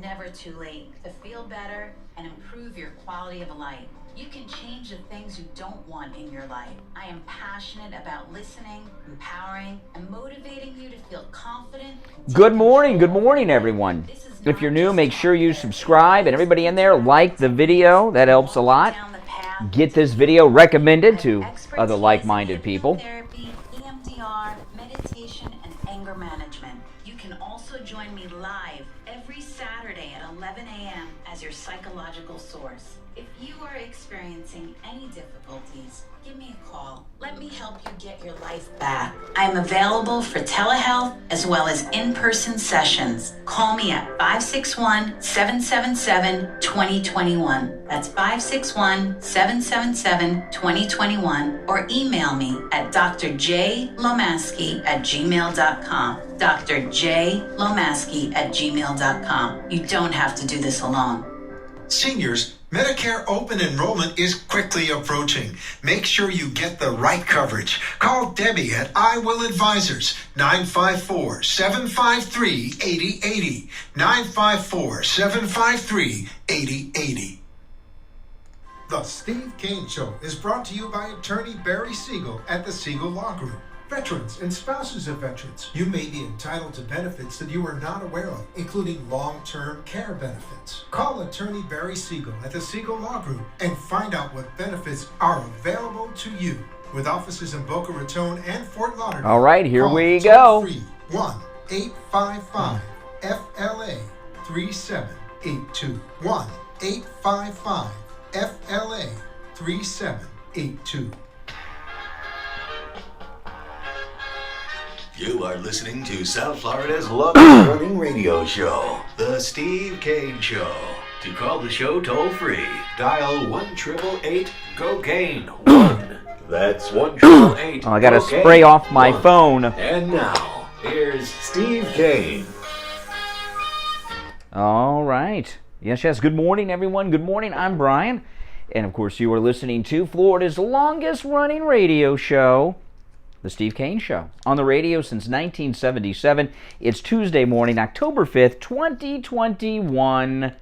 never too late to feel better and improve your quality of life. You can change the things you don't want in your life. I am passionate about listening, empowering, and motivating you to feel confident. Good morning, everyone. If you're new, make sure you subscribe, and everybody in there, like the video. That helps a lot. Get this video recommended to other like-minded people. Therapy, EMDR, meditation, and anger management. You can also join me live every Saturday at 11 a.m. as your psychological source. If you are experiencing any difficulties, give me a call. Let me help you get your life back. I am available for telehealth as well as in-person sessions. Call me at 561-777-2021. That's 561-777-2021. Or email me at drjlomaski@gmail.com. drjlomaski@gmail.com. You don't have to do this alone. Seniors, Medicare open enrollment is quickly approaching. Make sure you get the right coverage. Call Debbie at I Will Advisors, 954-753-8080, 954-753-8080. The Steve Kane Show is brought to you by attorney Barry Siegel at the Siegel Law Group. Veterans and spouses of veterans, you may be entitled to benefits that you are not aware of, including long-term care benefits. Call attorney Barry Siegel at the Siegel Law Group and find out what benefits are available to you. With offices in Boca Raton and Fort Lauderdale. All right, here we go. 1-855-FLA-3782. 1-855-FLA-3782. You are listening to South Florida's longest-running radio show, The Steve Kane Show. To call the show toll-free, dial 1-888-COCAINE. 1. That's 1-888-COCAINE. Oh, I gotta spray off my phone. And now, here's Steve Kane. All right. Yes. Good morning, everyone. Good morning. I'm Brian. And, of course, you are listening to Florida's longest-running radio show, The Steve Kane Show, on the radio since 1977. It's Tuesday morning, October 5th, 2021,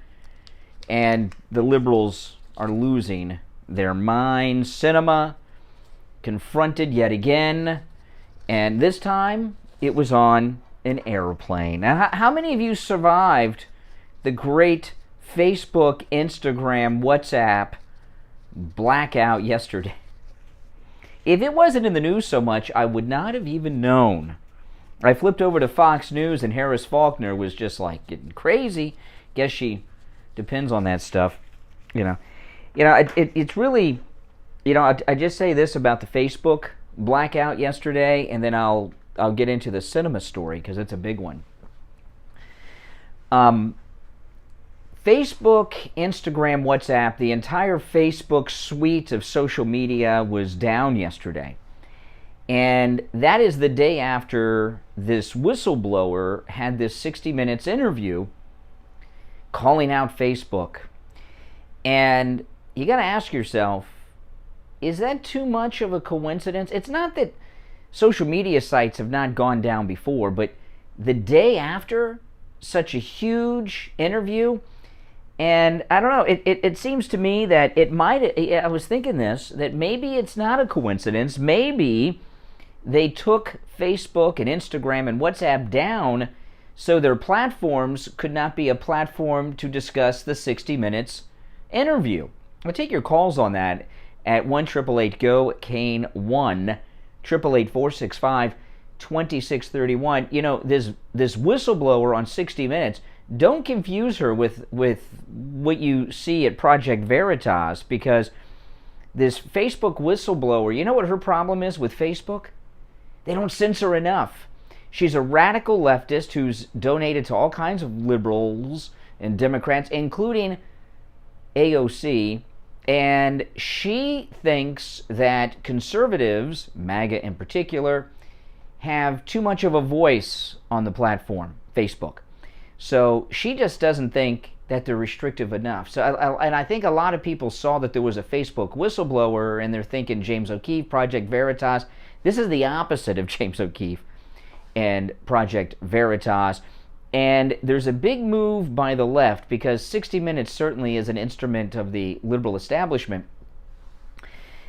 and the liberals are losing their minds. Sinema confronted yet again, and this time it was on an airplane. Now, how many of you survived the great Facebook, Instagram, WhatsApp blackout yesterday? If it wasn't in the news so much, I would not have even known. I flipped over to Fox News, and Harris Faulkner was just like getting crazy. Guess she depends on that stuff, It's really, I just say this about the Facebook blackout yesterday, and then I'll get into the Sinema story because it's a big one. Facebook, Instagram, WhatsApp, the entire Facebook suite of social media was down yesterday. And that is the day after this whistleblower had this 60 Minutes interview calling out Facebook. And you got to ask yourself, is that too much of a coincidence? It's not that social media sites have not gone down before, but the day after such a huge interview. And I don't know, it seems to me that it might, I was thinking this, that maybe it's not a coincidence. Maybe they took Facebook and Instagram and WhatsApp down so their platforms could not be a platform to discuss the 60 Minutes interview. I'll take your calls on that at 1-888-GO-KANE, 1-888-465-2631. This whistleblower on 60 Minutes, don't confuse her with what you see at Project Veritas, because this Facebook whistleblower, you know what her problem is with Facebook? They don't censor enough. She's a radical leftist who's donated to all kinds of liberals and Democrats, including AOC, and she thinks that conservatives, MAGA in particular, have too much of a voice on the platform, Facebook. So she just doesn't think that they're restrictive enough. So, I think a lot of people saw that there was a Facebook whistleblower, and they're thinking James O'Keefe, Project Veritas. This is the opposite of James O'Keefe and Project Veritas. And there's a big move by the left, because 60 Minutes certainly is an instrument of the liberal establishment.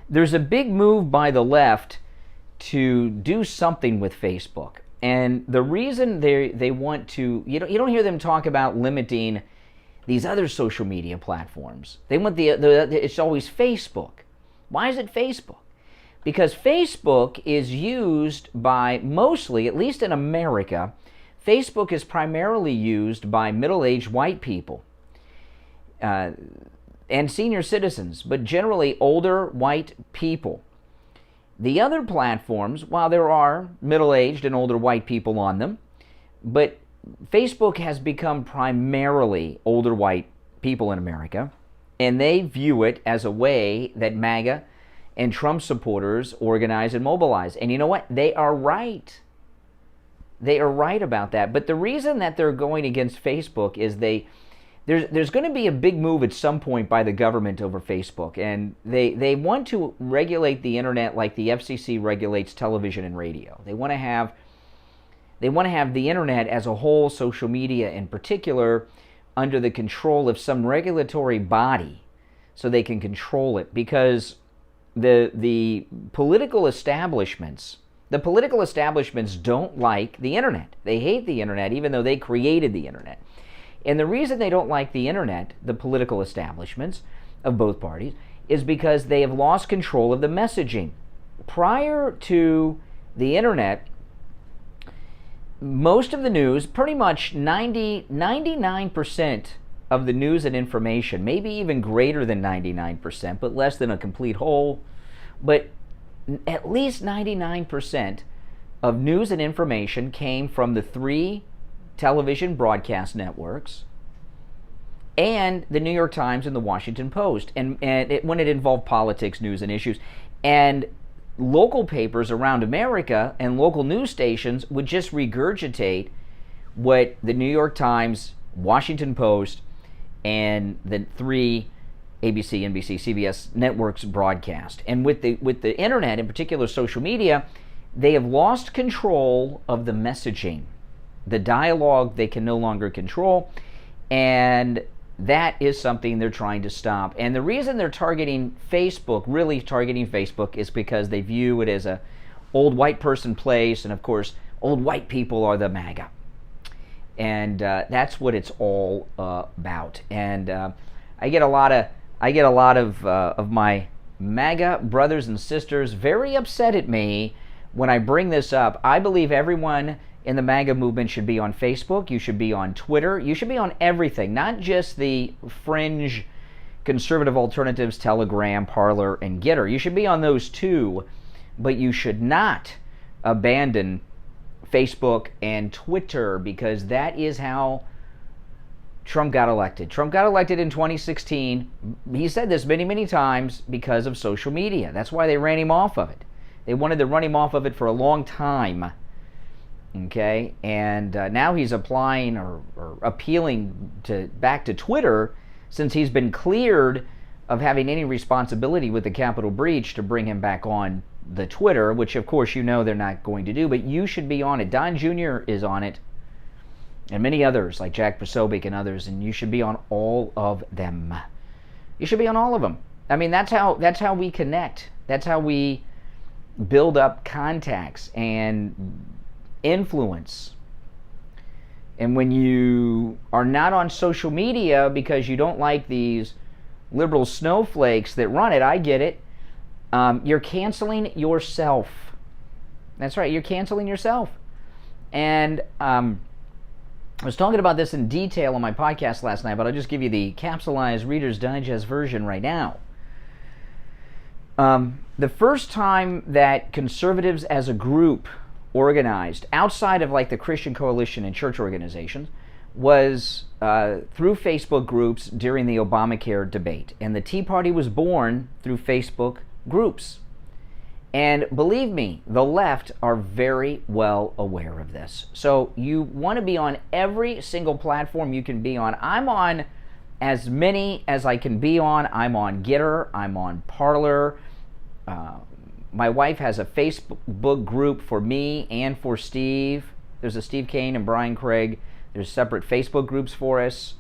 There's a big move by the left to do something with Facebook. And the reason they want to, you don't hear them talk about limiting these other social media platforms. They want it's always Facebook. Why is it Facebook? Because Facebook is used by mostly, at least in America, Facebook is primarily used by middle-aged white people and senior citizens, but generally older white people. The other platforms, while there are middle-aged and older white people on them, but Facebook has become primarily older white people in America, and they view it as a way that MAGA and Trump supporters organize and mobilize. And you know what? They are right. They are right about that. But the reason that they're going against Facebook is there's going to be a big move at some point by the government over Facebook. And they want to regulate the internet like the FCC regulates television and radio. They want to have the internet as a whole, social media in particular, under the control of some regulatory body so they can control it. Because the political establishments don't like the internet. They hate the internet, even though they created the internet. And the reason they don't like the internet, the political establishments of both parties, is because they have lost control of the messaging. Prior to the internet, most of the news, pretty much 99% of the news and information, maybe even greater than 99%, but less than a complete whole, but at least 99% of news and information came from the 3 television broadcast networks and the New York Times and the Washington Post, when it involved politics, news, and issues. And local papers around America and local news stations would just regurgitate what the New York Times, Washington Post, and the 3 ABC, NBC, CBS networks broadcast. And with the internet, in particular social media, they have lost control of the messaging. The dialogue they can no longer control, and that is something they're trying to stop. And the reason they're really targeting Facebook, is because they view it as a old white person place, and of course, old white people are the MAGA. And that's what it's all about. And I get a lot of my MAGA brothers and sisters very upset at me when I bring this up. I believe everyone in the MAGA movement should be on Facebook. You should be on Twitter. You should be on everything, not just the fringe conservative alternatives, Telegram, Parler, and Getter. You should be on those too, but you should not abandon Facebook and Twitter, because that is how Trump got elected. Trump got elected in 2016. He said this many, many times, because of social media. That's why they ran him off of it. They wanted to run him off of it for a long time. Okay? And now he's applying or appealing back to Twitter, since he's been cleared of having any responsibility with the Capitol breach, to bring him back on the Twitter, which of course you know they're not going to do, but you should be on it. Don Jr. is on it, and many others like Jack Posobiec and others, and you should be on all of them. You should be on all of them. I mean, that's how we connect. That's how we build up contacts and influence. And when you are not on social media because you don't like these liberal snowflakes that run it, I get it, you're canceling yourself. That's right, you're canceling yourself. And I was talking about this in detail on my podcast last night, but I'll just give you the capsulized Reader's Digest version right now. The first time that conservatives as a group organized outside of like the Christian Coalition and church organizations was through Facebook groups during the Obamacare debate. And the Tea Party was born through Facebook groups. And believe me, the left are very well aware of this. So you want to be on every single platform you can be on. I'm on as many as I can be on. I'm on Getter. I'm on Parler. My wife has a Facebook group for me and for Steve. There's a Steve Kane and Brian Craig There's separate Facebook groups for us,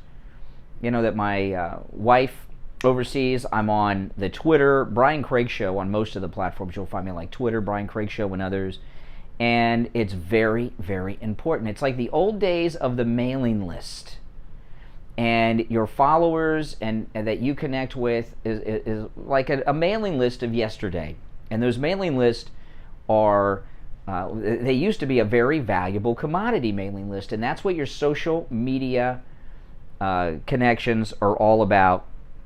that my wife overseas. I'm on the Twitter, Brian Craig Show, on most of the platforms. You'll find me like Twitter, Brian Craig Show, and others. And it's very, very important. It's like the old days of the mailing list. And your followers and that you connect with is like a mailing list of yesterday. And those mailing lists are, they used to be a very valuable commodity mailing list. And that's what your social media connections are all about,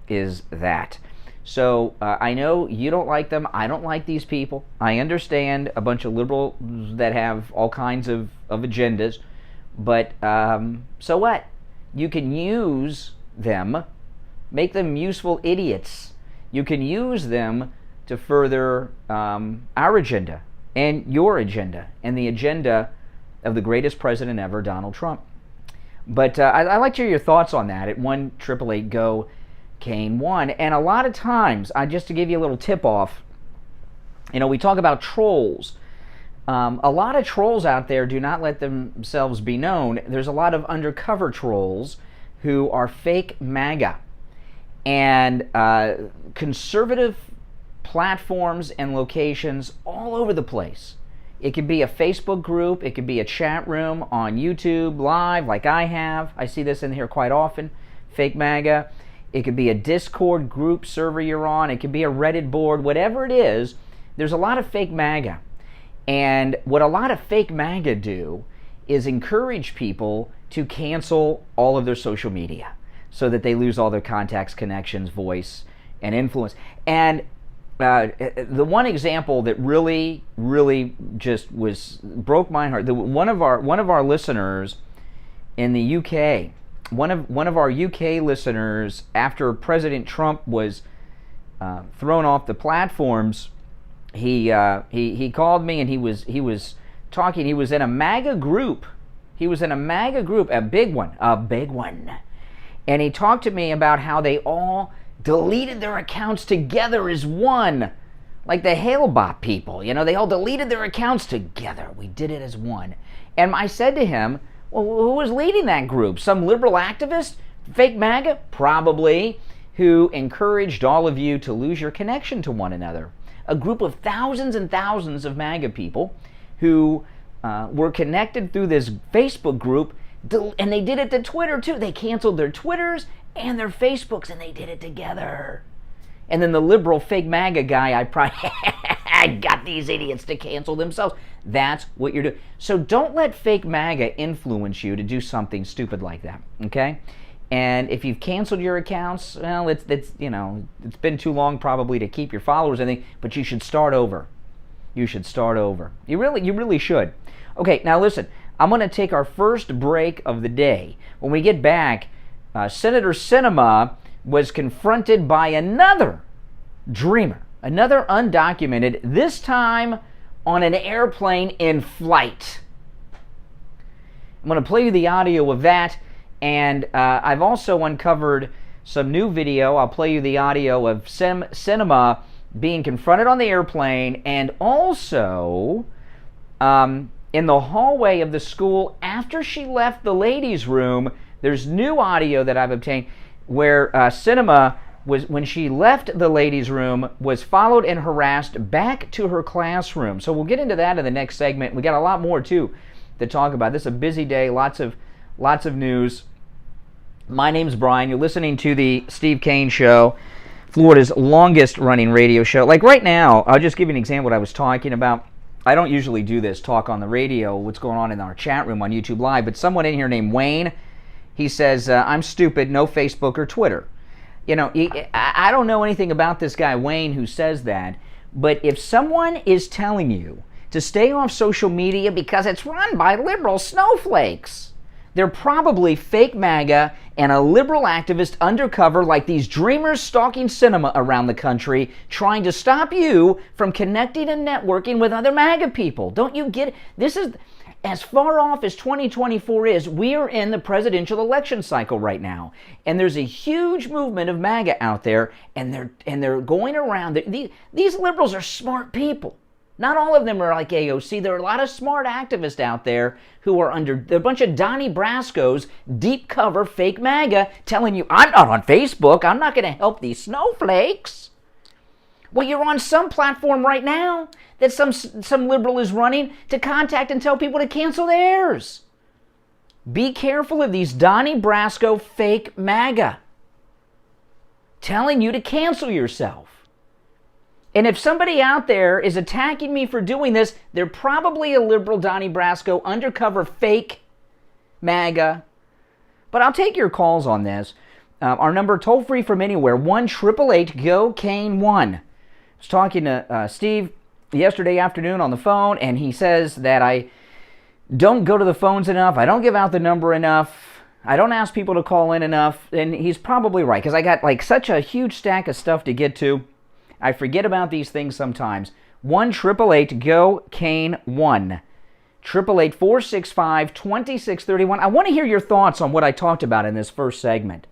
is that. So I know you don't like them. I don't like these people. I understand a bunch of liberals that have all kinds of agendas. But so what? You can use them, make them useful idiots. You can use them to further our agenda and your agenda and the agenda of the greatest president ever, Donald Trump. But I'd like to hear your thoughts on that at 1-888-GO-CANE-1. And a lot of times, just to give you a little tip-off, we talk about trolls. A lot of trolls out there do not let themselves be known. There's a lot of undercover trolls who are fake MAGA. And conservative platforms and locations all over the place. It could be a Facebook group. It could be a chat room on YouTube Live like I have. I see this in here quite often. Fake MAGA. It could be a Discord group server you're on. It could be a Reddit board. Whatever it is, there's a lot of fake MAGA. And what a lot of fake MAGA do is encourage people to cancel all of their social media so that they lose all their contacts, connections, voice, and influence. And the one example that really, really just broke my heart. One of our listeners in the UK, one of our UK listeners, after President Trump was thrown off the platforms, he called me and he was talking. He was in a MAGA group. A big one, and he talked to me about how they all deleted their accounts together as one, like the Halebot people. They all deleted their accounts together. We did it as one. And I said to him, well, who was leading that group? Some liberal activist, fake MAGA, probably, who encouraged all of you to lose your connection to one another. A group of thousands and thousands of MAGA people who were connected through this Facebook group, and they did it to Twitter too. They canceled their Twitters and their Facebooks, and they did it together. And then the liberal fake MAGA guy, I got these idiots to cancel themselves. That's what you're doing. So don't let fake MAGA influence you to do something stupid like that, okay? And if you've canceled your accounts, well, it's been too long probably to keep your followers, I think, but you should start over. You should start over. You really should. Okay, now listen, I'm going to take our first break of the day. When we get back, Senator Sinema was confronted by another dreamer, another undocumented, this time on an airplane in flight. I'm going to play you the audio of that, and I've also uncovered some new video. I'll play you the audio of Sinema being confronted on the airplane, and also in the hallway of the school after she left the ladies' room. There's new audio that I've obtained where Sinema was, when she left the ladies' room, was followed and harassed back to her classroom. So we'll get into that in the next segment. We got a lot more too to talk about. This is a busy day, lots of news. My name's Brian. You're listening to the Steve Kane Show, Florida's longest running radio show. Like right now, I'll just give you an example of what I was talking about. I don't usually do this, talk on the radio, what's going on in our chat room on YouTube Live, but someone in here named Wayne, he says, I'm stupid, no Facebook or Twitter. I don't know anything about this guy, Wayne, who says that, but if someone is telling you to stay off social media because it's run by liberal snowflakes, they're probably fake MAGA and a liberal activist undercover like these dreamers stalking Sinema around the country, trying to stop you from connecting and networking with other MAGA people. Don't you get it? This is, as far off as 2024 is, we are in the presidential election cycle right now. And there's a huge movement of MAGA out there, and they're going around. These liberals are smart people. Not all of them are like AOC. There are a lot of smart activists out there who are they're a bunch of Donnie Brasco's deep cover fake MAGA telling you, I'm not on Facebook. I'm not going to help these snowflakes. Well, you're on some platform right now that some liberal is running to contact and tell people to cancel theirs. Be careful of these Donnie Brasco fake MAGA telling you to cancel yourself. And if somebody out there is attacking me for doing this, they're probably a liberal Donnie Brasco undercover fake MAGA. But I'll take your calls on this. Our number toll free from anywhere, 1-888-GO-CANE-1. I was talking to Steve yesterday afternoon on the phone, and he says that I don't go to the phones enough. I don't give out the number enough. I don't ask people to call in enough. And he's probably right, because I got like such a huge stack of stuff to get to. I forget about these things sometimes. 1-888-GO-CANE-1. 888-465-2631. I want to hear your thoughts on what I talked about in this first segment.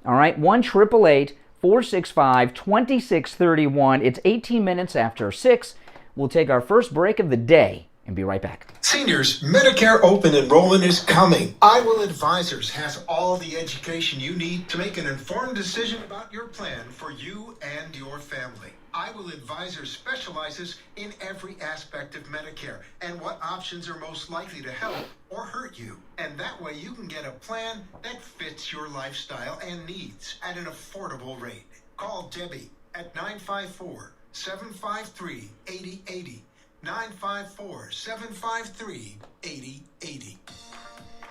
All right, 1-888-465-2631. It's 18 minutes after 6. We'll take our first break of the day and be right back. Seniors, Medicare open enrollment is coming. I Will Advisors has all the education you need to make an informed decision about your plan for you and your family. I Will Advisors specializes in every aspect of Medicare and what options are most likely to help or hurt you. And that way you can get a plan that fits your lifestyle and needs at an affordable rate. Call Debbie at 954-753-8080. 954-753-8080.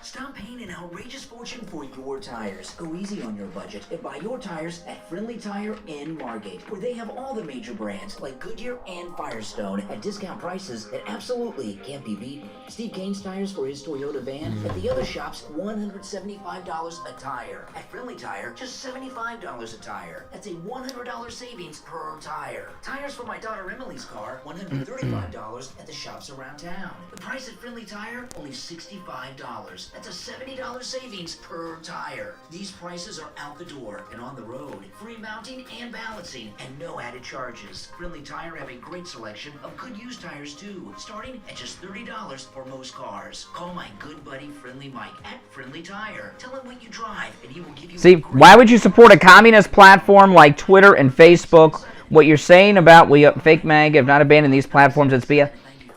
Stop paying an outrageous fortune for your tires. Go easy on your budget and buy your tires at Friendly Tire in Margate, where they have all the major brands like Goodyear and Firestone at discount prices that absolutely can't be beaten. Steve Kane's tires for his Toyota van at the other shops, $175 a tire. At Friendly Tire, just $75 a tire. That's a $100 savings per tire. Tires for my daughter Emily's car, $135 at the shops around town. The price at Friendly Tire, only $65. That's a $70 savings per tire. These prices are out the door and on the road. Free mounting and balancing and no added charges. Friendly Tire have a great selection of good used tires too, starting at just $30 for most cars. Call my good buddy Friendly Mike at Friendly Tire. Tell him what you drive and he will give you See, why would you support a communist platform like Twitter and Facebook? What you're saying about fake MAGA have not abandoned these platforms, it's via.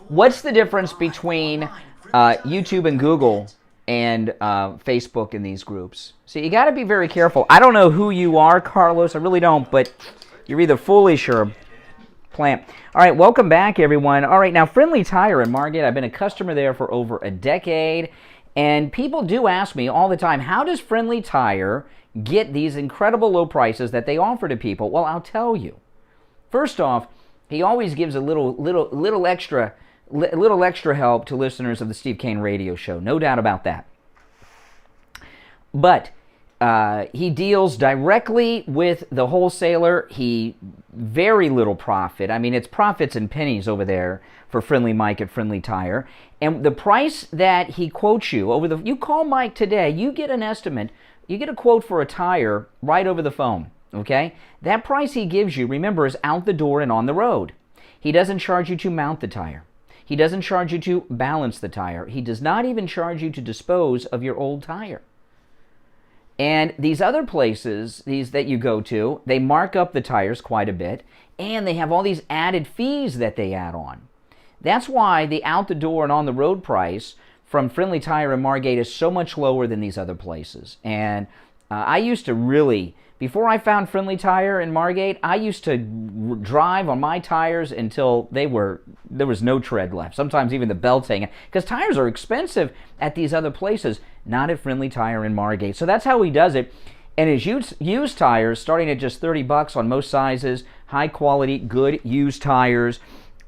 What's the difference between YouTube and Google and Facebook in these groups? So you got to be very careful. I don't know who you are, Carlos. I really don't, but you're either foolish or plant. All right, welcome back, everyone. All right, now Friendly Tire in Margate. I've been a customer there for over a decade, and people do ask me all the time, how does Friendly Tire get these incredible low prices that they offer to people? Well, I'll tell you. First off, he always gives a little extra help to listeners of the Steve Kane Radio Show. No doubt about that. But he deals directly with the wholesaler. Very little profit. I mean, it's profits and pennies over there for Friendly Mike at Friendly Tire. And the price that he quotes you you call Mike today, you get an estimate, you get a quote for a tire right over the phone. Okay? That price he gives you, remember, is out the door and on the road. He doesn't charge you to mount the tire. He doesn't charge you to balance the tire. He does not even charge you to dispose of your old tire. And these other places, these that you go to, they mark up the tires quite a bit, and they have all these added fees that they add on. That's why the out the door and on the road price from Friendly Tire in Margate is so much lower than these other places. And I used to really, before I found Friendly Tire in Margate, I used to drive on my tires until there was no tread left. Sometimes even the belts hanging. Because tires are expensive at these other places, not at Friendly Tire in Margate. So that's how he does it. And his used tires, starting at just $30 on most sizes, high quality, good used tires,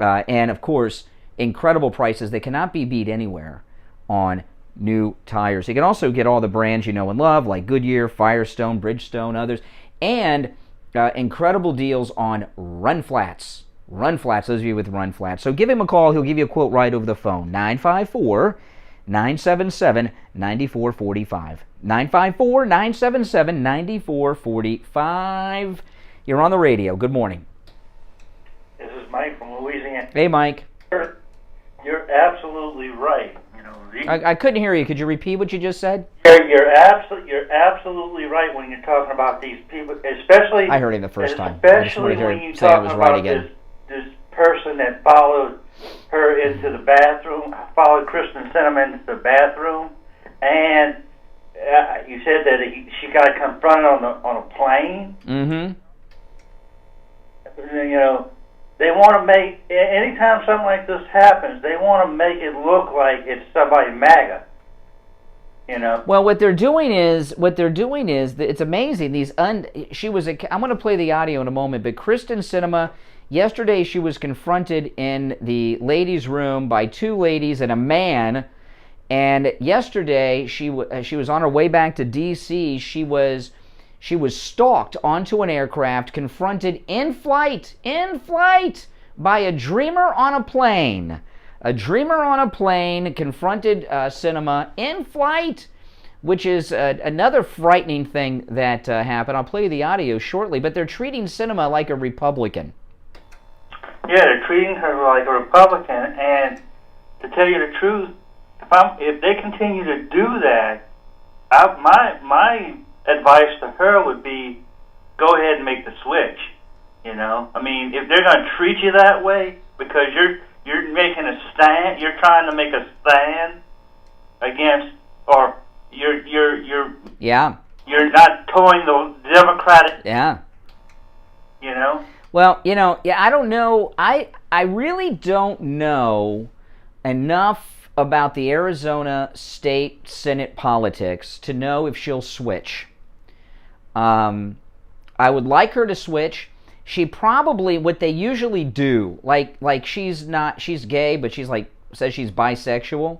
and of course, incredible prices. They cannot be beat anywhere on new tires. You can also get all the brands you know and love, like Goodyear, Firestone, Bridgestone, others, and incredible deals on run flats. Run flats, those of you with run flats. So give him a call. He'll give you a quote right over the phone. 954-977-9445. 954-977-9445. You're on the radio. Good morning. This is Mike from Louisiana. okay? Hey, Mike. You're absolutely right. You know, I couldn't hear you. Could you repeat what you just said? you're absolutely right when you're talking about these people, especially. I heard him the first time. I just Especially wanted when to you say I was talking right about again. this person that followed her into the bathroom, followed Kyrsten Sinema into the bathroom, and you said that she got confronted on a plane. Mm-hmm. You know, they want to make, anytime something like this happens, they want to make it look like it's somebody MAGA. You know. Well, what they're doing is it's amazing. I'm going to play the audio in a moment, but Kyrsten Sinema, yesterday she was confronted in the ladies' room by two ladies and a man, and yesterday she was on her way back to D.C. She was stalked onto an aircraft, confronted in flight by a dreamer on a plane. A dreamer on a plane confronted Sinema in flight, which is another frightening thing that happened. I'll play you the audio shortly, but they're treating Sinema like a Republican. Yeah, they're treating her like a Republican, and to tell you the truth, if they continue to do that, my advice to her would be, go ahead and make the switch. You know, I mean, if they're going to treat you that way because you're making a stand, you're trying to make a stand against, or you're not towing the Democratic. Yeah. You know. Well, I don't know. I really don't know enough about the Arizona State Senate politics to know if she'll switch. I would like her to switch. She probably, what they usually do, like she's gay, but says she's bisexual.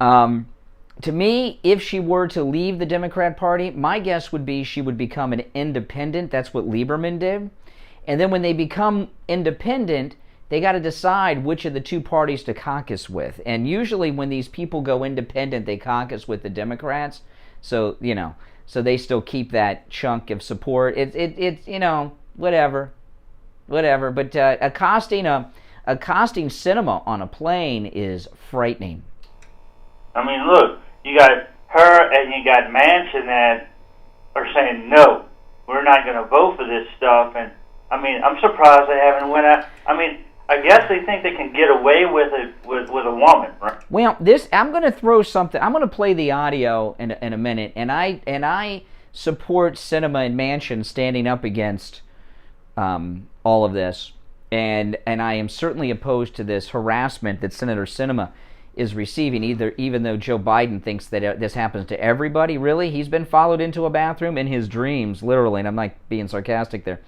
To me, if she were to leave the Democrat Party, my guess would be she would become an independent. That's what Lieberman did. And then when they become independent, they got to decide which of the two parties to caucus with. And usually when these people go independent, they caucus with the Democrats. So, so they still keep that chunk of support. It's whatever. But accosting Sinema on a plane is frightening. I mean, look, you got her and you got Manchin that are saying, no, we're not going to vote for this stuff. And, I mean, I'm surprised they haven't went out. I mean, I guess they think they can get away with it with a woman, right? Well, I'm going to throw something. I'm going to play the audio in a minute, and I support Sinema and Manchin standing up against all of this, and I am certainly opposed to this harassment that Senator Sinema is receiving. Even though Joe Biden thinks that this happens to everybody, really, he's been followed into a bathroom in his dreams, literally, and I'm not being sarcastic there.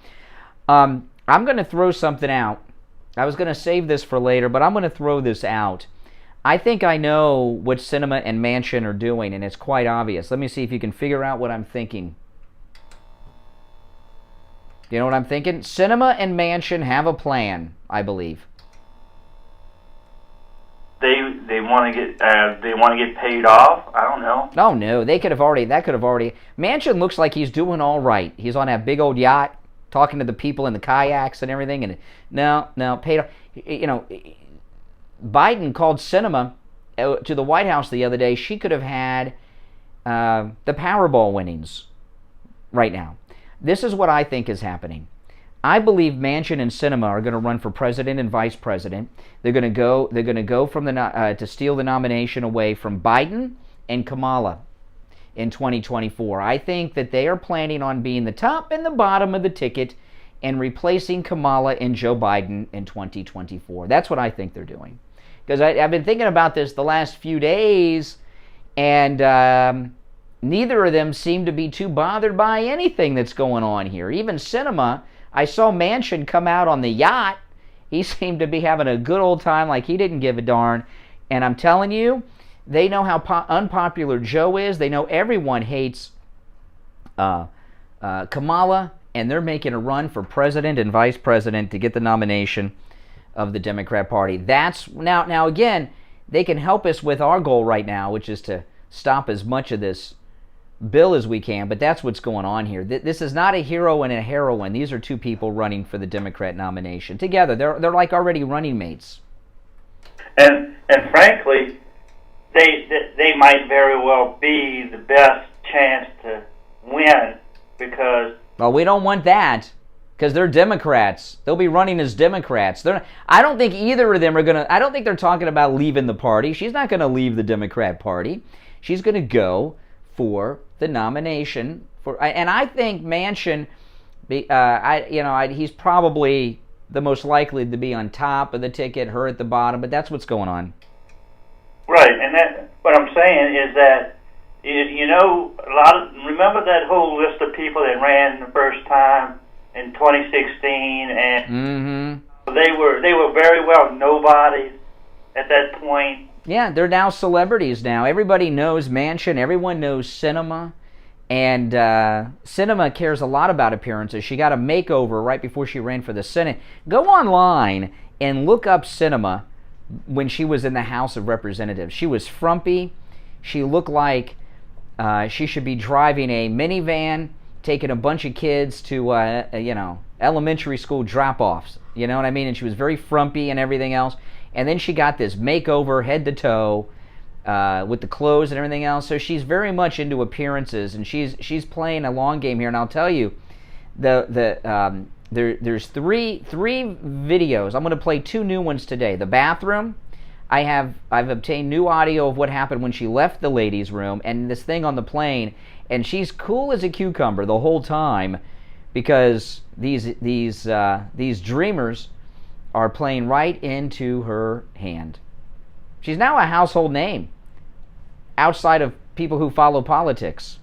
I'm going to throw something out. I was going to save this for later, but I'm going to throw this out. I think I know what Sinema and Manchin are doing, and it's quite obvious. Let me see if you can figure out what I'm thinking. You know what I'm thinking? Sinema and Manchin have a plan, I believe. They want to get paid off. I don't know. Oh no, that could have already. Manchin looks like he's doing all right. He's on that big old yacht, talking to the people in the kayaks and everything, and no, paid off. Biden called Sinema to the White House the other day. She could have had the Powerball winnings right now. This is what I think is happening. I believe Manchin and Sinema are going to run for president and vice president. They're going to go from to steal the nomination away from Biden and Kamala in 2024. I think that they are planning on being the top and the bottom of the ticket and replacing Kamala and Joe Biden in 2024. That's what I think they're doing. Because I've been thinking about this the last few days, and neither of them seem to be too bothered by anything that's going on here. Even Sinema, I saw Manchin come out on the yacht. He seemed to be having a good old time like he didn't give a darn. And I'm telling you, they know how unpopular Joe is. They know everyone hates Kamala, and they're making a run for president and vice president to get the nomination of the Democrat Party. That's now again, they can help us with our goal right now, which is to stop as much of this bill as we can, but that's what's going on here. This is not a hero and a heroine. These are two people running for the Democrat nomination together. They're like already running mates. And frankly, they might very well be the best chance to win because. Well, we don't want that because they're Democrats. They'll be running as Democrats. I don't think either of them are going to. I don't think they're talking about leaving the party. She's not going to leave the Democrat Party. She's going to go for the nomination and I think Manchin, he's probably the most likely to be on top of the ticket, her at the bottom, but that's what's going on. Right, and that what I'm saying is that remember that whole list of people that ran the first time in 2016, and they were very well nobodies at that point. Yeah, they're now celebrities now. Everybody knows Manchin. Everyone knows Sinema. And Sinema cares a lot about appearances. She got a makeover right before she ran for the Senate. Go online and look up Sinema when she was in the House of Representatives. She was frumpy. She looked like she should be driving a minivan, taking a bunch of kids to, elementary school drop-offs. You know what I mean? And she was very frumpy and everything else. And then she got this makeover head to toe with the clothes and everything else. So she's very much into appearances, and she's playing a long game here. And I'll tell you, there's three videos. I'm going to play 2 new ones today. The bathroom, I've obtained new audio of what happened when she left the ladies' room, and this thing on the plane. And she's cool as a cucumber the whole time because these dreamers are playing right into her hand. She's now a household name outside of people who follow politics.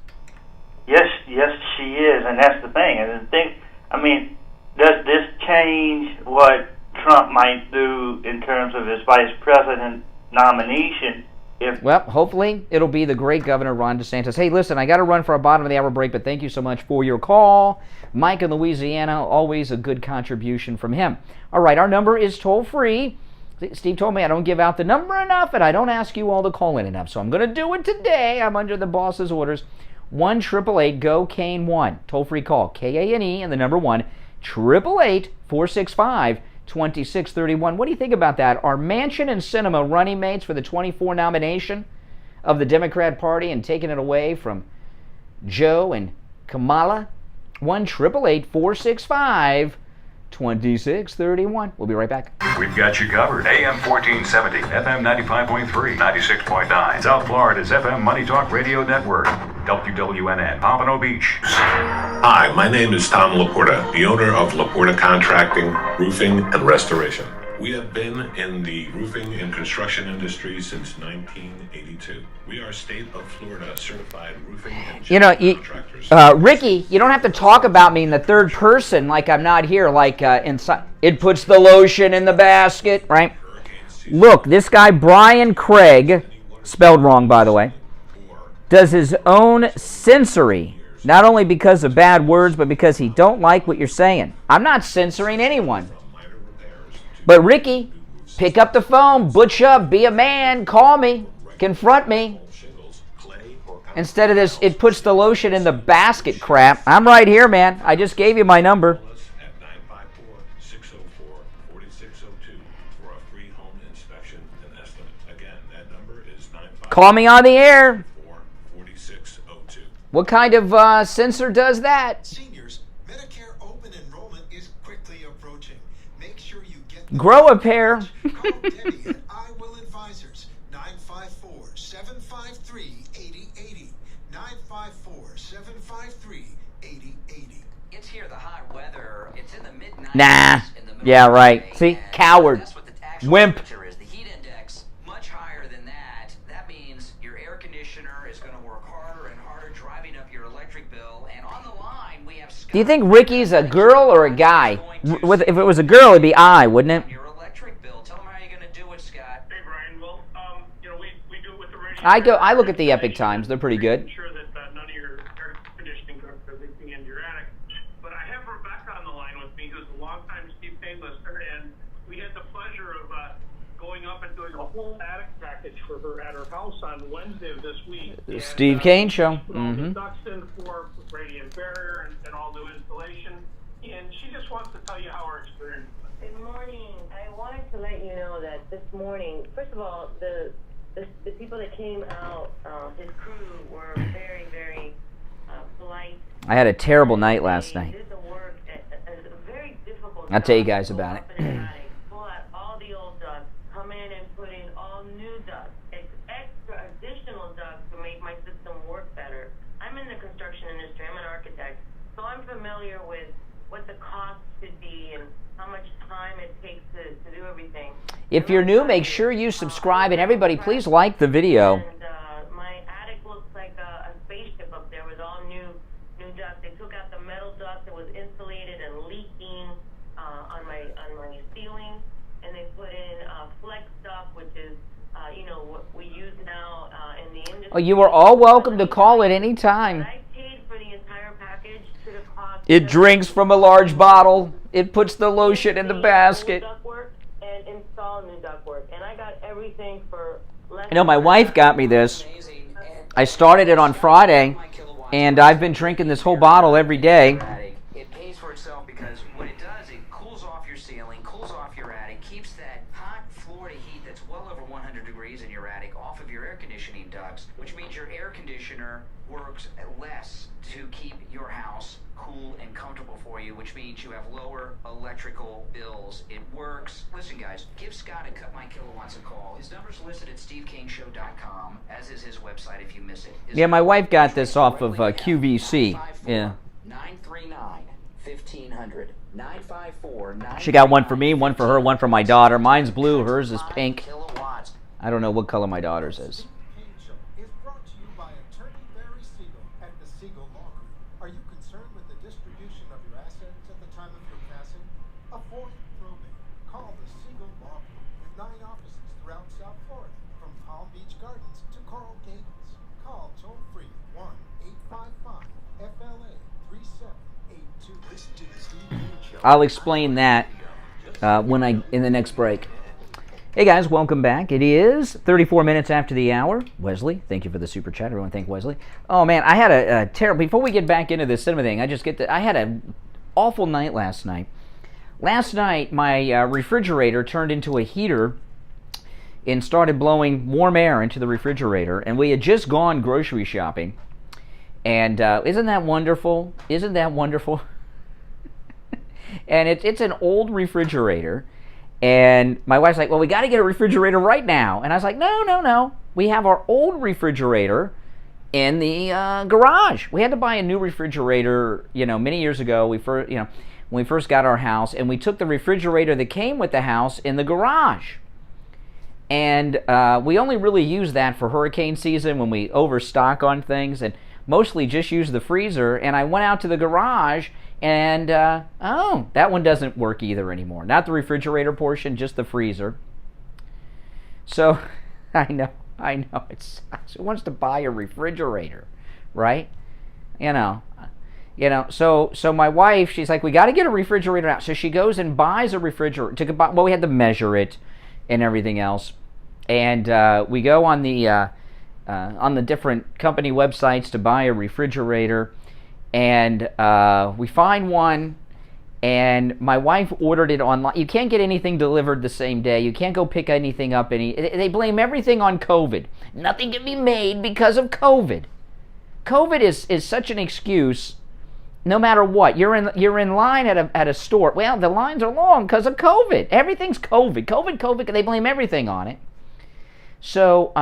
Yes, she is, and that's the thing. And does this change what Trump might do in terms of his vice president nomination? Well, hopefully it'll be the great Governor Ron DeSantis. Hey, listen, I got to run for a bottom of the hour break, but thank you so much for your call. Mike in Louisiana, always a good contribution from him. All right, our number is toll-free. Steve told me I don't give out the number enough, and I don't ask you all to call in enough, so I'm going to do it today. I'm under the boss's orders. 1-888-GO-KANE-1. Toll-free call, K-A-N-E, and the number 1-888-465-2631. What do you think about that? Are Manchin and Sinema running mates for the 24 nomination of the Democrat Party and taking it away from Joe and Kamala? 1-888-465-2631. We'll be right back. We've got you covered. AM 1470, FM 95.3, 96.9. South Florida's FM Money Talk Radio Network. WWNN, Pompano Beach. Hi, my name is Tom Laporta, the owner of Laporta Contracting, Roofing, and Restoration. We have been in the roofing and construction industry since 1982. We are state of Florida certified roofing and contractors. Ricky, you don't have to talk about me in the third person like I'm not here, like inside. It puts the lotion in the basket, right? Look, this guy Brian Craig, spelled wrong by the way, does his own censoring, not only because of bad words, but because he don't like what you're saying. I'm not censoring anyone. But Ricky, pick up the phone, butch up, be a man, call me, confront me. Instead of this, it puts the lotion in the basket crap. I'm right here, man. I just gave you my number. Call me on the air. What kind of censor does that? Seniors, Medicare open enrollment is quickly approaching. Make sure you get grow a pair. Call Debbie at I Will Advisors, 954-753-8080. 954-753-8080. It's here, the hot weather. It's in the mid-90s. Nah. Yeah, right. See? Coward. That's what the actual Wimp. temperature is. The heat index, much higher than that. That means your air conditioner is going to work harder and harder, driving up your electric bill. And on the line, we have Scott. Do you think Ricky's a girl or a guy? If it was a girl, it'd be I, wouldn't it? Your electric bill. Tell them how you're going to do it, Scott. Hey, Brian. Well, we do it with the radio. I look at the Epic Times. They're pretty good. Ensure that none of your air conditioning goes leaking into your attic. But I have Rebecca on the line with me, who's a longtime Steve Kane listener, and we had the pleasure of going up and doing a whole attic package for her at her house on Wednesday of this week. The Steve Kane Show. Put all the ducts in for radiant barrier and all new installation. And she just wants to tell you how her experience was. Good morning. I wanted to let you know that this morning, first of all, the people that came out, his crew were very, very polite. I had a terrible night last night. They did the work at a very difficult I'll tell you guys about it. Pull out all the old ducts, come in and put in all new ducts, extra additional ducts to make my system work better. I'm in the construction industry. I'm an architect, so I'm familiar with what the cost should be and how much time it takes to do everything. If you're new, make sure you subscribe, and everybody please like the video. And my attic looks like a spaceship up there with all new ducts. They took out the metal duct that was insulated and leaking on my ceiling, and they put in flex stuff, which is what we use now in the industry. Oh, you are all welcome to call at any time. I paid for the entire package to the cost. It drinks from a large bottle. It puts the lotion in the basket. Ductwork and install new ductwork, and I got everything for less. You know, my wife got me this. I started it on Friday, and I've been drinking this whole bottle every day. It pays for itself because what it does, it cools off your ceiling, cools off your attic, keeps that hot floor to heat that's well over 100 degrees in your attic off of your air conditioning ducts, which means your air conditioner works less to keep your house cool and comfortable for you, which means you have lower electrical bills. It works. Listen, guys, give Scott at Cut My Kilowatts a call. His number's listed at stevekaneshow.com, as is his website if you miss it. Yeah, my wife got this off of QVC. Yeah. 939-1500. 954-939. She got one for me, one for her, one for my daughter. Mine's blue, hers is pink. I don't know what color my daughter's is. Is brought to you by attorney Barry Siegel at the Siegel Law Group. Are you concerned with the distribution of your assets at the time of your passing? Avoid probate. Call the Siegel Law Group with 9 offices throughout South Florida, from Palm Beach Gardens to Coral Gables. Call toll free 1-855-FLA-3782. Listen to the Steve Kane Show. I'll explain that in the next break. Hey guys, welcome back. It is 34 minutes after the hour. Wesley, thank you for the super chat. Everyone thank Wesley. Oh man, I had a terrible, before we get back into the cinema thing, I had an awful night last night. Last night, my refrigerator turned into a heater and started blowing warm air into the refrigerator, and we had just gone grocery shopping. And isn't that wonderful? Isn't that wonderful? And it's an old refrigerator. And my wife's like, well, we got to get a refrigerator right now. And I was like, no. We have our old refrigerator in the garage. We had to buy a new refrigerator, many years ago. When we first got our house, and we took the refrigerator that came with the house in the garage. And we only really use that for hurricane season when we overstock on things, and mostly just use the freezer. And I went out to the garage, and that one doesn't work either anymore. Not the refrigerator portion, just the freezer. So I know it sucks. Who wants to buy a refrigerator, right? So my wife, she's like, we got to get a refrigerator out. So she goes and buys a refrigerator. We had to measure it and everything else. And we go on the different company websites to buy a refrigerator. And we find one, and my wife ordered it online. You can't get anything delivered the same day. You can't go pick anything up. They blame everything on COVID. Nothing can be made because of COVID. COVID is such an excuse. No matter what, you're in line at a store. Well, the lines are long because of COVID. Everything's COVID. COVID. They blame everything on it. So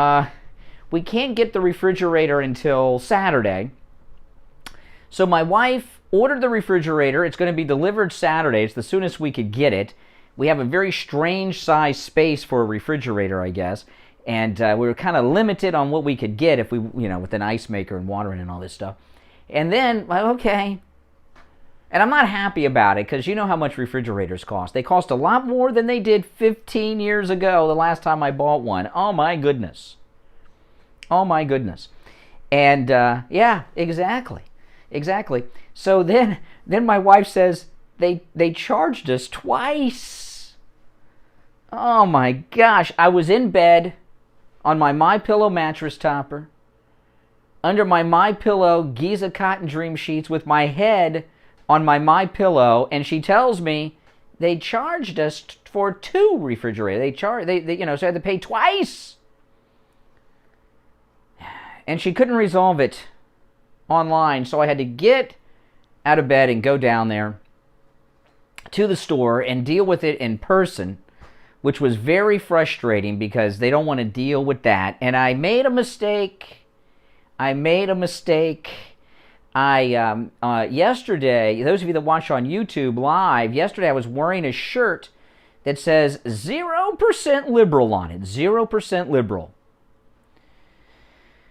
we can't get the refrigerator until Saturday. So my wife ordered the refrigerator. It's going to be delivered Saturday. It's the soonest we could get it. We have a very strange size space for a refrigerator, I guess. And we were kind of limited on what we could get if we, with an ice maker and water and all this stuff. And then, okay. And I'm not happy about it because you know how much refrigerators cost. They cost a lot more than they did 15 years ago, the last time I bought one. Oh, my goodness. And, yeah, exactly. So then my wife says they charged us twice. Oh my gosh, I was in bed on my MyPillow mattress topper, under my MyPillow Giza cotton dream sheets with my head on my MyPillow, and she tells me they charged us for 2 refrigerators. So I had to pay twice. And she couldn't resolve it online, so I had to get out of bed and go down there to the store and deal with it in person, which was very frustrating because they don't want to deal with that. And I made a mistake. Yesterday, those of you that watch on YouTube live, yesterday I was wearing a shirt that says 0% liberal on it. 0% liberal.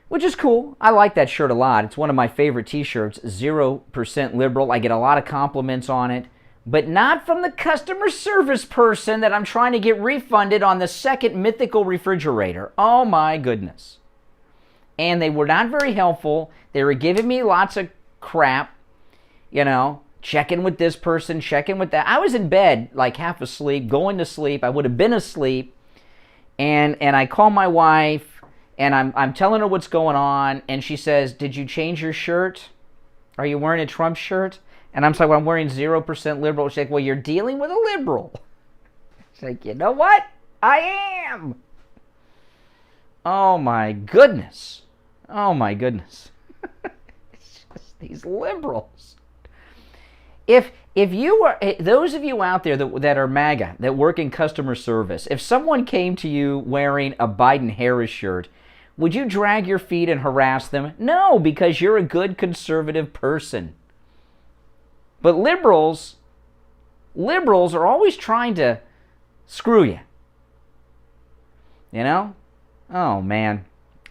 Which is cool. I like that shirt a lot. It's one of my favorite t-shirts, 0% liberal. I get a lot of compliments on it, but not from the customer service person that I'm trying to get refunded on the second mythical refrigerator. Oh my goodness. And they were not very helpful. They were giving me lots of crap, checking with this person, checking with that. I was in bed, like half asleep, going to sleep. I would have been asleep. And I call my wife, and I'm telling her what's going on. And she says, "Did you change your shirt? Are you wearing a Trump shirt?" And I'm like, "Well, I'm wearing 0% liberal." She's like, "Well, you're dealing with a liberal." She's like, "You know what? I am." Oh my goodness. Oh my goodness. It's just these liberals. If you are, those of you out there that are MAGA, that work in customer service, if someone came to you wearing a Biden-Harris shirt, would you drag your feet and harass them? No, because you're a good conservative person. But liberals are always trying to screw you. Oh man.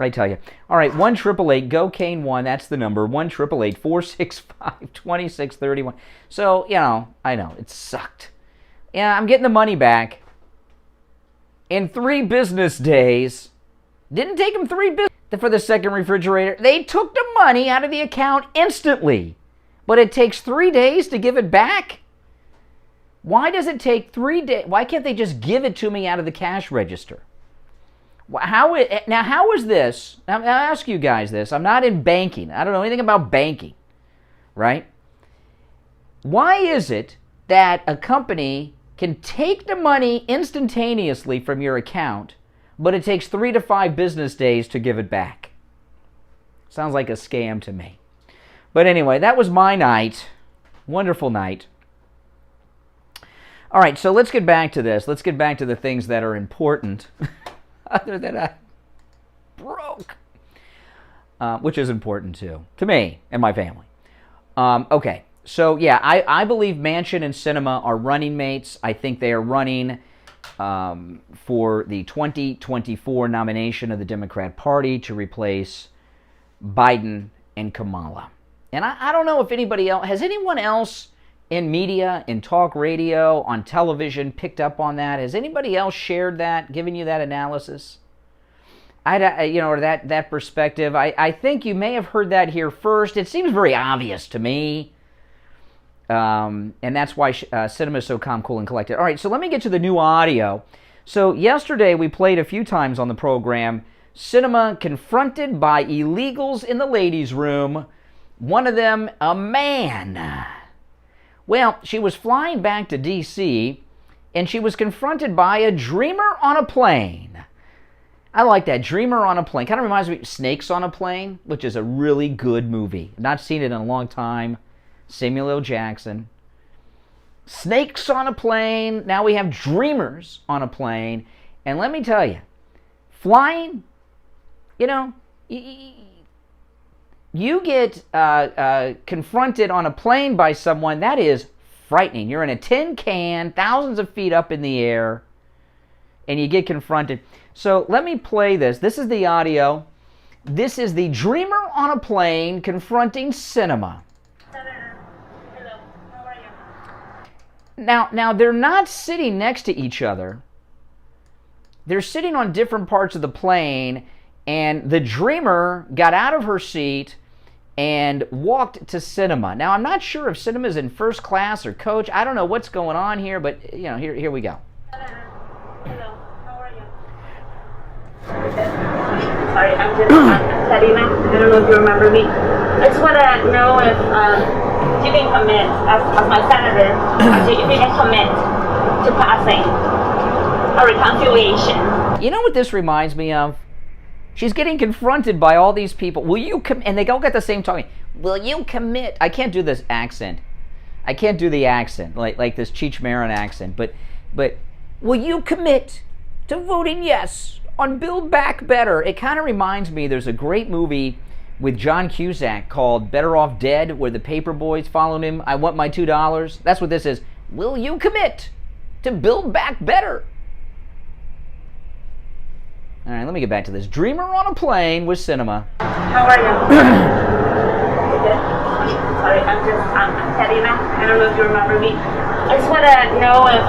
I tell you. All right, 1-888-GO-CANE-1, that's the number, 1-888-465-2631. So, I know, it sucked. Yeah, I'm getting the money back in 3 business days. Didn't take them 3 business for the second refrigerator. They took the money out of the account instantly, but it takes 3 days to give it back? Why does it take 3 days? Why can't they just give it to me out of the cash register? How is this? I'll ask you guys this. I'm not in banking. I don't know anything about banking, right? Why is it that a company can take the money instantaneously from your account, but it takes 3 to 5 business days to give it back? Sounds like a scam to me. But anyway, that was my night. Wonderful night. All right, so let's get back to this. Let's get back to the things that are important. Other than I broke. Which is important too. To me and my family. Okay. So yeah, I believe Manchin and Sinema are running mates. I think they are running for the 2024 nomination of the Democrat Party to replace Biden and Kamala. And I don't know if anybody else, has anyone else in media, in talk radio, on television, picked up on that? Has anybody else shared that, given you that analysis? Or that perspective? I think you may have heard that here first. It seems very obvious to me. And that's why Sinema is so calm, cool, and collected. All right, so let me get to the new audio. So yesterday we played a few times on the program, Sinema confronted by illegals in the ladies' room. One of them, a man. Well, she was flying back to D.C., and she was confronted by a dreamer on a plane. I like that, Dreamer on a Plane. Kind of reminds me of Snakes on a Plane, which is a really good movie. Not seen it in a long time. Samuel L. Jackson. Snakes on a Plane. Now we have dreamers on a plane. And let me tell you, flying, you get confronted on a plane by someone, that is frightening. You're in a tin can, thousands of feet up in the air, and you get confronted. So let me play this. This is the audio. This is the dreamer on a plane confronting Sinema. Hello, how are you? Now they're not sitting next to each other. They're sitting on different parts of the plane, and the dreamer got out of her seat and walked to Sinema. Now, I'm not sure if Sinema's in first class or coach. I don't know what's going on here, but, here we go. Hello, how are you? Sorry, I'm Karina. I don't know if you remember me. I just want to know if you can commit, as my senator, if you can commit to passing a reconciliation. You know what this reminds me of? She's getting confronted by all these people. Will you commit? And they all get the same talking. Will you commit? I can't do this accent. I can't do the accent, like this Cheech Marin accent. But will you commit to voting yes on Build Back Better? It kind of reminds me, there's a great movie with John Cusack called Better Off Dead, where the paper boys followed him. I want my $2. That's what this is. Will you commit to Build Back Better? All right, let me get back to this. Dreamer on a plane with Sinema. How are you? Sorry, I'm Karina. I don't know if you remember me. I just want to know if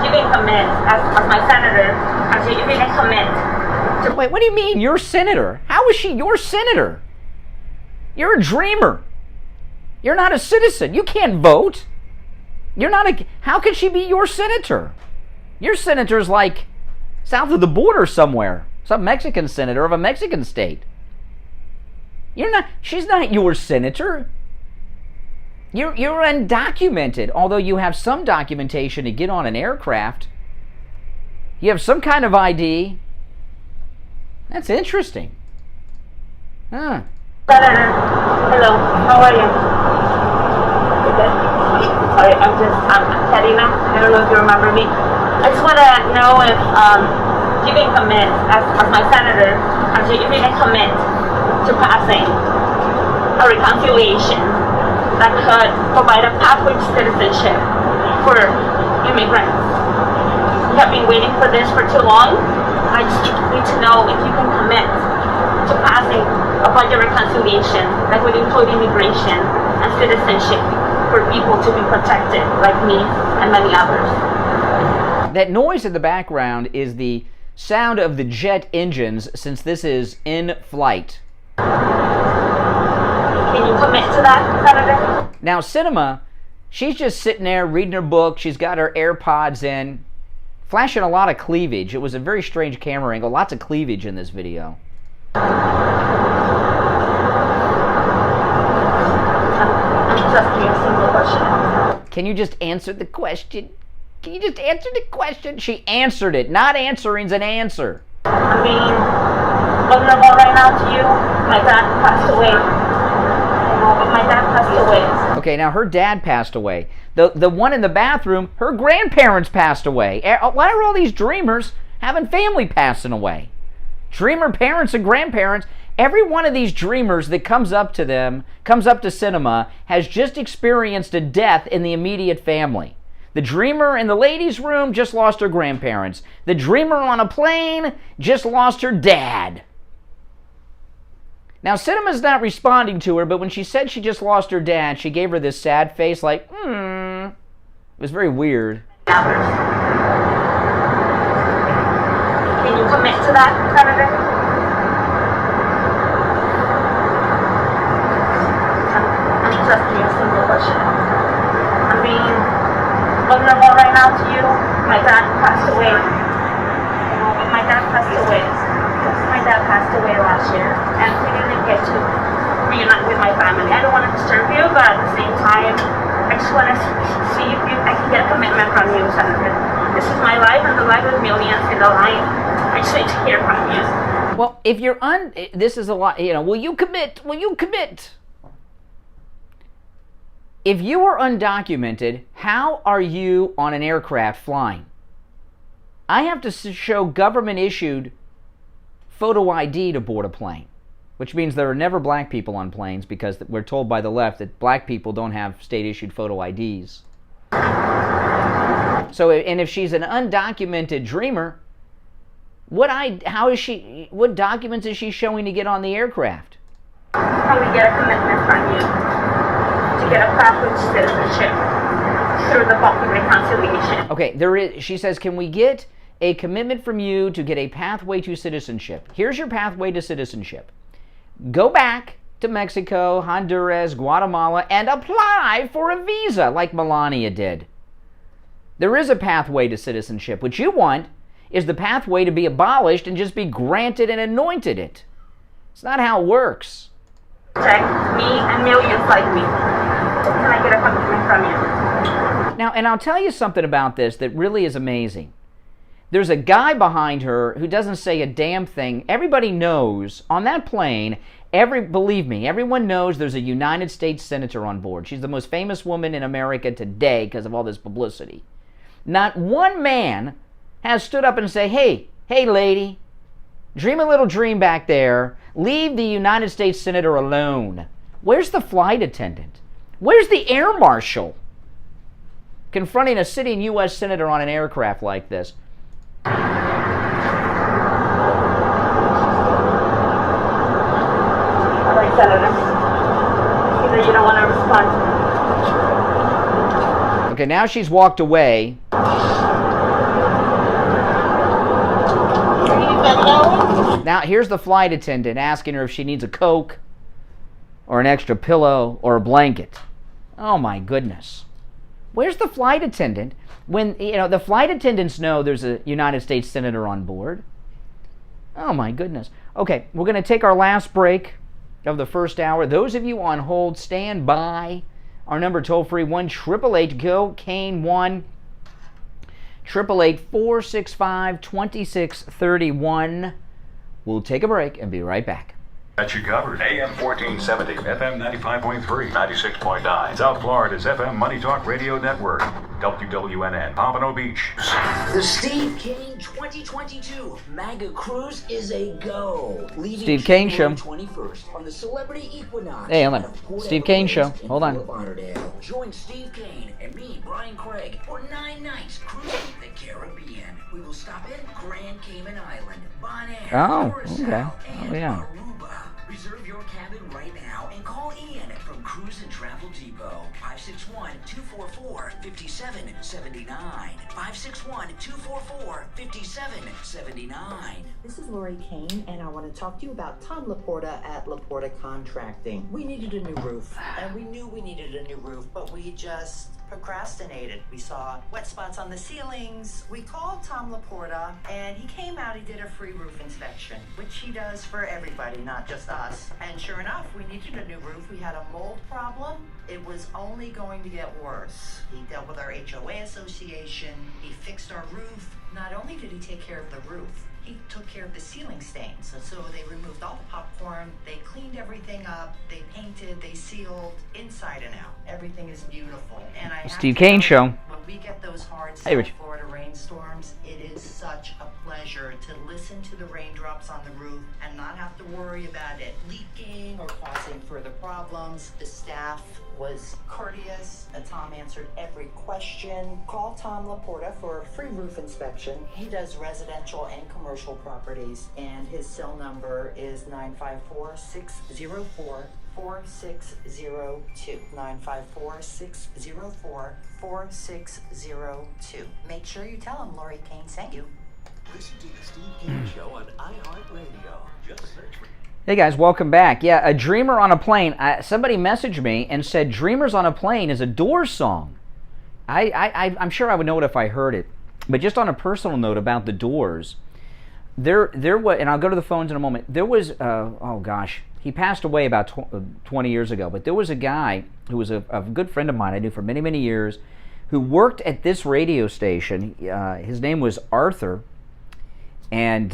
you can commit, as my senator, if you can commit to... Wait, what do you mean, your senator? How is she your senator? You're a dreamer. You're not a citizen. You can't vote. You're not a... How could she be your senator? Your senator's like south of the border somewhere. Some Mexican senator of a Mexican state. She's not your senator. You're undocumented, although you have some documentation to get on an aircraft. You have some kind of ID. That's interesting. Huh. Senator, hello, how are you? Sorry, I'm Karina. I don't know if you remember me. I just want to know if you can commit, as my senator, if you can commit to passing a reconciliation that could provide a pathway to citizenship for immigrants. We have been waiting for this for too long. I just need to know if you can commit to passing a budget reconciliation that would include immigration and citizenship for people to be protected, like me and many others. That noise in the background is the sound of the jet engines, since this is in flight. Can you commit to that, Senator? Now, Sinema, she's just sitting there reading her book. She's got her AirPods in, flashing a lot of cleavage. It was a very strange camera angle. Lots of cleavage in this video. I'm just asking a simple question. Can you just answer the question? Can you just answer the question? She answered it. Not answering's an answer. I'm being vulnerable right now to you. My dad passed away. My dad passed away. Okay, now her dad passed away. The one in the bathroom, her grandparents passed away. Why are all these dreamers having family passing away? Dreamer parents and grandparents. Every one of these dreamers that comes up to Sinema, has just experienced a death in the immediate family. The dreamer in the ladies' room just lost her grandparents. The dreamer on a plane just lost her dad. Now, Sinema's not responding to her, but when she said she just lost her dad, she gave her this sad face like, It was very weird. Can you commit to that, Senator? I'm just asking a simple question. I'm being vulnerable right now to you. My dad passed away. My dad passed away. My dad passed away last year, and we didn't get to reunite with my family. I don't want to disturb you, but at the same time, I just want to see if I can get a commitment from you, Senator. This is my life and the life of millions in the line. I just need to hear from you. Well, if you're this is a lot, will you commit? Will you commit? If you are undocumented, how are you on an aircraft flying? I have to show government-issued photo ID to board a plane, which means there are never black people on planes because we're told by the left that black people don't have state-issued photo IDs. So, and if she's an undocumented dreamer, what documents is she showing to get on the aircraft? Can we get a commitment from you to get a pathway to citizenship through the public reconciliation? Okay, she says, can we get a commitment from you to get a pathway to citizenship? Here's your pathway to citizenship. Go back to Mexico, Honduras, Guatemala, and apply for a visa like Melania did. There is a pathway to citizenship. What you want is the pathway to be abolished and just be granted and anointed it. It's not how it works. Check me and millions like me. Can I get a commitment from you? Now, and I'll tell you something about this that really is amazing. There's a guy behind her who doesn't say a damn thing. Everybody knows on that plane, believe me, everyone knows there's a United States Senator on board. She's the most famous woman in America today because of all this publicity. Not one man has stood up and say, hey lady, dream a little dream back there. Leave the United States Senator alone. Where's the flight attendant? Where's the air marshal? Confronting a sitting U.S. Senator on an aircraft like this. All right, Senator. See that you don't want to respond. Okay, now she's walked away. Now, here's the flight attendant asking her if she needs a Coke or an extra pillow or a blanket. Oh, my goodness. Where's the flight attendant when, the flight attendants know there's a United States Senator on board? Oh, my goodness. Okay, we're going to take our last break of the first hour. Those of you on hold, stand by. Our number toll-free, 1-888-GO-CANE, 1-888-465-2631. We'll take a break and be right back. Got you covered. AM 1470, FM 95.3, 96.9. South Florida's FM Money Talk Radio Network. WWNN, Pompano Beach. The Steve Kane 2022 MAGA Cruise is a go. Leaving Steve Kane Show. 21st on the Celebrity Equinox. Hey, Ellen. Steve Kane Show. Hold on. Join Steve Kane and me, Brian Craig, for 9 nights cruising the Caribbean. We will stop in Grand Cayman Island, Bonaire, Curacao, and Aruba. Reserve your cabin right now and call Ian from Cruise and Travel Depot. 561-244-5779. 561-244-5779. This is Lori Kane, and I want to talk to you about Tom Laporta at Laporta Contracting. We needed a new roof, and we knew we needed a new roof, but we just procrastinated. We saw wet spots on the ceilings. We called Tom Laporta, and he came out. He did a free roof inspection, which he does for everybody, not just us. And sure enough, we needed a new roof. We had a mold problem. It was only going to get worse. He dealt with our HOA association. He fixed our roof. Not only did he take care of the roof, he took care of the ceiling stains. So they removed all the popcorn, they cleaned everything up, they painted, they sealed inside and out. Everything is beautiful. And I Steve Kane Show. When we get those hard South Florida rainstorms, it is such a pleasure to listen to the raindrops on the roof and not have to worry about it leaking or causing further problems. The staff was courteous, and Tom answered every question. Call Tom Laporta for a free roof inspection. He does residential and commercial properties, and his cell number is 954-604-4602. 954-604-4602. Make sure you tell him Lori Kane sent you. Listen to the Steve Kane Show on iHeartRadio. Just search for... Hey guys, welcome back. Yeah, a Dreamer on a Plane. Somebody messaged me and said Dreamers on a Plane is a Doors song. I'm sure I would know it if I heard it. But just on a personal note about the Doors, there was, and I'll go to the phones in a moment. There was, he passed away about 20 years ago. But there was a guy who was a good friend of mine I knew for many, many years, who worked at this radio station. His name was Arthur, and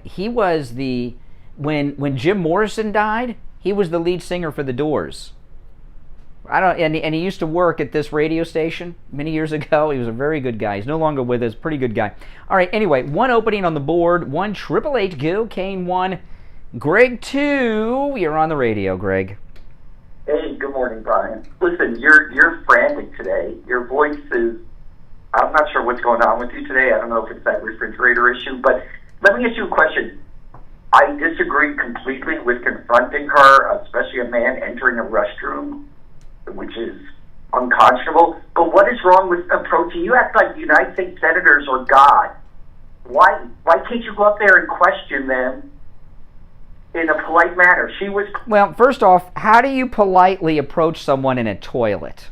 he was the... When Jim Morrison died, he was the lead singer for the Doors. And he used to work at this radio station many years ago. He was a very good guy. He's no longer with us. Pretty good guy. All right. Anyway, one opening on the board. 1-888-GO-CANE 1. Greg 2. You're on the radio, Greg. Hey, good morning, Brian. Listen, you're frantic today. Your voice is... I'm not sure what's going on with you today. I don't know if it's that refrigerator issue, but let me ask you a question. I disagree completely with confronting her, especially a man entering a restroom, which is unconscionable. But what is wrong with approaching? You act like the United States senators are God. Why can't you go up there and question them in a polite manner? She was... Well, first off, how do you politely approach someone in a toilet?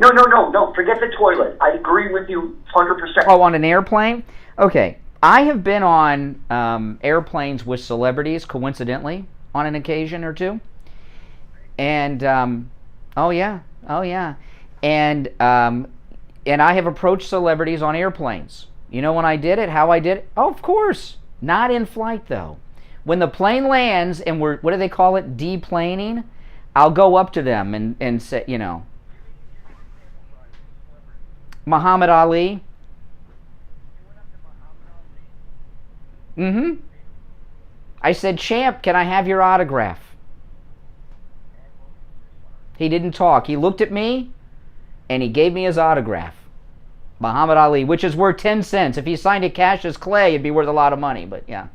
No. Forget the toilet. I agree with you 100%. Oh, on an airplane? Okay. I have been on airplanes with celebrities, coincidentally, on an occasion or two. And, oh yeah. And I have approached celebrities on airplanes. You know when I did it, how I did it? Oh, of course. Not in flight, though. When the plane lands and we're, what do they call it, deplaning, I'll go up to them and say, you know, Muhammad Ali. Mm-hmm. I said, champ, can I have your autograph? He didn't talk. He looked at me, and he gave me his autograph. Muhammad Ali, which is worth 10 cents. If he signed it cash as clay, it'd be worth a lot of money, but yeah.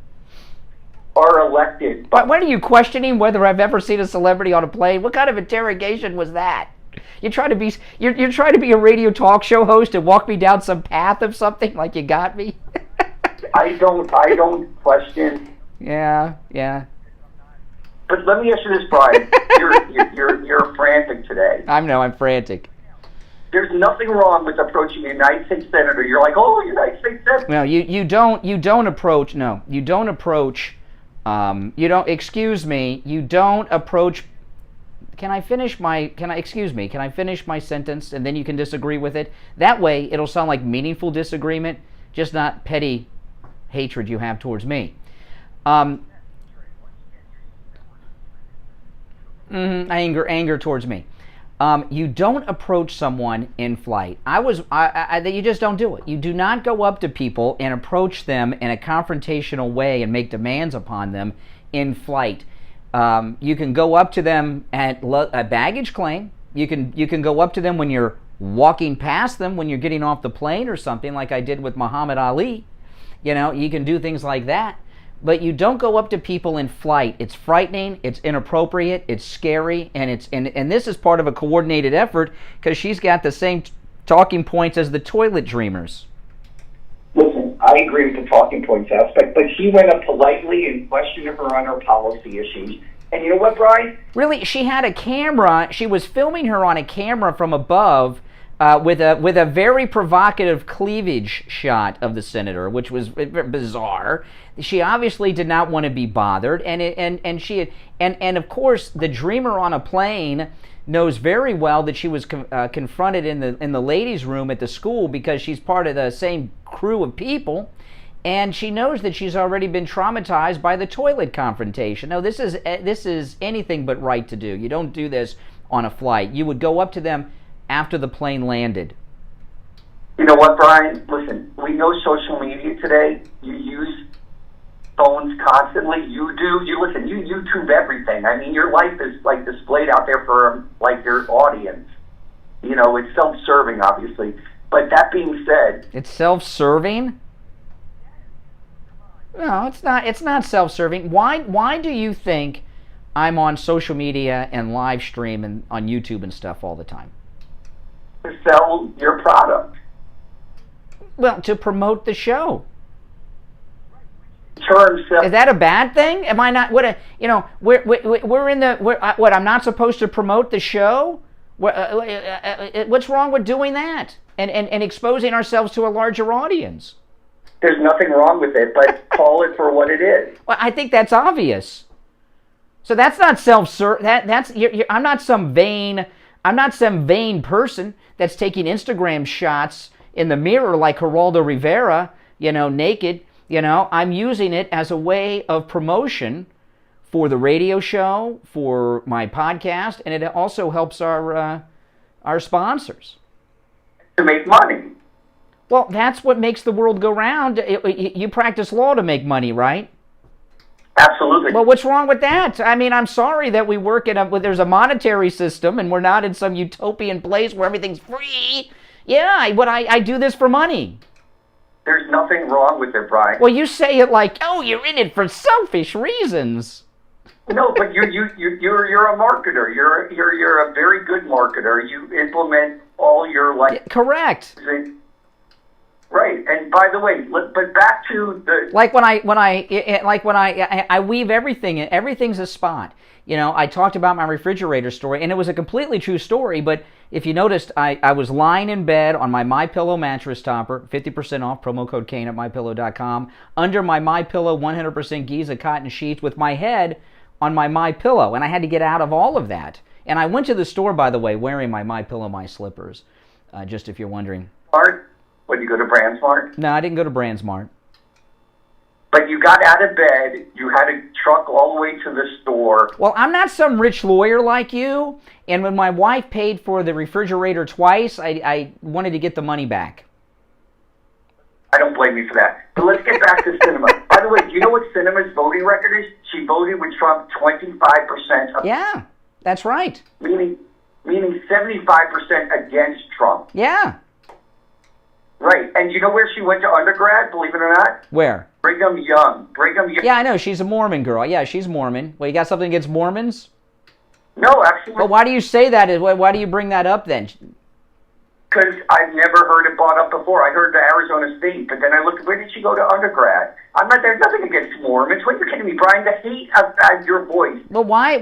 Are elected. But what are you questioning whether I've ever seen a celebrity on a plane? What kind of interrogation was that? You're trying to be a radio talk show host and walk me down some path of something like you got me? I don't question. Yeah. But let me ask you this, Brian. You're frantic today. I'm frantic. There's nothing wrong with approaching a United States senator. You're like, oh, United States senator. No, you don't approach. No, you don't approach. You don't. Excuse me. You don't approach. Can I finish my sentence and then you can disagree with it? That way, it'll sound like meaningful disagreement, just not petty hatred you have towards me. Anger towards me. You don't approach someone in flight. You just don't do it. You do not go up to people and approach them in a confrontational way and make demands upon them in flight. You can go up to them at a baggage claim. You can go up to them when you're walking past them, when you're getting off the plane or something, like I did with Muhammad Ali. You know, you can do things like that. But you don't go up to people in flight. It's frightening, it's inappropriate, it's scary, and this is part of a coordinated effort because she's got the same talking points as the toilet dreamers. Listen, I agree with the talking points aspect, but she went up politely and questioned her on her policy issues. And you know what, Brian? Really, she had a camera. She was filming her on a camera from above with a very provocative cleavage shot of the senator, which was bizarre. She obviously did not want to be bothered, and of course the dreamer on a plane knows very well that she was confronted in the ladies' room at the school because she's part of the same crew of people, and she knows that she's already been traumatized by the toilet confrontation. No, this is anything but right to do. You don't do this on a flight. You would go up to them after the plane landed. You know what, Brian? Listen, we know social media today. You use phones constantly. You listen. You YouTube everything. I mean, your life is like displayed out there for like your audience. You know, it's self-serving, obviously. But that being said, it's self-serving. No, it's not. It's not self-serving. Why do you think I'm on social media and live stream and on YouTube and stuff all the time? To sell your product. Well, to promote the show. Is that a bad thing? Am I not? What? We're in the. What? I'm not supposed to promote the show? What's wrong with doing that and exposing ourselves to a larger audience? There's nothing wrong with it, but call it for what it is. Well, I think that's obvious. So that's not self-serve. I'm not some vain person that's taking Instagram shots in the mirror like Geraldo Rivera, naked. I'm using it as a way of promotion for the radio show, for my podcast, and it also helps our sponsors. To make money. Well, that's what makes the world go round. You practice law to make money, right? Absolutely. Well, what's wrong with that? I mean, I'm sorry that we work there's a monetary system and we're not in some utopian place where everything's free. Yeah, I do this for money. There's nothing wrong with it, Brian. Well, you say it like, oh, you're in it for selfish reasons. No, but you're a marketer. You're a very good marketer. You implement all your correct. Right, and by the way, but back to the I weave everything in. Everything's a spot. I talked about my refrigerator story, and it was a completely true story. But if you noticed, I was lying in bed on my MyPillow mattress topper, 50% off, promo code Kane at MyPillow.com, under my MyPillow 100% Giza cotton sheets with my head on my MyPillow, and I had to get out of all of that. And I went to the store, by the way, wearing my MyPillow, my slippers, just if you're wondering. Smart? Would you go to BrandSmart? No, I didn't go to BrandSmart. But you got out of bed, you had to truck all the way to the store. Well, I'm not some rich lawyer like you, and when my wife paid for the refrigerator twice, I wanted to get the money back. I don't blame you for that. But let's get back to Sinema. By the way, do you know what Sinema's voting record is? She voted with Trump 25%. Yeah, that's right. Meaning 75% against Trump. Yeah. Right. And you know where she went to undergrad, believe it or not? Where? Brigham Young. Yeah, I know. She's a Mormon girl. Yeah, she's Mormon. Well, you got something against Mormons? No, actually. But why do you say that? Why do you bring that up then? Because I've never heard it brought up before. I heard the Arizona State, but then I looked, where did she go to undergrad? There's nothing against Mormons. What are you kidding me, Brian? The hate of your voice. Well, why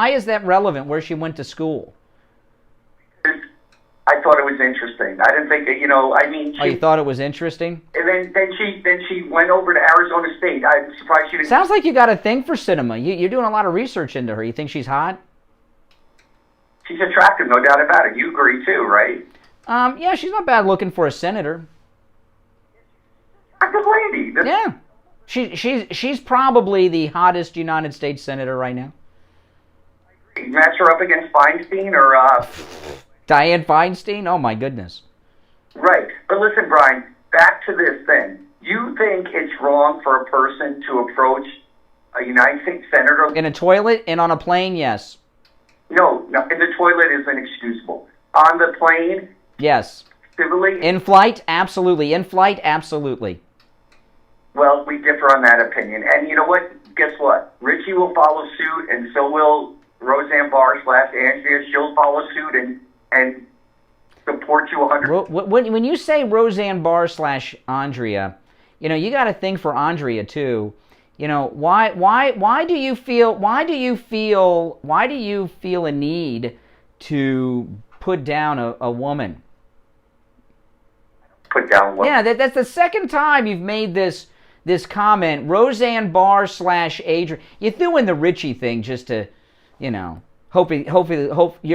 is that relevant where she went to school? I thought it was interesting. I didn't think that, Oh, you thought it was interesting? And then she went over to Arizona State. I'm surprised she didn't. Sounds like you got a thing for Sinema. You're doing a lot of research into her. You think she's hot? She's attractive, no doubt about it. You agree too, right? Yeah, she's not bad looking for a senator. Attractive lady. Yeah. She's probably the hottest United States senator right now. Match her up against Feinstein or Dianne Feinstein? Oh my goodness. Right. But listen, Brian, back to this thing. You think it's wrong for a person to approach a United States senator? In a toilet and on a plane, yes. No, in the toilet is inexcusable. On the plane? Yes. Civilly? In flight? Absolutely. In flight? Absolutely. Well, we differ on that opinion. And you know what? Guess what? Richie will follow suit, and so will Roseanne Barr / Andrea. She'll follow suit and support you 100%. When you say Roseanne Barr / Andrea, you got a thing for Andrea too. Why do you feel a need to put down a woman? Put down what? Yeah, that's the second time you've made this comment. Roseanne Barr / Adrian. You threw in the Richie thing just to, you're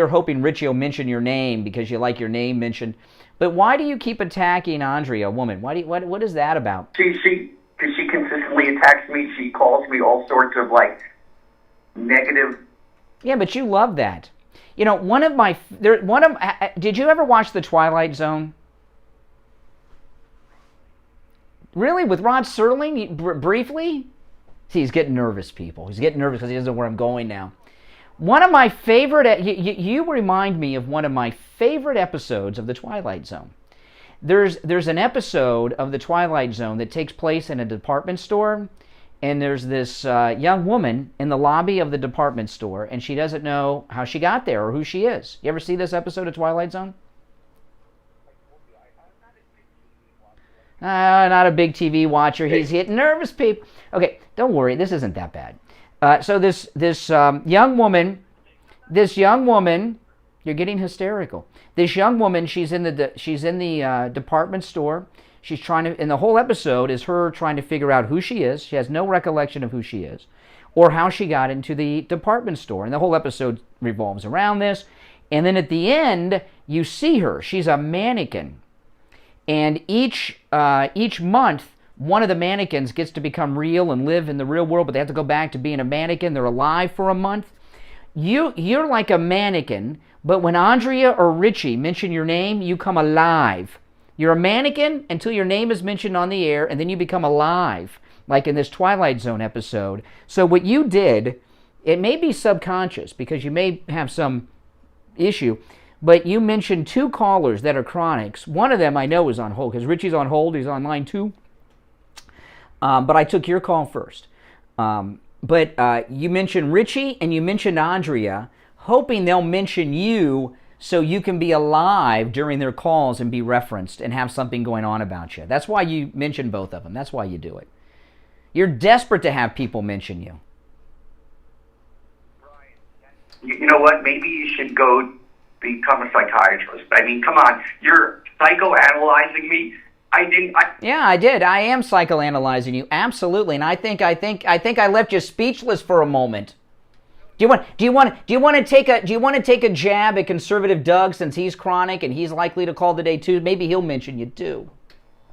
hoping Richie will mention your name because you like your name mentioned. But why do you keep attacking Andrea, a woman? What is that about? She consistently attacks me. She calls me all sorts of negative. Yeah, but you love that. Did you ever watch The Twilight Zone? Really, with Rod Serling, briefly? See, he's getting nervous, people. He's getting nervous because he doesn't know where I'm going now. One of my favorite, you remind me of one of my favorite episodes of The Twilight Zone. There's an episode of The Twilight Zone that takes place in a department store, and there's this young woman in the lobby of the department store, and she doesn't know how she got there or who she is. You ever see this episode of Twilight Zone? Not a big TV watcher. He's getting nervous, people. Okay, don't worry. This isn't that bad. So this young woman, you're getting hysterical. This young woman, she's in the department store. She's trying to, and the whole episode is her trying to figure out who she is. She has no recollection of who she is, or how she got into the department store. And the whole episode revolves around this. And then at the end, you see her. She's a mannequin. And each month, one of the mannequins gets to become real and live in the real world, but they have to go back to being a mannequin. They're alive for a month. You're like a mannequin, but when Andrea or Richie mention your name, you come alive. You're a mannequin until your name is mentioned on the air, and then you become alive, like in this Twilight Zone episode. So what you did, it may be subconscious because you may have some issue, but you mentioned two callers that are chronics. One of them I know is on hold because Richie's on hold. He's on line 2. But I took your call first. But you mentioned Richie and you mentioned Andrea, hoping they'll mention you so you can be alive during their calls and be referenced and have something going on about you. That's why you mentioned both of them. That's why you do it. You're desperate to have people mention you. You know what? Maybe you should go become a psychiatrist. I mean, come on, you're psychoanalyzing me. Yeah, I did. I am psychoanalyzing you, absolutely. And I think I left you speechless for a moment. Do you want to take a jab at conservative Doug, since he's chronic and he's likely to call today too? Maybe he'll mention you too.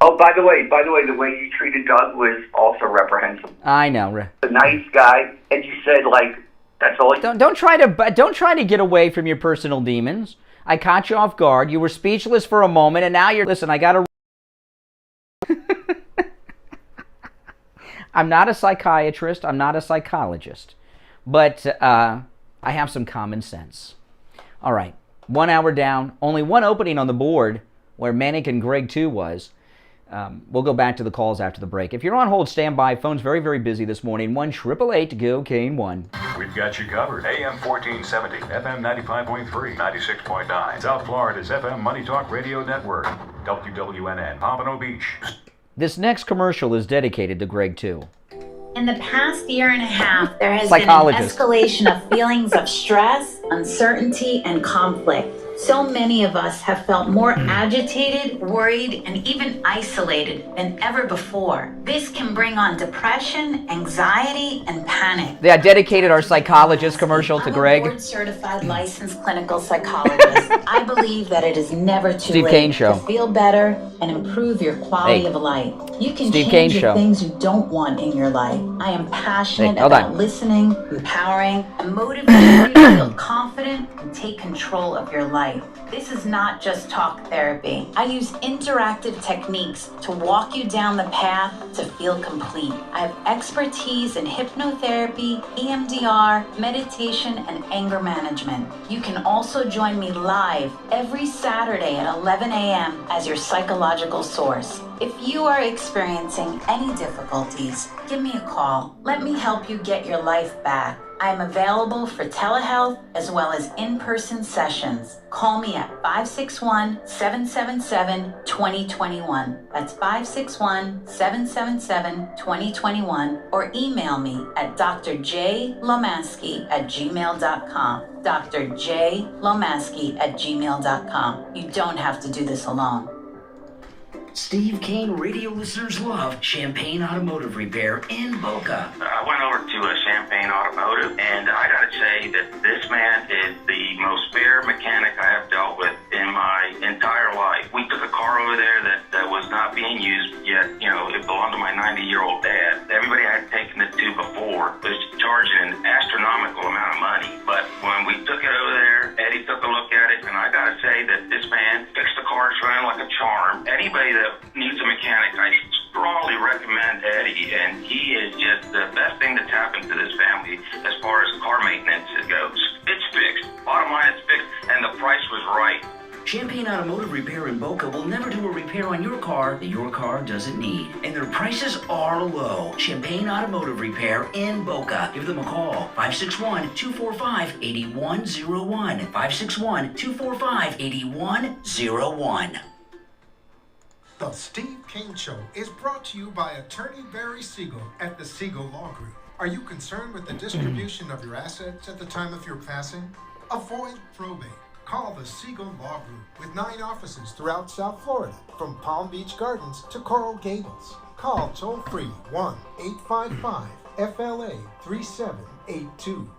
Oh, by the way, the way you treated Doug was also reprehensible. I know. A nice guy, and you said like that's all. Don't try to get away from your personal demons. I caught you off guard. You were speechless for a moment, and now you're. Listen, I got to. I'm not a psychiatrist. I'm not a psychologist. But I have some common sense. All right. 1 hour down. Only one opening on the board where Manic and Greg 2 was. We'll go back to the calls after the break. If you're on hold, stand by. Phone's very, very busy this morning. 1-888-GO-CANE-1. We've got you covered. AM 1470, FM 95.3, 96.9. South Florida's FM Money Talk Radio Network. WWNN, Pompano Beach. This next commercial is dedicated to Greg 2. In the past year and a half, there has been an escalation of feelings of stress, uncertainty, and conflict. So many of us have felt more agitated, worried, and even isolated than ever before. This can bring on depression, anxiety, and panic. They dedicated our psychologist commercial to Greg. I'm a board-certified licensed clinical psychologist. I believe that it is never too Steve Kane late Show. to feel better and improve your quality of life. You can Steve change Kane the Show. things you don't want in your life. I am passionate about listening, empowering, and motivating you to feel confident and take control of your life. This is not just talk therapy. I use interactive techniques to walk you down the path to feel complete. I have expertise in hypnotherapy, EMDR, meditation, and anger management. You can also join me live every Saturday at 11 a.m. as your psychological source. If you are experiencing any difficulties, give me a call. Let me help you get your life back. I am available for telehealth as well as in-person sessions. Call me at 561-777-2021. That's 561-777-2021, or email me at drjlomaski@gmail.com. drjlomaski@gmail.com. You don't have to do this alone. Steve Kane radio listeners love Champagne Automotive Repair in Boca. I went over to a Champagne Automotive, and I gotta say that this man is the most fair mechanic I have dealt with in my entire life. We took a car over there that was not being used yet. You know, it belonged to my 90-year-old dad. Everybody I had taken it to before was charging an astronomical amount of money. But when we took it over there, Eddie took a look at it, and I gotta say that this man fixed the car. It's running like a charm. Anybody that needs a mechanic, I strongly recommend Eddie, and he is just the best thing that's happened to this family as far as car maintenance goes. It's fixed. Bottom line, it's fixed, and the price was right. Champagne Automotive Repair in Boca will never do a repair on your car that your car doesn't need. And their prices are low. Champagne Automotive Repair in Boca. Give them a call. 561-245-8101. 561-245-8101. The Steve Kane Show is brought to you by Attorney Barry Siegel at the Siegel Law Group. Are you concerned with the distribution of your assets at the time of your passing? Avoid probate. Call the Siegel Law Group with 9 offices throughout South Florida, from Palm Beach Gardens to Coral Gables. Call toll-free 1-855-FLA-3782.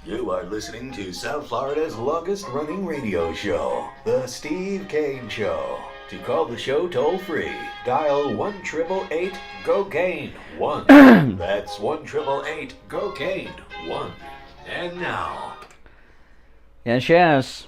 You are listening to South Florida's longest-running radio show, The Steve Kane Show. To call the show toll-free, dial 1-888-GO-CANE-1. That's 1-888-GO-CANE-1. And now... Yes.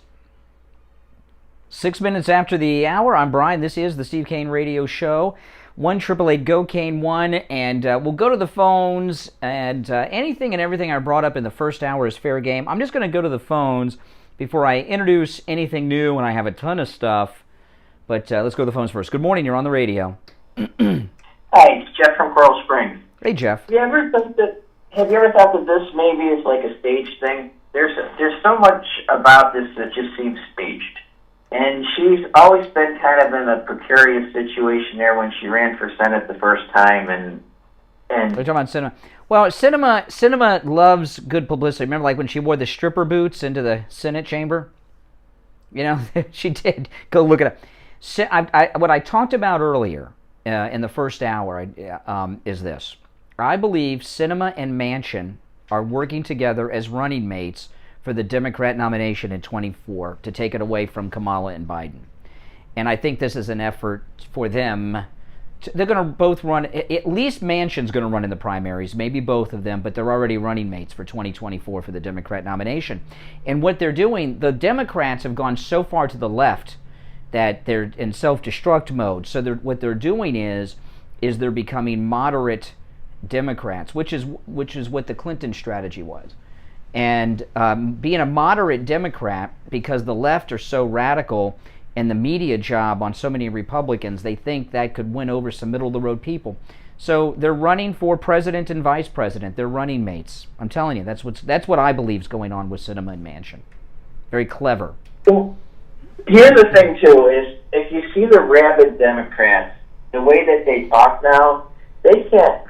6 minutes after the hour, I'm Brian. This is the Steve Kane Radio Show. 1-888-GO-CANE-1, and we'll go to the phones, and anything and everything I brought up in the first hour is fair game. I'm just going to go to the phones before I introduce anything new, and I have a ton of stuff, but let's go to the phones first. Good morning, you're on the radio. Hi, it's Jeff from Coral Springs. Hey, Jeff. Have you ever thought that this maybe is like a stage thing? There's so much about this that just seems staged. And she's always been kind of in a precarious situation there when she ran for Senate the first time, and And we're talking about Sinema. Well, Sinema loves good publicity. Remember, like when she wore the stripper boots into the Senate chamber? You know, she did. Go look it up. What I talked about earlier in the first hour is this. I believe Sinema and Manchin are working together as running mates for the Democrat nomination in 24 to take it away from Kamala and Biden. And I think this is an effort for them. They're going to both run, at least Manchin's going to run in the primaries, maybe both of them, but they're already running mates for 2024 for the Democrat nomination. And what they're doing, the Democrats have gone so far to the left that they're in self-destruct mode. So what they're doing is they're becoming moderate Democrats, which is what the Clinton strategy was. And being a moderate Democrat, because the left are so radical, and the media job on so many Republicans, they think that could win over some middle-of-the-road people. So they're running for president and vice president. They're running mates. I'm telling you, that's what I believe is going on with Sinema and Manchin. Very clever. Well, here's the thing, too, is if you see the rabid Democrats, the way that they talk now, they can't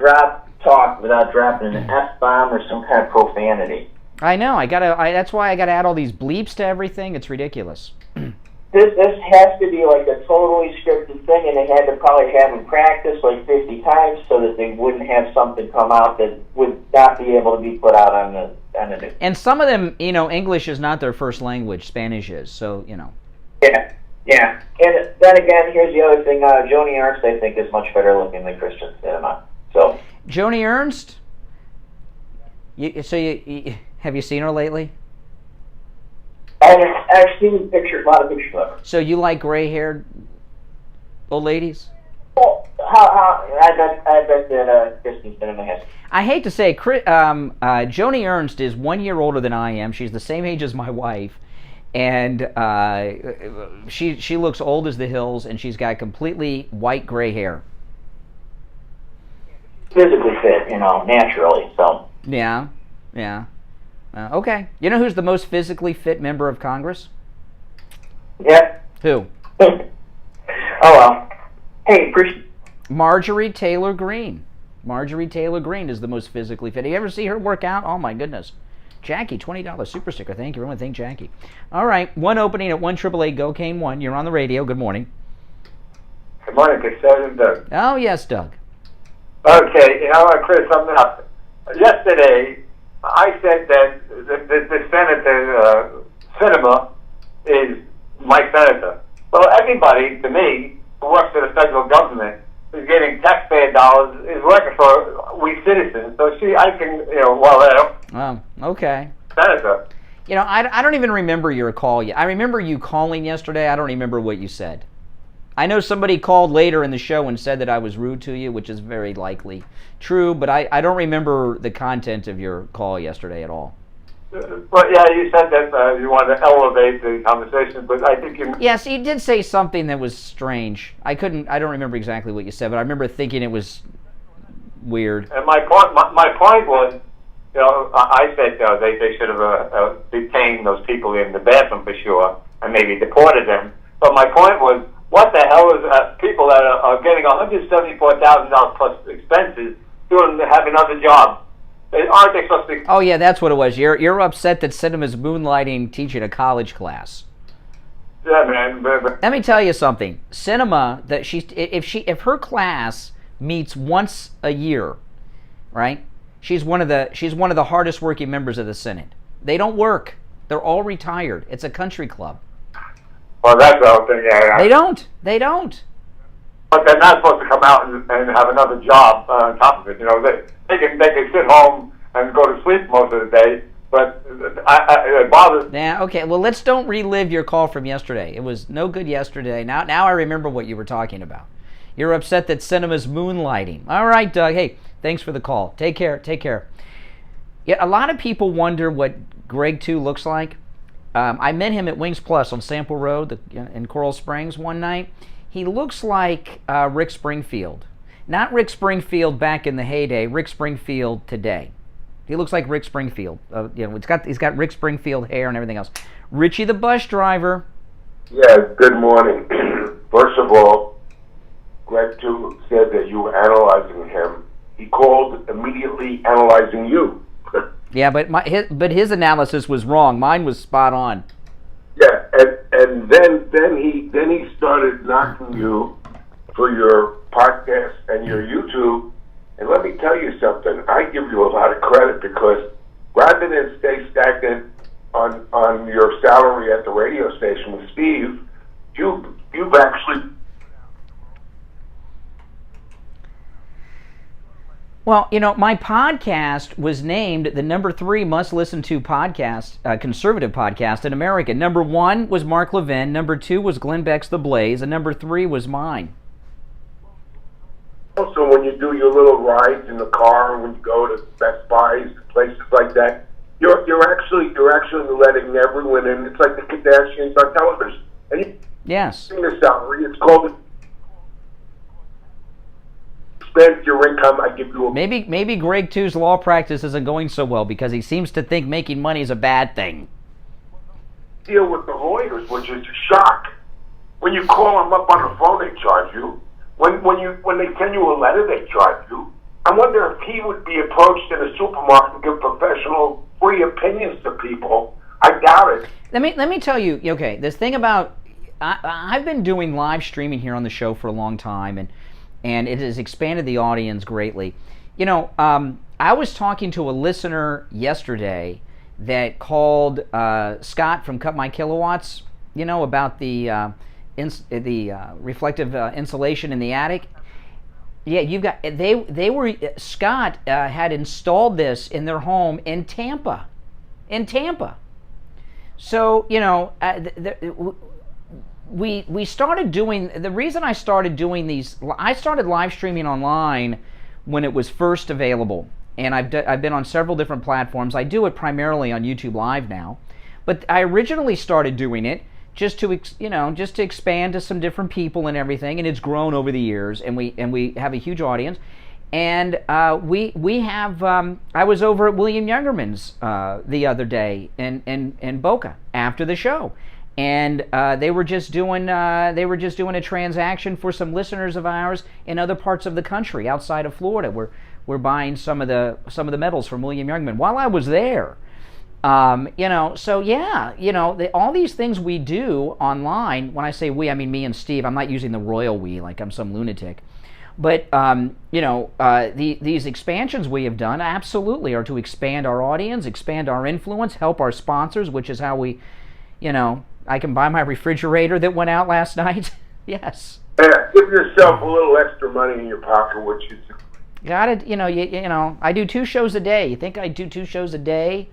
talk without dropping an F-bomb or some kind of profanity. I know. That's why I got to add all these bleeps to everything. It's ridiculous. This has to be like a totally scripted thing, and they had to probably have them practice like 50 times so that they wouldn't have something come out that would not be able to be put out on the news. And some of them, English is not their first language. Spanish is, so, Yeah. And then again, here's the other thing. Joni Ernst, I think, is much better looking than Kyrsten Sinema. So. Joni Ernst? Have you seen her lately? I've seen a lot of pictures of her. So you like gray-haired old ladies? Well, I bet that Kyrsten Sinema has. I hate to say, Joni Ernst is 1 year older than I am. She's the same age as my wife, and she looks old as the hills, and she's got completely white gray hair. Physically fit, naturally. So. Yeah. Okay. You know who's the most physically fit member of Congress? Yeah. Who? Oh, well. Hey, Marjorie Taylor Greene. Marjorie Taylor Greene is the most physically fit. You ever see her work out? Oh, my goodness. Jackie, $20 super sticker. Thank you, everyone. Thank Jackie. All right. One opening at 1-888-GO-CANE-1. You're on the radio. Good morning. Good morning, Kyrsten, Doug. Oh, yes, Doug. Okay. Chris, something up. Yesterday, I said that the Senator Sinema is my senator. Well, everybody, to me, who works for the federal government, is getting taxpayer dollars, is working for we citizens. So I can, Oh, okay. Senator. I don't even remember your call yet. I remember you calling yesterday. I don't remember what you said. I know somebody called later in the show and said that I was rude to you, which is very likely true, but I don't remember the content of your call yesterday at all. Well, yeah, you said that you wanted to elevate the conversation, but I think you... Yes, you did say something that was strange. I don't remember exactly what you said, but I remember thinking it was weird. And my point was, I said they should have detained those people in the bathroom for sure, and maybe deported them. But my point was, what the hell is people that are getting $174,000 plus expenses having other jobs? Aren't they supposed to be... Oh yeah, that's what it was. You're upset that Sinema's moonlighting teaching a college class. Yeah, man. Let me tell you something. Sinema, if her class meets once a year, right? She's one of the hardest working members of the Senate. They don't work. They're all retired. It's a country club. Well, that's the whole thing, yeah. They don't. But they're not supposed to come out and have another job on top of it. They can sit home and go to sleep most of the day, but it bothers. Yeah, okay. Well, don't relive your call from yesterday. It was no good yesterday. Now I remember what you were talking about. You're upset that Sinema's moonlighting. All right, Doug. Hey, thanks for the call. Take care. Yeah, a lot of people wonder what Greg 2 looks like. I met him at Wings Plus on Sample Road in Coral Springs one night. He looks like Rick Springfield. Not Rick Springfield back in the heyday, Rick Springfield today. He looks like Rick Springfield. He's got Rick Springfield hair and everything else. Richie the bus driver. Yes, good morning. First of all, Greg 2 said that you were analyzing him he called immediately analyzing you. Yeah, but his analysis was wrong. Mine was spot on. Yeah, and then he started knocking you for your podcast and your YouTube. And let me tell you something. I give you a lot of credit because rather than stay stagnant on your salary at the radio station with Steve, you've actually. Well, my podcast was named the number 3 must-listen-to podcast, conservative podcast in America. Number 1 was Mark Levin, number 2 was Glenn Beck's The Blaze, and number 3 was mine. Also, when you do your little rides in the car, when you go to Best Buys, places like that, you're actually letting everyone in. It's like the Kardashians on television. And you yes. The salary. It's called. Spend your income. I give you a. Maybe Greg Two's law practice isn't going so well because he seems to think making money is a bad thing. Deal with the lawyers, which is a shock. When you call them up on the phone, they charge you. When they send you a letter, they charge you. I wonder if he would be approached in a supermarket and give professional free opinions to people. I doubt it. Let me tell you. Okay, this thing about I've been doing live streaming here on the show for a long time, and it has expanded the audience greatly. I was talking to a listener yesterday that called Scott from Cut My Kilowatts. About the reflective insulation in the attic. Yeah, you've got Scott had installed this in their home in Tampa. So we started doing. The reason I started doing these, I started live streaming online when it was first available, and I've been on several different platforms. I do it primarily on YouTube Live now, but I originally started doing it just to expand to some different people and everything, and it's grown over the years, and we have a huge audience, and we have. I was over at William Youngerman's the other day in Boca after the show, and they were just doing a transaction for some listeners of ours in other parts of the country outside of Florida. We're buying some of the metals from William Youngman while I was there. So yeah, all these things we do online, when I say we, I mean me and Steve. I'm not using the royal we like I'm some lunatic. But, these expansions we have done absolutely are to expand our audience, expand our influence, help our sponsors, which is how we, I can buy my refrigerator that went out last night. Yes. Yeah, give yourself a little extra money in your pocket, which is... Got it. I do 2 shows a day. You think I do 2 shows a day?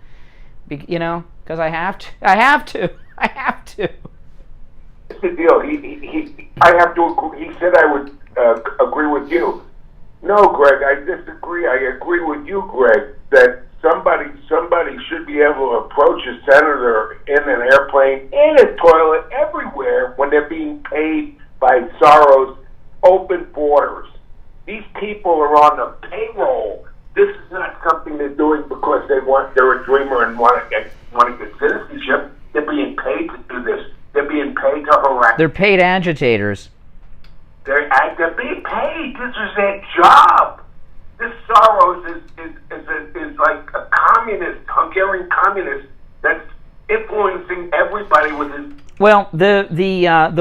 Because I have to. I have to. It's the deal. I have to agree. He said I would agree with you. No, Greg, I disagree. I agree with you, Greg, that somebody should be able to approach a senator in an airplane, in a toilet, everywhere when they're being paid by Soros. Open borders. These people are on the payroll. This is not something they're doing because they're a dreamer and want to get citizenship. They're being paid to do this. They're being paid to harass. They're paid agitators. They're being paid. This is their job. This Soros is like a communist, Hungarian communist that's influencing everybody with his. Well, the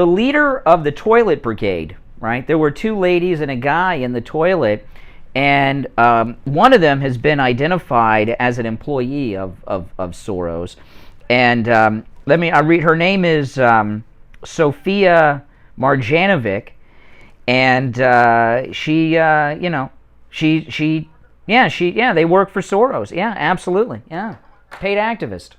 leader of the toilet brigade, right? There were 2 ladies and a guy in the toilet. And one of them has been identified as an employee of Soros. And I read, her name is Sofia Marjanovic. And they work for Soros. Yeah, absolutely. Yeah. Paid activist.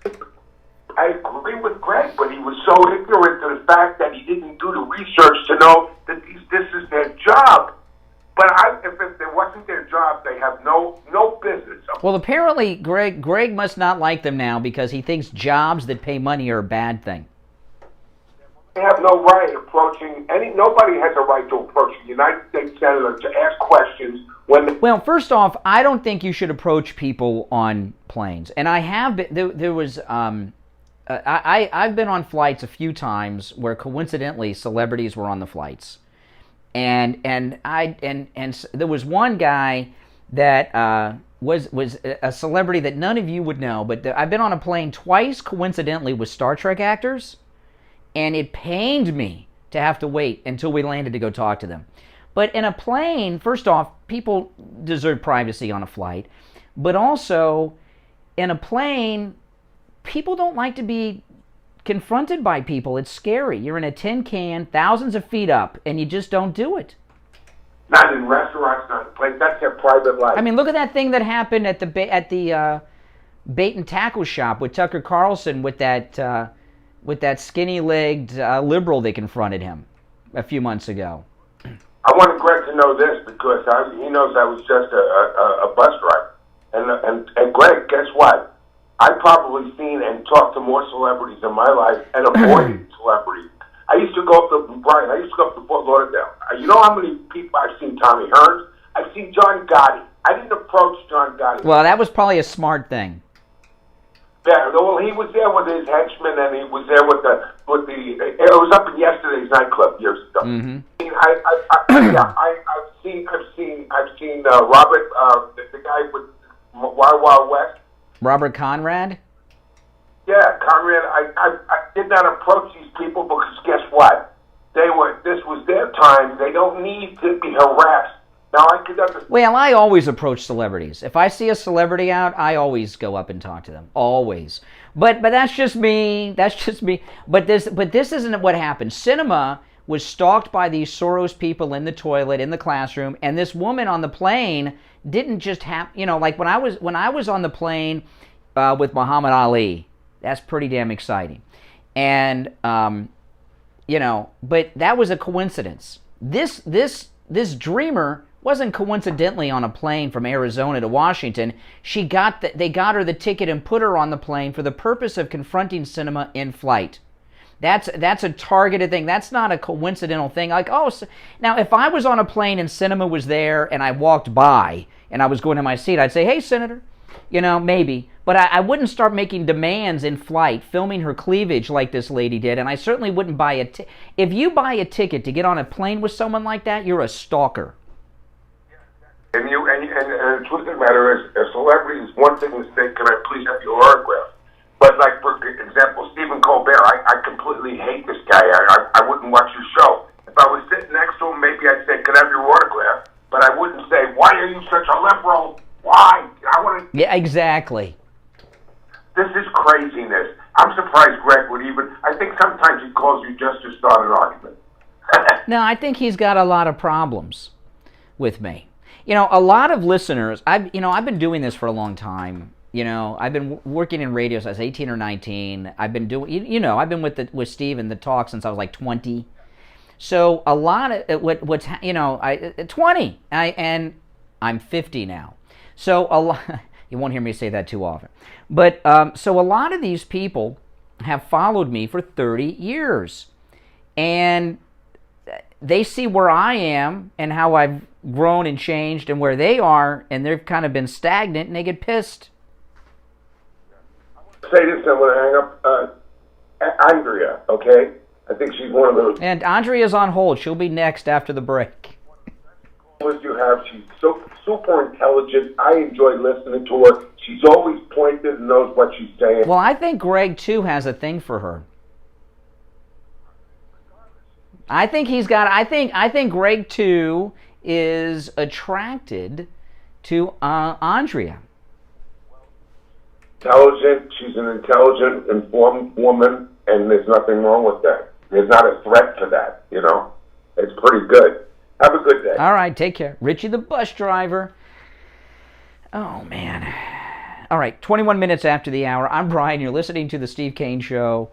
I agree with Greg, but he was so ignorant to the fact that he didn't do the research to know that this is their job. But if it wasn't their job, they have no business. Well, apparently, Greg must not like them now because he thinks jobs that pay money are a bad thing. They have no right approaching nobody has a right to approach the United States Senator to ask questions when. Well, first off, I don't think you should approach people on planes, and I have been. There was. I've been on flights a few times where coincidentally celebrities were on the flights. And there was one guy that was a celebrity that none of you would know, but I've been on a plane twice, coincidentally, with Star Trek actors, and it pained me to have to wait until we landed to go talk to them. But in a plane, first off, people deserve privacy on a flight, but also in a plane, people don't like to be confronted by people. It's scary. You're in a tin can, thousands of feet up, and you just don't do it. Not in restaurants, not in places. That's their private life. I mean, look at that thing that happened at the bait and tackle shop with Tucker Carlson with that skinny-legged liberal that confronted him a few months ago. I wanted Greg to know this because he knows I was just a bus driver. And Greg, guess what? I've probably seen and talked to more celebrities in my life and avoided celebrities. I used to go up to Fort Lauderdale. You know how many people I've seen? Tommy Hearns. I've seen John Gotti. I didn't approach John Gotti. Well, that was probably a smart thing. Yeah, well, he was there with his henchmen, and he was there with the. It was up in Yesterday's nightclub years ago. Mm-hmm. I've seen Robert, the guy with Wild Wild West. Robert Conrad. Yeah, Conrad. I did not approach these people because guess what? This was their time. They don't need to be harassed. Now I could understand. Well, I always approach celebrities. If I see a celebrity out, I always go up and talk to them. Always. But that's just me. That's just me. But this isn't what happened. Sinema was stalked by these Soros people in the toilet, in the classroom, and this woman on the plane didn't just have, like when I was on the plane with Muhammad Ali. That's pretty damn exciting. And but that was a coincidence. This dreamer wasn't coincidentally on a plane from Arizona to Washington. They got her the ticket and put her on the plane for the purpose of confronting Sinema in flight. That's a targeted thing. That's not a coincidental thing. Like, now if I was on a plane and Sinema was there and I walked by and I was going to my seat, I'd say, "Hey, Senator," maybe. But I wouldn't start making demands in flight, filming her cleavage like this lady did, and I certainly wouldn't buy if you buy a ticket to get on a plane with someone like that, you're a stalker. And the truth of the matter is, a celebrity is one thing to say, "Can I please have your autograph?" But like, for example, Stephen Colbert, I completely hate this guy. I wouldn't watch his show. If I was sitting next to him, maybe I'd say, "Can I have your autograph?" But I wouldn't say, "Why are you such a liberal? Why?" Yeah, exactly. This is craziness. I'm surprised Greg would even. I think sometimes he calls you just to start an argument. No, I think he's got a lot of problems with me. A lot of listeners. I've been doing this for a long time. I've been working in radio since I was 18 or 19. I've been doing. I've been with Steve in the talk since I was like 20. So a lot of 20. And I'm 50 now. So a lot. You won't hear me say that too often. But so a lot of these people have followed me for 30 years. And they see where I am and how I've grown and changed and where they are, and they've kind of been stagnant, and they get pissed. Say this, I'm going to hang up. Andrea, okay? I think she's one of those. And Andrea's on hold. She'll be next after the break. You have. She's so super intelligent. I enjoy listening to her. She's always pointed and knows what she's saying. Well, I think Greg too has a thing for her. I think Greg too is attracted to Andrea. Intelligent. She's an intelligent, informed woman, and there's nothing wrong with that. There's not a threat to that. It's pretty good. Have a good day. All right, take care. Richie the bus driver. Oh, man. All right, 21 minutes after the hour. I'm Brian. You're listening to The Steve Kane Show,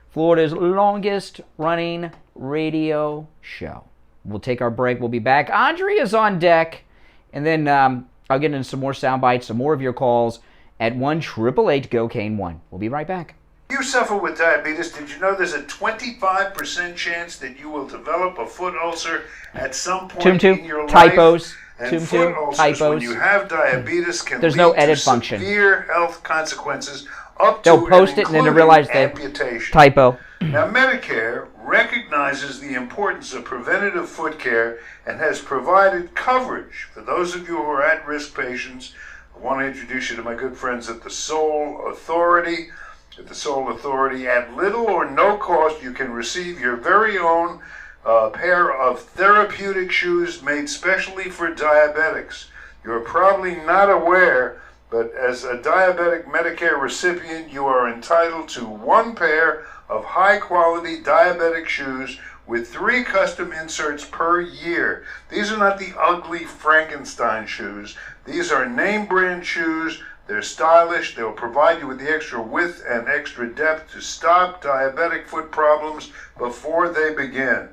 Florida's longest-running radio show. We'll take our break. We'll be back. Andrea's on deck. And then I'll get into some more sound bites, some more of your calls at 1-888-GO-KANE-1. We'll be right back. If you suffer with diabetes, did you know there's a 25% chance that you will develop a foot ulcer at some point in your typos. life? And foot ulcers, when you have diabetes, can lead to severe health consequences up to They'll post it and then realize that amputation. typo. Now, Medicare recognizes the importance of preventative foot care and has provided coverage for those of you who are at-risk patients. I want to introduce you to my good friends at the Sole Authority. At the Sole Authority, at little or no cost, you can receive your very own pair of therapeutic shoes made specially for diabetics. You're probably not aware, but as a diabetic Medicare recipient, you are entitled to one pair of high-quality diabetic shoes with 3 custom inserts per year. These are not the ugly Frankenstein shoes. These are name-brand shoes. They're stylish. They'll provide you with the extra width and extra depth to stop diabetic foot problems before they begin.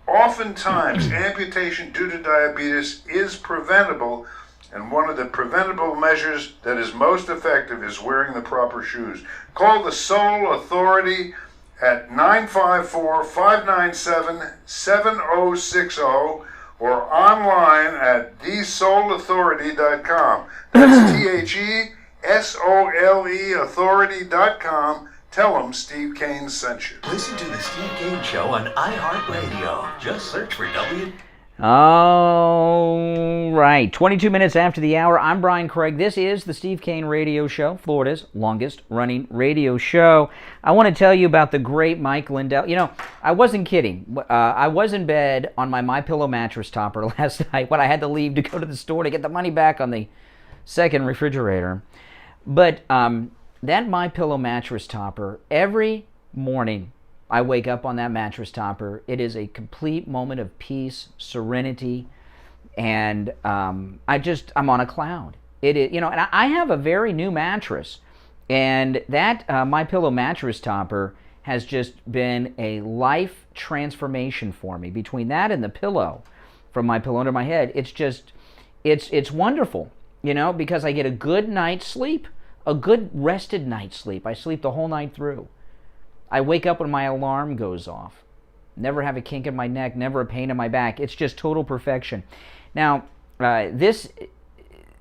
Oftentimes, amputation due to diabetes is preventable, and one of the preventable measures that is most effective is wearing the proper shoes. Call the Sole Authority at 954-597-7060 or online at thesoleauthority.com. That's THESOLE authority.com. Tell them Steve Kane sent you. Listen to the Steve Kane Show on iHeartRadio. Just search for W. All right, 22 minutes after the hour, I'm Brian Craig. This is the Steve Kane Radio Show, Florida's longest-running radio show. I want to tell you about the great Mike Lindell. You know, I wasn't kidding. I was in bed on my MyPillow mattress topper last night when I had to leave to go to the store to get the money back on the second refrigerator. But that MyPillow mattress topper, every morning I wake up on that mattress topper. It is a complete moment of peace, serenity, and I'm on a cloud. It is, you know, and I have a very new mattress, and that MyPillow mattress topper has just been a life transformation for me. Between that and the pillow from MyPillow under my head, it's wonderful, you know, because I get a good night's sleep, a good rested night's sleep. I sleep the whole night through. I wake up when my alarm goes off. Never have a kink in my neck, never a pain in my back. It's just total perfection. Now, this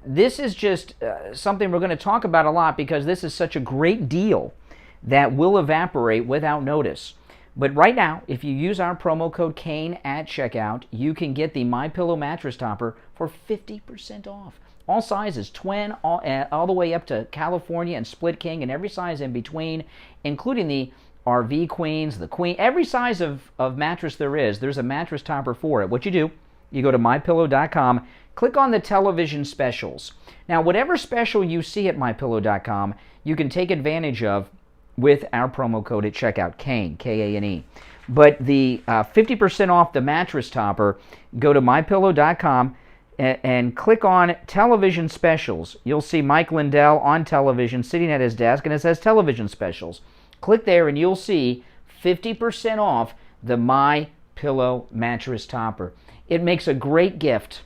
is just something we're going to talk about a lot because this is such a great deal that will evaporate without notice. But right now, if you use our promo code KANE at checkout, you can get the MyPillow mattress topper for 50% off. All sizes, twin, all the way up to California and split king and every size in between, including the RV queens, the queen, every size of mattress there is, there's a mattress topper for it. What you do, you go to mypillow.com, click on the television specials. Now, whatever special you see at mypillow.com, you can take advantage of with our promo code at checkout, KANE, K-A-N-E. But the 50% off the mattress topper, go to mypillow.com and click on television specials. You'll see Mike Lindell on television sitting at his desk, and it says television specials. Click there and you'll see 50% off the MyPillow mattress topper. It makes a great gift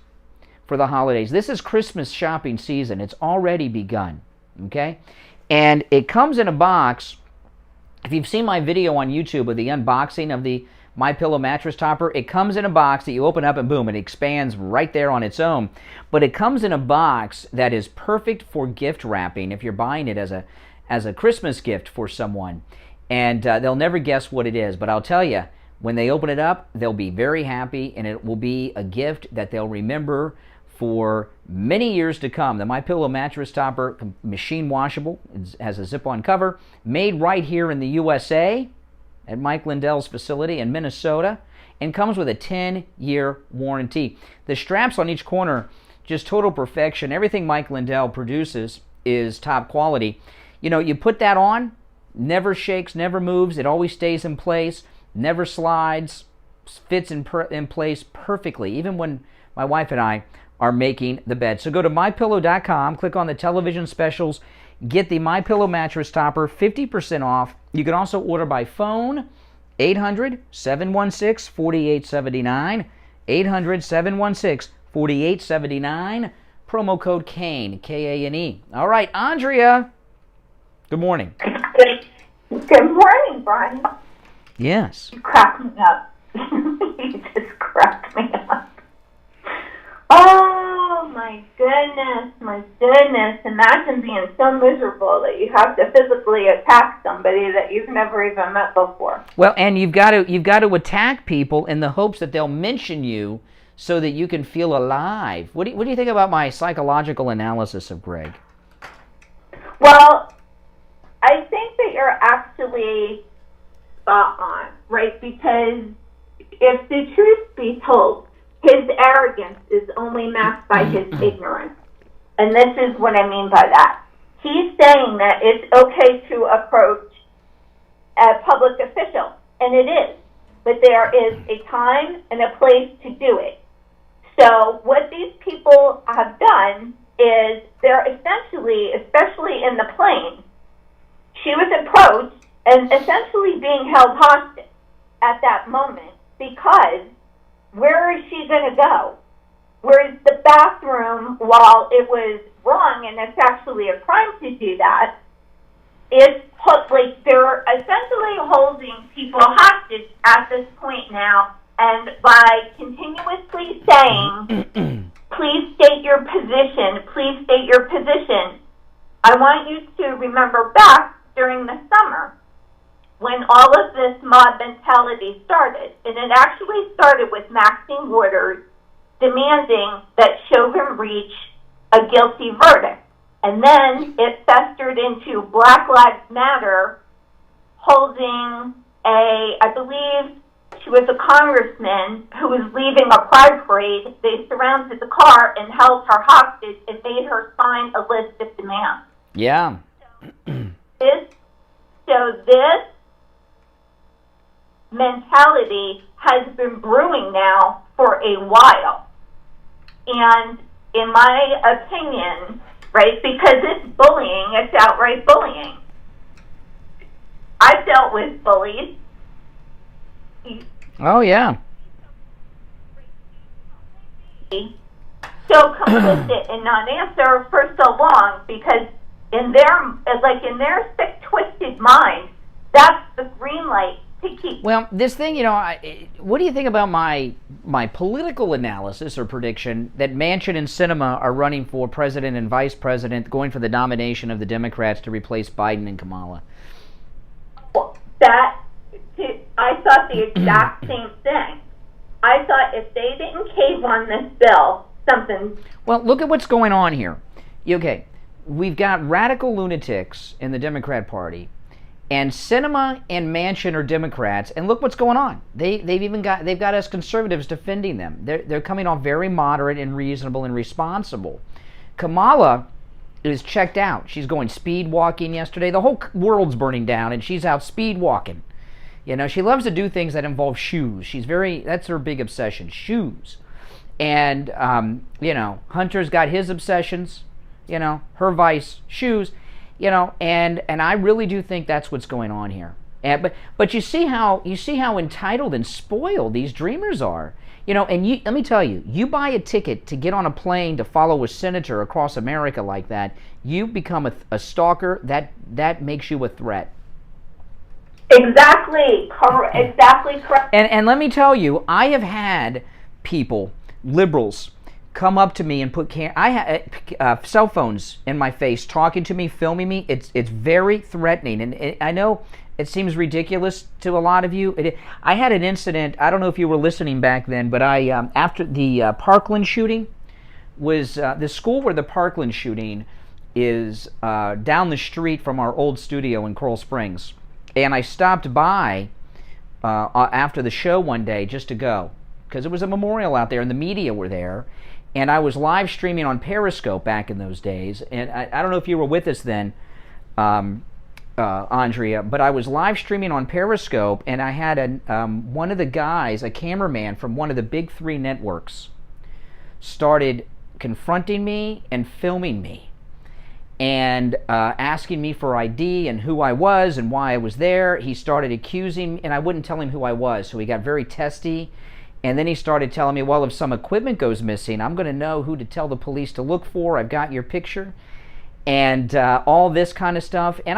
for the holidays. This is Christmas shopping season. It's already begun, okay? And it comes in a box. If you've seen my video on YouTube of the unboxing of the MyPillow mattress topper, it comes in a box that you open up and boom, it expands right there on its own. But it comes in a box that is perfect for gift wrapping if you're buying it as a Christmas gift for someone. And they'll never guess what it is. But I'll tell you, when they open it up, they'll be very happy, and it will be a gift that they'll remember for many years to come. The MyPillow mattress topper, machine washable, has a zip-on cover, made right here in the USA at Mike Lindell's facility in Minnesota, and comes with a 10-year warranty. The straps on each corner, just total perfection. Everything Mike Lindell produces is top quality. You know, you put that on, never shakes, never moves, it always stays in place, never slides, fits in place perfectly, even when my wife and I are making the bed. So go to mypillow.com, click on the television specials, get the MyPillow mattress topper, 50% off. You can also order by phone, 800-716-4879, 800-716-4879, promo code KANE, K-A-N-E. All right, Andrea. Good morning. Good morning, Brian. Yes. You cracked me up. You just cracked me up. Oh, my goodness. Imagine being so miserable that you have to physically attack somebody that you've never even met before. Well, and you've got to attack people in the hopes that they'll mention you so that you can feel alive. What do you think about my psychological analysis of Greg? Well, I think that you're actually spot on, right? Because if the truth be told, his arrogance is only masked by his ignorance. And this is what I mean by that. He's saying that it's okay to approach a public official, and it is. But there is a time and a place to do it. So what these people have done is they're essentially, especially in the plane, she was approached and essentially being held hostage at that moment because where is she going to go? Whereas the bathroom, while it was wrong and it's actually a crime to do that, it's like they're essentially holding people hostage at this point now, and by continuously saying, please state your position, I want you to remember back during the summer when all of this mob mentality started, and it actually started with Maxine Waters demanding that Chauvin reach a guilty verdict. And then it festered into Black Lives Matter holding I believe she was a congressman who was leaving a pride parade. They surrounded the car and held her hostage and made her sign a list of demands. Yeah. This mentality has been brewing now for a while. And in my opinion, right, because it's bullying, it's outright bullying. I've dealt with bullies. Oh, yeah. So complicit and not answer for so long because in their sick, twisted mind, that's the green light to keep. Well, this thing, what do you think about my political analysis or prediction that Manchin and Sinema are running for president and vice president, going for the nomination of the Democrats to replace Biden and Kamala? I thought the exact same thing. I thought if they didn't cave on this bill, something... Well, look at what's going on here. Okay, we've got radical lunatics in the Democrat Party, and Sinema and Manchin are Democrats, and look what's going on. They've got us conservatives defending them. They're coming off very moderate and reasonable and responsible. Kamala is checked out. She's going speed walking yesterday. The whole world's burning down, and she's out speed walking. She loves to do things that involve shoes. That's her big obsession, shoes. And, Hunter's got his obsessions, her vice, shoes, and I really do think that's what's going on here. But you see how entitled and spoiled these dreamers are. And let me tell you, you buy a ticket to get on a plane to follow a senator across America like that, you become a stalker. That makes you a threat. Exactly correct. And let me tell you, I have had people, liberals, come up to me and put cell phones in my face, talking to me, filming me. It's very threatening, and I know it seems ridiculous to a lot of you. I had an incident. I don't know if you were listening back then, but after the Parkland shooting was the school where the Parkland shooting is down the street from our old studio in Coral Springs. And I stopped by after the show one day just to go, because it was a memorial out there and the media were there. And I was live streaming on Periscope back in those days. And I don't know if you were with us then, Andrea, but I was live streaming on Periscope, and I had one of the guys, a cameraman from one of the big 3 networks, started confronting me and filming me. And asking me for ID and who I was and why I was there. He started accusing me, and I wouldn't tell him who I was, so he got very testy. And then he started telling me, well, if some equipment goes missing, I'm going to know who to tell the police to look for. I've got your picture. And all this kind of stuff. And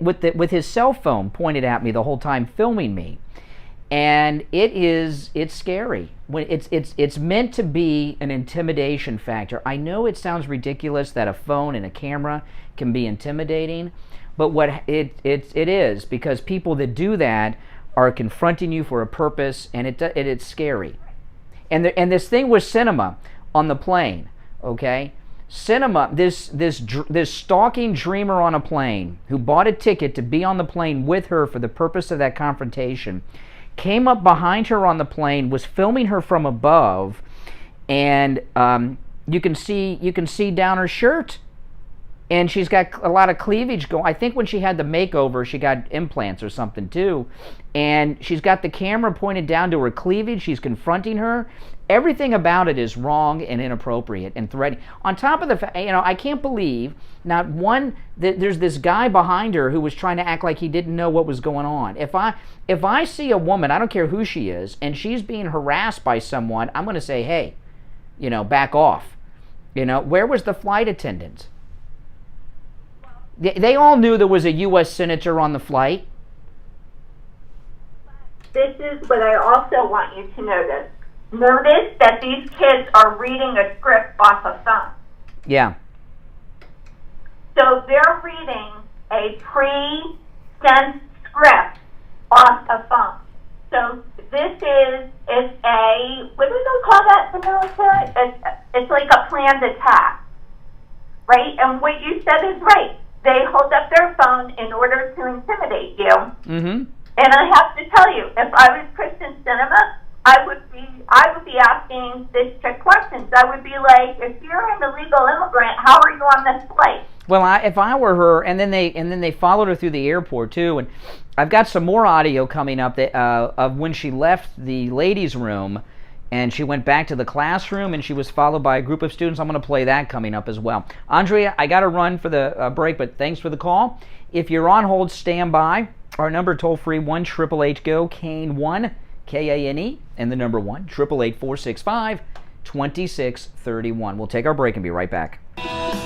with his cell phone pointed at me the whole time, filming me. And it's scary. When it's meant to be an intimidation factor. I know it sounds ridiculous that a phone and a camera can be intimidating, but what it is, because people that do that are confronting you for a purpose, and it's scary. And this thing with Sinema on the plane, okay? Sinema, this stalking dreamer on a plane who bought a ticket to be on the plane with her for the purpose of that confrontation, came up behind her on the plane, was filming her from above, and you can see down her shirt, and she's got a lot of cleavage going. I think when she had the makeover, she got implants or something too, and she's got the camera pointed down to her cleavage. She's confronting her. Everything about it is wrong and inappropriate and threatening. On top of the fact, I can't believe not one that there's this guy behind her who was trying to act like he didn't know what was going on. If I see a woman, I don't care who she is, and she's being harassed by someone, I'm going to say, hey, back off. Where was the flight attendant? They all knew there was a U.S. senator on the flight. This is what I also want you to notice. Notice that these kids are reading a script off a phone. Yeah. So they're reading a pre-sent script off a phone. So this is a, what do they call that in the military? It's like a planned attack, right? And what you said is right. They hold up their phone in order to intimidate you. Mm-hmm. And I have to tell you, if I was Kyrsten Sinema, I would be asking this trick questions. I would be like, if you're an illegal immigrant, how are you on this flight? Well, if I were her, and then they followed her through the airport too, and I've got some more audio coming up of when she left the ladies' room, and she went back to the classroom, and she was followed by a group of students. I'm going to play that coming up as well. Andrea, I got to run for the break, but thanks for the call. If you're on hold, stand by. Our number toll free 1-888-GO Kane 1 KANE and the number 1-888-465-2631. We'll take our break and be right back.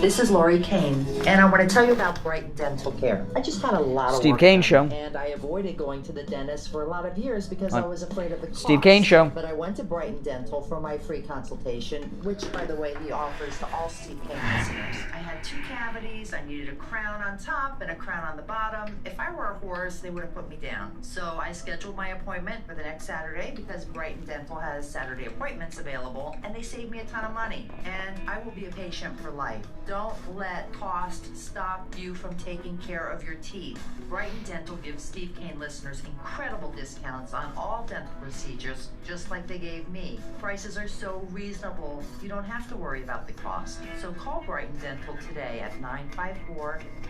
This is Lori Kane, and I want to tell you about Brighton Dental Care. I just had a lot of Steve work Kane done, Show. and I avoided going to the dentist for a lot of years because I was afraid of the cost. Steve Kane Show. But I went to Brighton Dental for my free consultation, which, by the way, he offers to all Steve Kane listeners. I had 2 cavities. I needed a crown on top and a crown on the bottom. If I were a horse, they would have put me down. So I scheduled my appointment for the next Saturday because Brighton Dental has Saturday appointments available, and they saved me a ton of money. And I will be a patient for life. Don't let cost stop you from taking care of your teeth. Brighton Dental gives Steve Kane listeners incredible discounts on all dental procedures, just like they gave me. Prices are so reasonable, you don't have to worry about the cost. So call Brighton Dental today at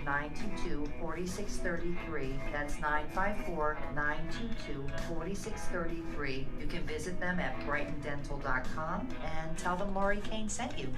954-922-4633. That's 954-922-4633. You can visit them at brightondental.com and tell them Lori Kane sent you.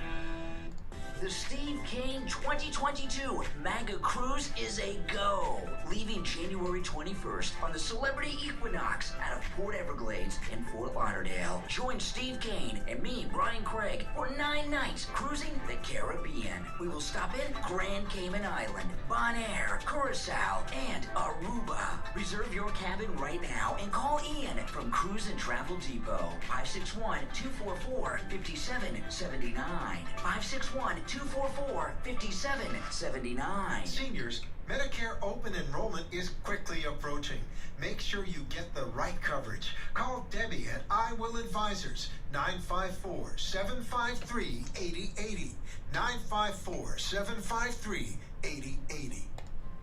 The Steve Kane 2022 MAGA Cruise is a go. Leaving January 21st on the Celebrity Equinox out of Port Everglades in Fort Lauderdale. Join Steve Kane and me, Brian Craig, for 9 nights cruising the Caribbean. We will stop in Grand Cayman Island, Bonaire, Curacao, and Aruba. Reserve your cabin right now and call Ian from Cruise and Travel Depot. 561-244-5779. 561-244-5779. Seniors, Medicare open enrollment is quickly approaching. Make sure you get the right coverage. Call Debbie at I Will Advisors, 954-753-8080. 954-753-8080.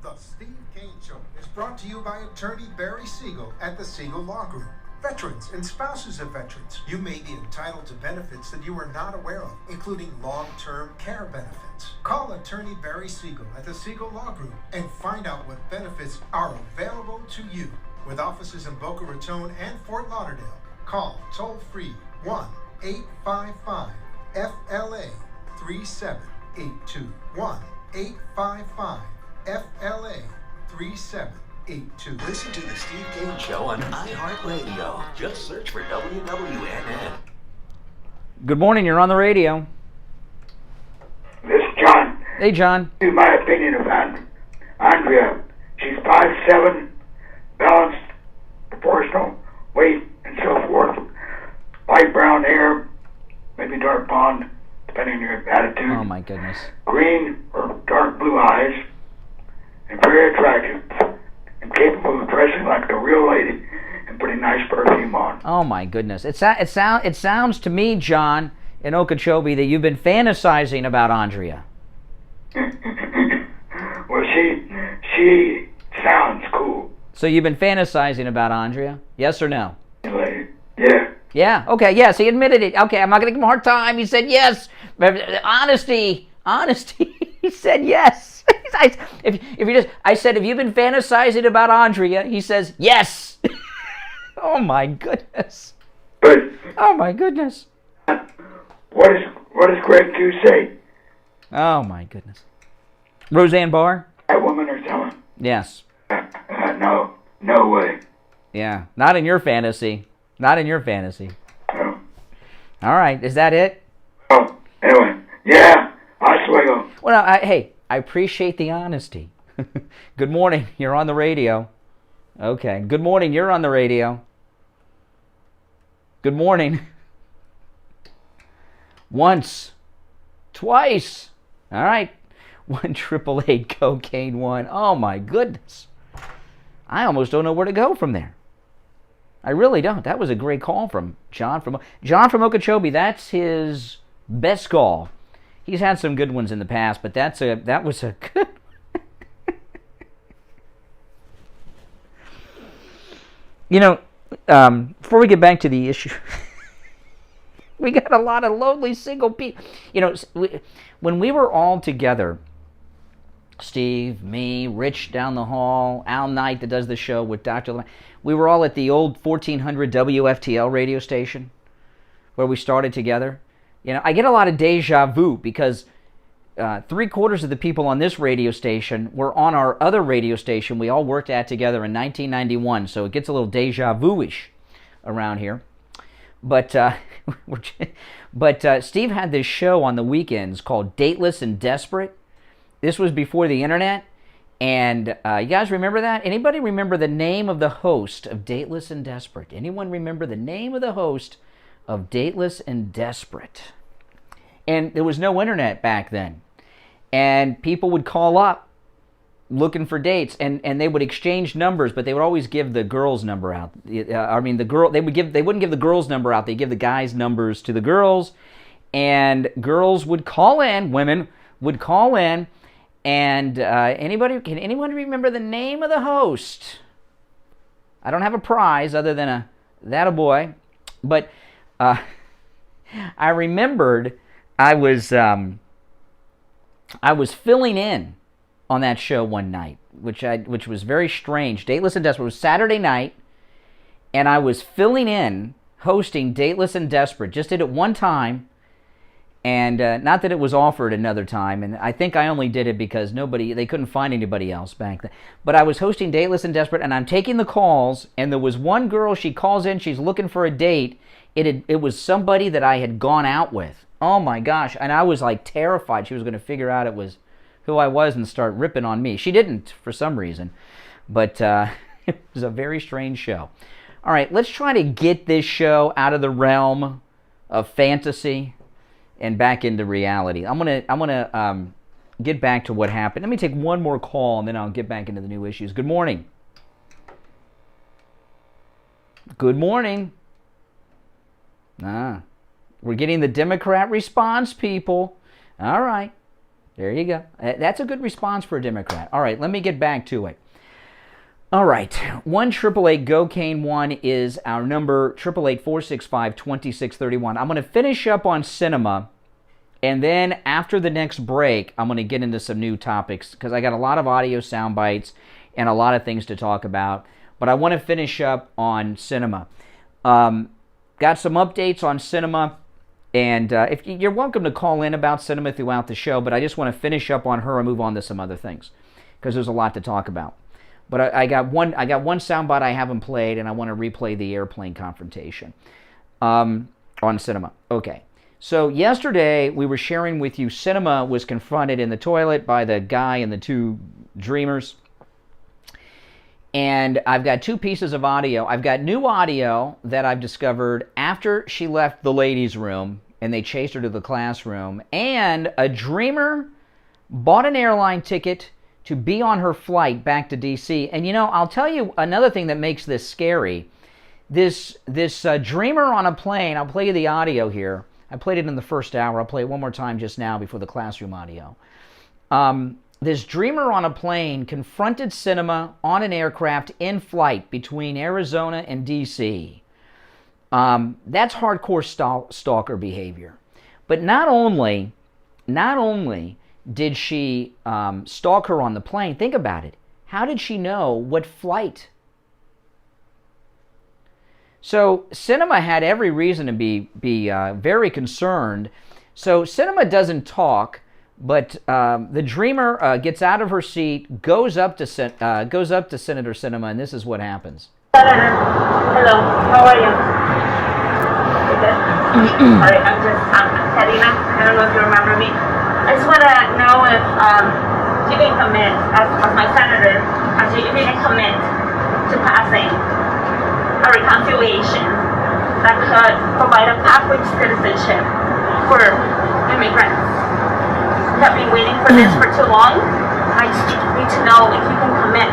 The Steve Kane Show is brought to you by attorney Barry Siegel at the Siegel Law Group. Veterans and spouses of veterans, you may be entitled to benefits that you are not aware of, including long-term care benefits. Call attorney Barry Siegel at the Siegel Law Group and find out what benefits are available to you. With offices in Boca Raton and Fort Lauderdale, call toll-free 1-855-FLA-3782. 1-855-FLA-3782. Listen to the Steve Kane Show on iHeartRadio. Just search for WWNN. Good morning, you're on the radio. This is John. Hey, John. In my opinion of Andrea, she's 5'7", balanced, proportional, weight, and so forth. Light brown hair, maybe dark blonde, depending on your attitude. Oh my goodness. Green or dark blue eyes, and very attractive, and capable of dressing like a real lady and putting nice perfume on. Oh my goodness. It sounds to me, John, in Okeechobee, that you've been fantasizing about Andrea. Well, she sounds cool. So you've been fantasizing about Andrea? Yes or no? Yeah. Yeah, okay, yes, he admitted it. Okay, I'm not going to give him a hard time. He said yes. Honesty. He said yes. I said, have you been fantasizing about Andrea? He says yes. Oh my goodness. Oh my goodness. What does Greg Q say? Oh my goodness. Roseanne Barr? That woman or someone? Yes. No way. Yeah, not in your fantasy. Not in your fantasy. No. All right, is that it? Oh, anyway, yeah, I swiggle. Well, I appreciate the honesty. Good morning, you're on the radio. Okay, good morning, you're on the radio. Good morning. Once. Twice. All right. 1-888 cocaine 1. Oh my goodness. I almost don't know where to go from there. I really don't. That was a great call from John from Okeechobee. That's his best call. He's had some good ones in the past, but that was a good. You know, before we get back to the issue, we got a lot of lonely single people. You know, when we were all together, Steve, me, Rich down the hall, Al Knight that does the show with Dr. Lemon, we were all at the old 1400 WFTL radio station where we started together. You know, I get a lot of deja vu because 3/4 of the people on this radio station were on our other radio station we all worked at together in 1991, so it gets a little deja vu-ish around here. But Steve had this show on the weekends called Dateless and Desperate. This was before the internet, and you guys remember that? Anybody remember the name of the host of Dateless and Desperate? Anyone remember the name of the host of Dateless and Desperate? And there was no internet back then, and people would call up looking for dates, and they would exchange numbers, but they would always give the girl's number out. They wouldn't give the girl's number out. They'd give the guys' numbers to the girls, and girls would call in. Women would call in. And can anyone remember the name of the host? I don't have a prize other than a boy, but I remembered I was filling in on that show one night, which was very strange. Dateless and Desperate was Saturday night, and I was filling in hosting Dateless and Desperate. Just did it one time. And not that it was offered another time, and I think I only did it because they couldn't find anybody else back then. But I was hosting Dateless and Desperate, and I'm taking the calls, and there was one girl, she calls in, she's looking for a date. It was somebody that I had gone out with. Oh my gosh, and I was like terrified she was going to figure out it was who I was and start ripping on me. She didn't, for some reason, but it was a very strange show. All right, let's try to get this show out of the realm of fantasy and back into reality. I'm gonna get back to what happened. Let me take one more call, and then I'll get back into the new issues. Good morning. Good morning. We're getting the Democrat response, people. All right. There you go. That's a good response for a Democrat. All right, let me get back to it. All right, 1-888-GO-CANE-1 is our number, 888-465-2631. I'm going to finish up on cinema, and then after the next break, I'm going to get into some new topics, because I got a lot of audio sound bites and a lot of things to talk about, but I want to finish up on cinema. Got some updates on cinema, and if you're welcome to call in about cinema throughout the show, but I just want to finish up on her and move on to some other things, because there's a lot to talk about. But I got one soundbite I haven't played, and I want to replay the airplane confrontation on cinema. Okay. So yesterday we were sharing with you Sinema was confronted in the toilet by the guy and the two dreamers. And I've got two pieces of audio. I've got new audio that I've discovered after she left the ladies' room and they chased her to the classroom. And a dreamer bought an airline ticket to be on her flight back to D.C. And, you know, I'll tell you another thing that makes this scary. This dreamer on a plane, I'll play you the audio here. I played it in the first hour. I'll play it one more time just now before the classroom audio. This dreamer on a plane confronted Sinema on an aircraft in flight between Arizona and D.C. That's hardcore stalker behavior. But not only did she stalk her on the plane, think about it. How did she know what flight? So Sinema had every reason to be very concerned. So Sinema doesn't talk, but the dreamer gets out of her seat, goes up to Senator Sinema, and this is what happens. Senator, hello, how are you? Sorry, I'm Karina. I don't know if you remember me. I just want to know if you can commit, as my senator, if you can commit to passing a reconciliation that could provide a pathway to citizenship for immigrants. We have been waiting for this for too long. I just need to know if you can commit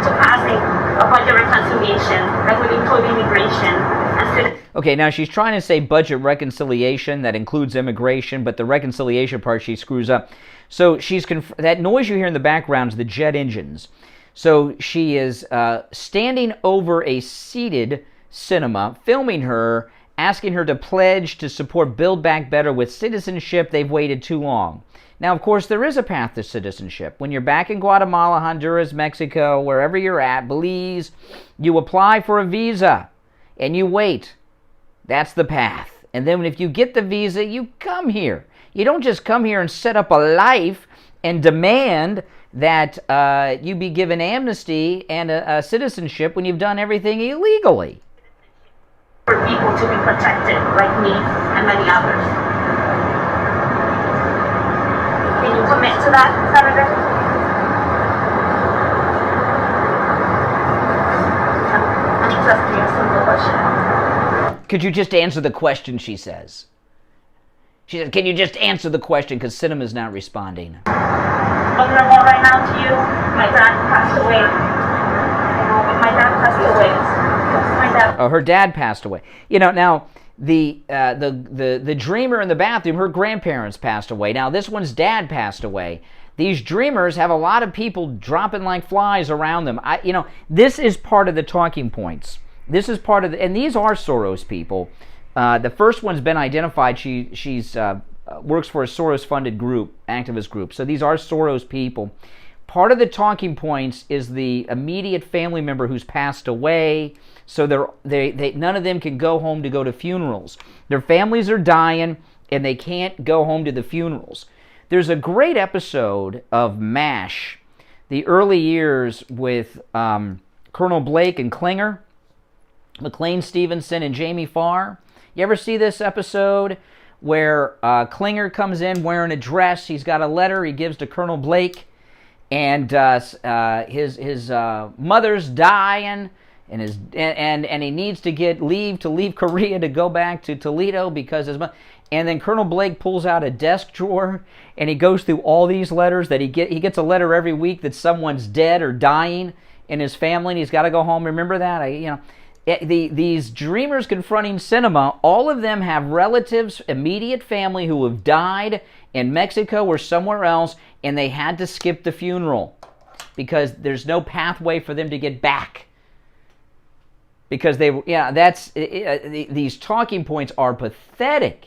to passing a budget reconciliation that would include immigration and citizenship. Okay, now she's trying to say budget reconciliation that includes immigration, but the reconciliation part she screws up. So that noise you hear in the background is the jet engines. So she is standing over a seated Sinema, filming her, asking her to pledge to support Build Back Better with citizenship. They've waited too long. Now, of course, there is a path to citizenship. When you're back in Guatemala, Honduras, Mexico, wherever you're at, Belize, you apply for a visa and you wait. That's the path. And then if you get the visa, you come here. You don't just come here and set up a life and demand that you be given amnesty and a citizenship when you've done everything illegally. For people to be protected, like me and many others. Can you commit to that, Senator? I'm just asking a simple question. Could you just answer the question, she says. She says, can you just answer the question, because Sinema's not responding. Vulnerable right now to you. My dad passed away. My dad passed away. My dad. Oh, her dad passed away. You know, now the dreamer in the bathroom, her grandparents passed away. Now this one's dad passed away. These dreamers have a lot of people dropping like flies around them. This is part of the talking points. This is part of and these are Soros people. The first one's been identified. She's works for a Soros-funded group, activist group. So these are Soros people. Part of the talking points is the immediate family member who's passed away. So they none of them can go home to go to funerals. Their families are dying, and they can't go home to the funerals. There's a great episode of MASH, the early years with Colonel Blake and Klinger, McLean Stevenson and Jamie Farr. You ever see this episode where Klinger comes in wearing a dress? He's got a letter he gives to Colonel Blake, and his mother's dying, and he needs to get leave to leave Korea to go back to Toledo because his mother. And then Colonel Blake pulls out a desk drawer and he goes through all these letters that he gets a letter every week that someone's dead or dying in his family, and he's got to go home. Remember that? These dreamers confronting Sinema, all of them have relatives, immediate family who have died in Mexico or somewhere else, and they had to skip the funeral because there's no pathway for them to get back. Because these talking points are pathetic.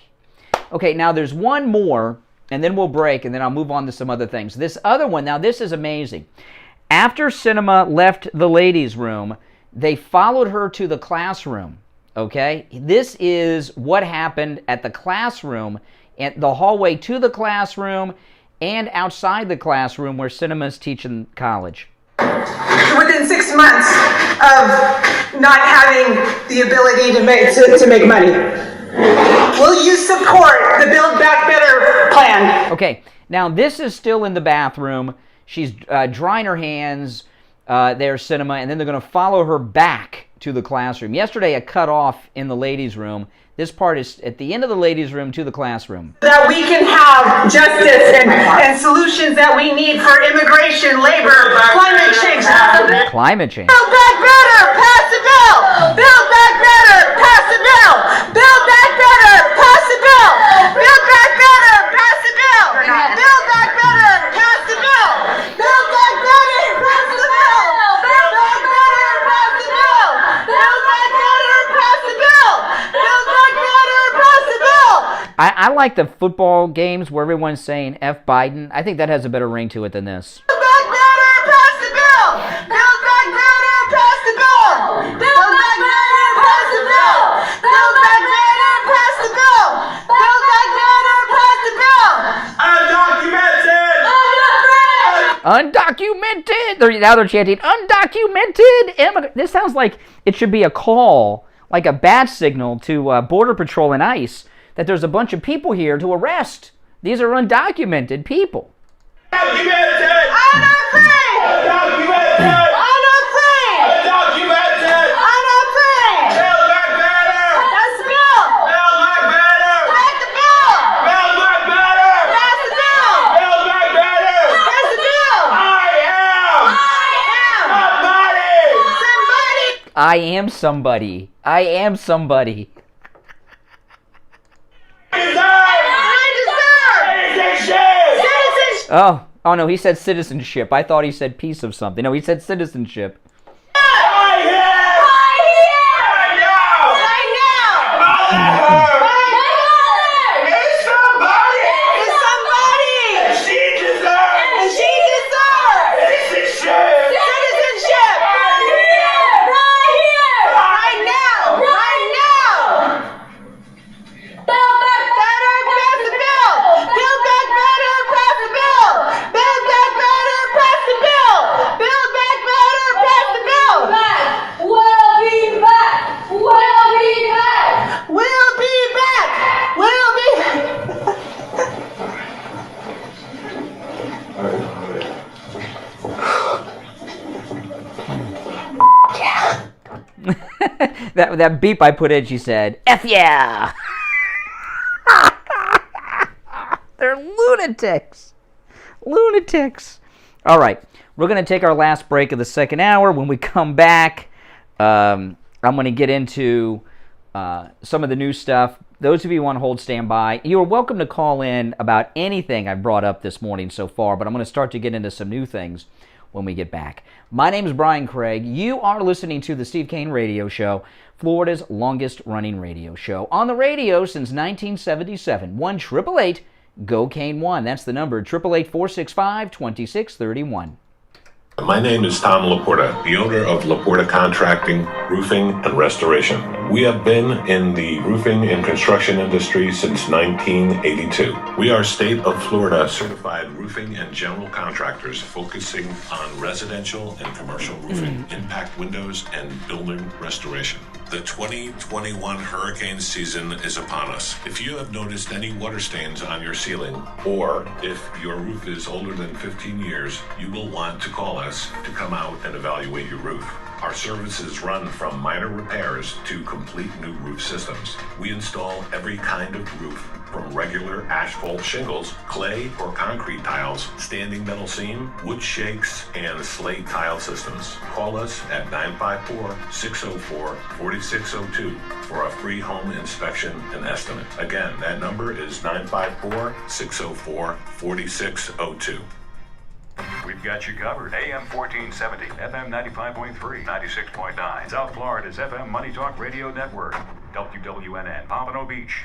Okay, now there's one more, and then we'll break, and then I'll move on to some other things. This other one, now this is amazing. After Sinema left the ladies' room, they followed her to the classroom, okay? This is what happened at the classroom, at the hallway to the classroom, and outside the classroom where Sinema's teaching college. Within 6 months of not having the ability to make money, will you support the Build Back Better plan? Okay, now this is still in the bathroom. She's drying her hands. there's Sinema, and then they're going to follow her back to the classroom. Yesterday, I cut off in the ladies' room. This part is at the end of the ladies' room to the classroom. That we can have justice and solutions that we need for immigration, labor, climate change. Climate change. Build back better, pass the bill. Build back better, pass the bill. Build back better, pass the bill. Build back better, pass the bill. Build back better, pass the bill. Build back better, pass the bill. Build back better, pass the bill. Build back better, pass the bill. Build back better, pass the bill. I like the football games where everyone's saying F Biden. I think that has a better ring to it than this. Build back better, pass the bill. Build back better, pass the bill. Build back better, pass the bill. Build back better, pass the bill. Build back better, pass the bill. Undocumented. Now they're chanting undocumented. This sounds like it should be a call, like a bat signal to Border Patrol and ICE, that there's a bunch of people here to arrest. These are undocumented people. Undocumented! Unafraid! Undocumented! Unafraid! Undocumented! Unafraid! Build back better! Pass the bill! Build back better! Pass the bill! Build back better! Pass the bill! Build back better! Pass the bill! I am somebody. I am somebody. Oh no, he said citizenship. I thought he said piece of something. No, he said citizenship. That beep I put in, she said, F yeah! They're lunatics. Lunatics. All right, we're going to take our last break of the second hour. When we come back, I'm going to get into some of the new stuff. Those of you who want to hold standby, you're welcome to call in about anything I've brought up this morning so far, but I'm going to start to get into some new things when we get back. My name is Brian Craig. You are listening to the Steve Kane Radio Show, Florida's longest-running radio show. On the radio since 1977. 1-888-GO-KANE-1. That's the number, 888-465-2631. My name is Tom Laporta, the owner of Laporta Contracting, Roofing, and Restoration. We have been in the roofing and construction industry since 1982. We are state of Florida certified roofing and general contractors focusing on residential and commercial roofing, impact windows, and building restoration. The 2021 hurricane season is upon us. If you have noticed any water stains on your ceiling, or if your roof is older than 15 years, you will want to call us to come out and evaluate your roof. Our services run from minor repairs to complete new roof systems. We install every kind of roof, from regular asphalt shingles, clay or concrete tiles, standing metal seam, wood shakes, and slate tile systems. Call us at 954-604-4602 for a free home inspection and estimate. Again, that number is 954-604-4602. We've got you covered. AM 1470, FM 95.3, 96.9. South Florida's FM Money Talk Radio Network. WWNN, Pompano Beach.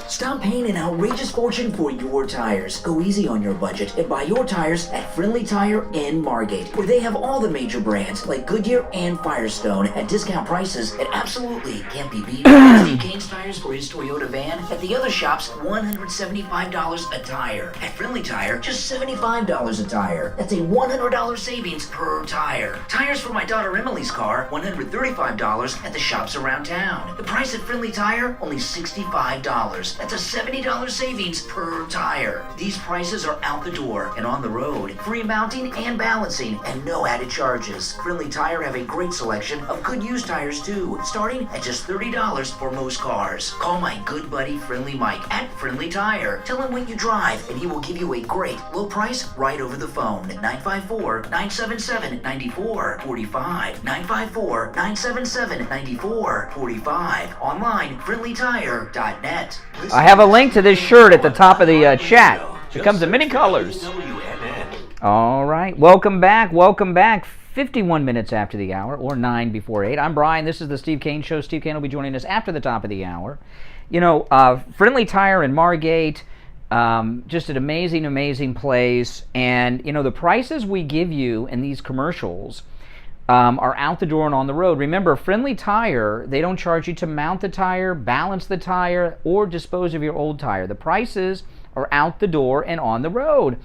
Stop paying an outrageous fortune for your tires. Go easy on your budget and buy your tires at Friendly Tire in Margate, where they have all the major brands like Goodyear and Firestone at discount prices that absolutely can't be beat. Steve Kane's tires for his Toyota van. At the other shops, $175 a tire. At Friendly Tire, just $75 a tire. That's a $100 savings per tire. Tires for my daughter Emily's car, $135 at the shops around town. The price at Friendly Tire, only $65. That's a $70 savings per tire. These prices are out the door and on the road. Free mounting and balancing and no added charges. Friendly Tire have a great selection of good used tires too, starting at just $30 for most cars. Call my good buddy Friendly Mike at Friendly Tire. Tell him what you drive and he will give you a great low price right over the phone at 954-977-9445. 954-977-9445. Online, friendlytire.net. I have a link to this shirt at the top of the chat. It comes in many colors. All right. Welcome back. Welcome back. 51 minutes after the hour, or 9 before 8. I'm Brian. This is the Steve Kane Show. Steve Kane will be joining us after the top of the hour. You know, Friendly Tire in Margate, just an amazing, amazing place. And, you know, the prices we give you in these commercials are out the door and on the road. Remember, Friendly Tire, they don't charge you to mount the tire, balance the tire, or dispose of your old tire. The prices are out the door and on the road.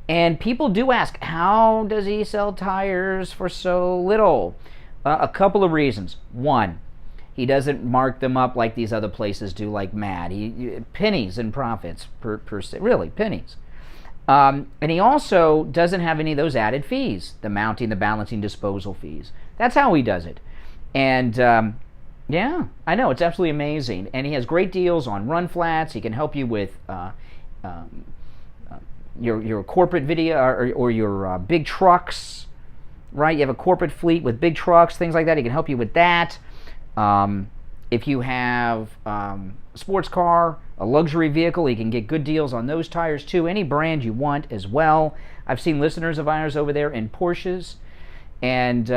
And people do ask, how does he sell tires for so little? A couple of reasons. One, he doesn't mark them up like these other places do, like mad. Pennies in profits per se, really, pennies. And he also doesn't have any of those added fees, the mounting, the balancing, disposal fees. That's how he does it. And yeah, I know, it's absolutely amazing. And he has great deals on run flats. He can help you with your corporate video or your big trucks, right? You have a corporate fleet with big trucks, things like that. He can help you with that. If you have a sports car, a luxury vehicle, he can get good deals on those tires too. Any brand you want as well. I've seen listeners of ours over there in Porsches and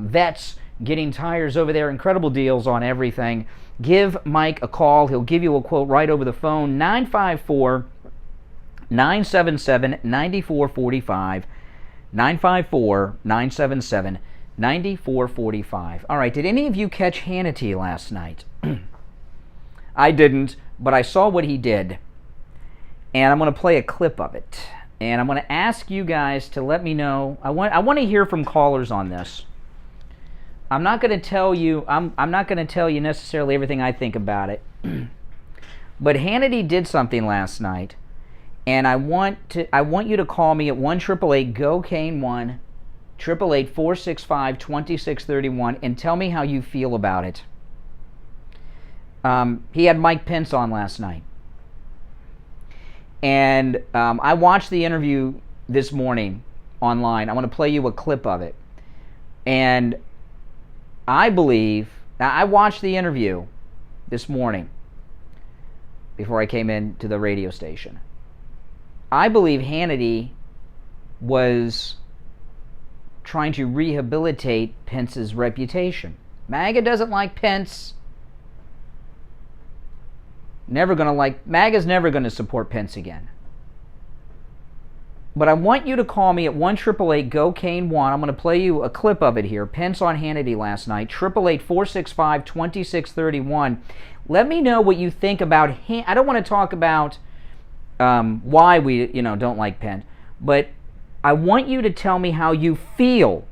vets getting tires over there. Incredible deals on everything. Give Mike a call. He'll give you a quote right over the phone. 954-977-9445. 954-977-9445. All right, did any of you catch Hannity last night? I didn't, but I saw what he did. And I'm going to play a clip of it. And I'm going to ask you guys to let me know. I want to hear from callers on this. I'm not going to tell you I'm not going to tell you necessarily everything I think about it. But Hannity did something last night. And I want you to call me at 1-888-GO-CANE-1, 888-465-2631, and tell me how you feel about it. He had Mike Pence on last night. And I watched the interview this morning online. I want to play you a clip of it. And I believe, now I watched the interview this morning before I came into the radio station. I believe Hannity was trying to rehabilitate Pence's reputation. MAGA doesn't like Pence. MAGA's never going to support Pence again. But I want you to call me at 1-888-GO-CANE-1. I'm going to play you a clip of it here. Pence on Hannity last night. 888-465-2631. Let me know what you think about I don't want to talk about why we don't like Pence, but I want you to tell me how you feel.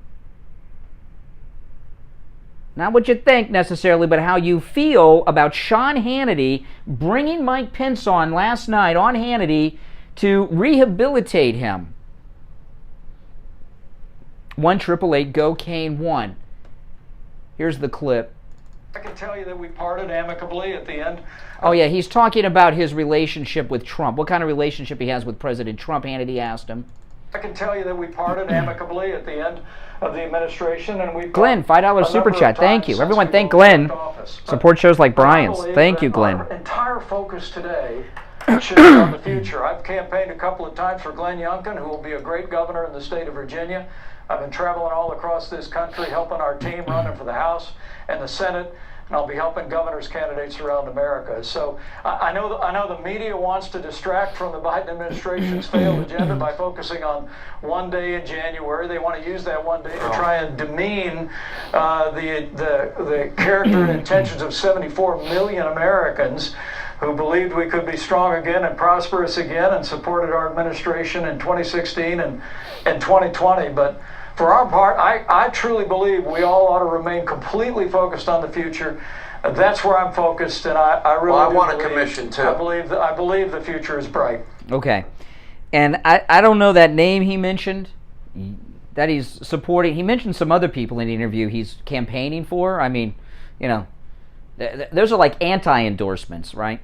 Not what you think necessarily, but how you feel about Sean Hannity bringing Mike Pence on last night on Hannity to rehabilitate him. 1-888-GO-CANE-1. Here's the clip. I can tell you that we parted amicably at the end. Oh yeah, he's talking about his relationship with Trump. What kind of relationship he has with President Trump, Hannity asked him. I can tell you that we parted amicably at the end of the administration, and we. Glenn, $5 super chat. Thank you, everyone. Thank Glenn. Support shows like Brian's. Thank you, Glenn. Our entire focus today should be on the future. I've campaigned a couple of times for Glenn Youngkin, who will be a great governor in the state of Virginia. I've been traveling all across this country, helping our team running for the House and the Senate. And I'll be helping governors' candidates around America. So I know the media wants to distract from the Biden administration's failed agenda by focusing on one day in January. They want to use that one day to try and demean the character and intentions of 74 million Americans who believed we could be strong again and prosperous again and supported our administration in 2016 and 2020. But for our part, I truly believe we all ought to remain completely focused on the future. That's where I'm focused, and I really Well, I do want a believe- commission, too. I believe the future is bright. Okay. And I don't know that name he mentioned that he's supporting. He mentioned some other people in the interview he's campaigning for. I mean, you know, those are like anti-endorsements, right?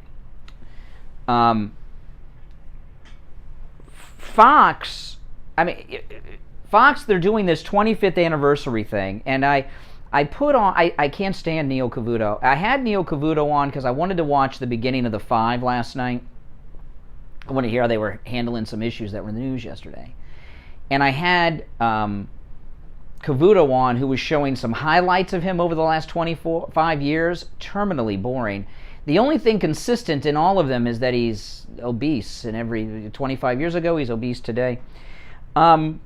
Fox, they're doing this 25th anniversary thing, and I put on, I can't stand Neil Cavuto. I had Neil Cavuto on because I wanted to watch the beginning of the 5 last night. I wanted to hear how they were handling some issues that were in the news yesterday. And I had Cavuto on, who was showing some highlights of him over the last 25 years. Terminally boring. The only thing consistent in all of them is that he's obese. And every 25 years ago, he's obese today. And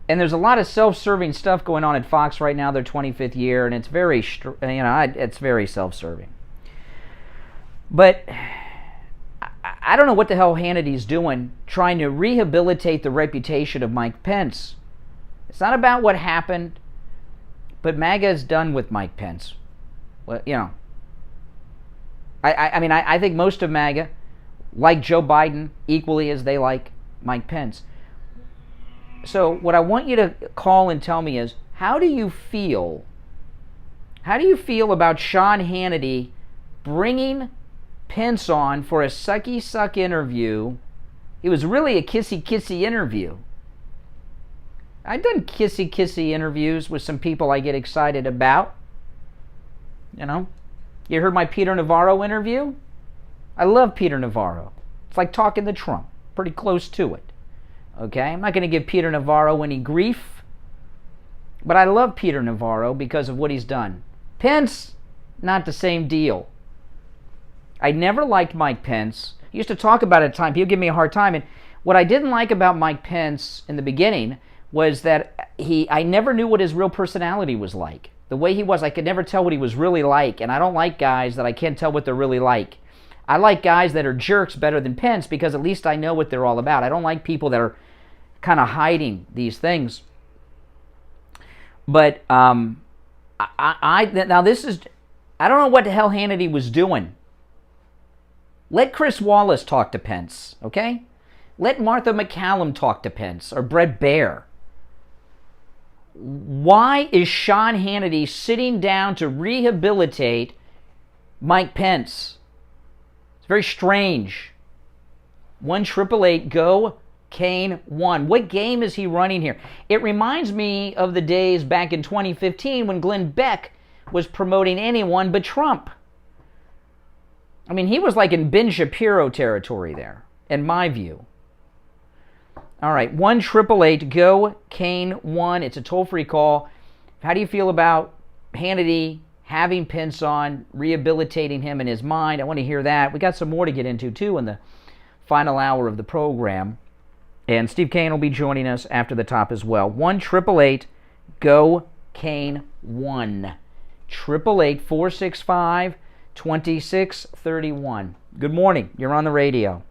there's a lot of self-serving stuff going on at Fox right now, their 25th year, and it's very, it's very self-serving. But I don't know what the hell Hannity's doing, trying to rehabilitate the reputation of Mike Pence. It's not about what happened, but MAGA is done with Mike Pence. Well, you know, I think most of MAGA like Joe Biden equally as they like Mike Pence. So what I want you to call and tell me is, how do you feel about Sean Hannity bringing Pence on for a sucky-suck interview? It was really a kissy-kissy interview. I've done kissy-kissy interviews with some people I get excited about. You know? You heard my Peter Navarro interview? I love Peter Navarro. It's like talking to Trump. Pretty close to it. Okay? I'm not going to give Peter Navarro any grief, but I love Peter Navarro because of what he's done. Pence, not the same deal. I never liked Mike Pence. He used to talk about it at times. People give me a hard time. And what I didn't like about Mike Pence in the beginning was that I never knew what his real personality was like. The way he was, I could never tell what he was really like. And I don't like guys that I can't tell what they're really like. I like guys that are jerks better than Pence because at least I know what they're all about. I don't like people that are kind of hiding these things. But now this is, I don't know what the hell Hannity was doing. Let Chris Wallace talk to Pence, okay? Let Martha McCallum talk to Pence, or Brett Baer. Why is Sean Hannity sitting down to rehabilitate Mike Pence? It's very strange. 1-888-GO Kane 1. What game is he running here? It reminds me of the days back in 2015 when Glenn Beck was promoting anyone but Trump. I mean, he was like in Ben Shapiro territory there, in my view. All right, 1-888-GO Kane 1. It's a toll-free call. How do you feel about Hannity having Pence on, rehabilitating him in his mind? I want to hear that. We got some more to get into, too, in the final hour of the program. And Steve Kane will be joining us after the top as well. 1-888-GO Kane 1. 888-465-2631. Good morning. You're on the radio.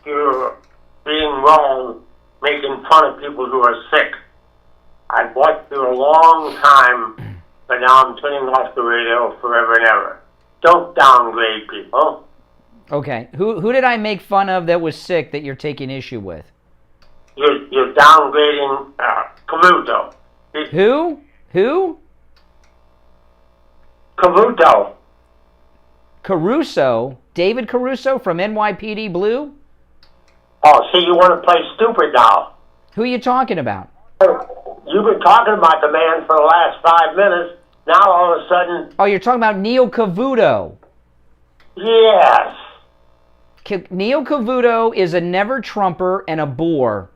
You're being wrong, making fun of people who are sick. I've watched you a long time, but now I'm turning off the radio forever and ever. Don't downgrade people. Okay. Who did I make fun of that was sick that you're taking issue with? You're downgrading Cavuto. Who? Cavuto. Caruso? David Caruso from NYPD Blue? Oh, see, you want to play stupid now. Who are you talking about? You've been talking about the man for the last 5 minutes. Now all of a sudden... Oh, you're talking about Neil Cavuto. Yes. Neil Cavuto is a never-Trumper and a bore.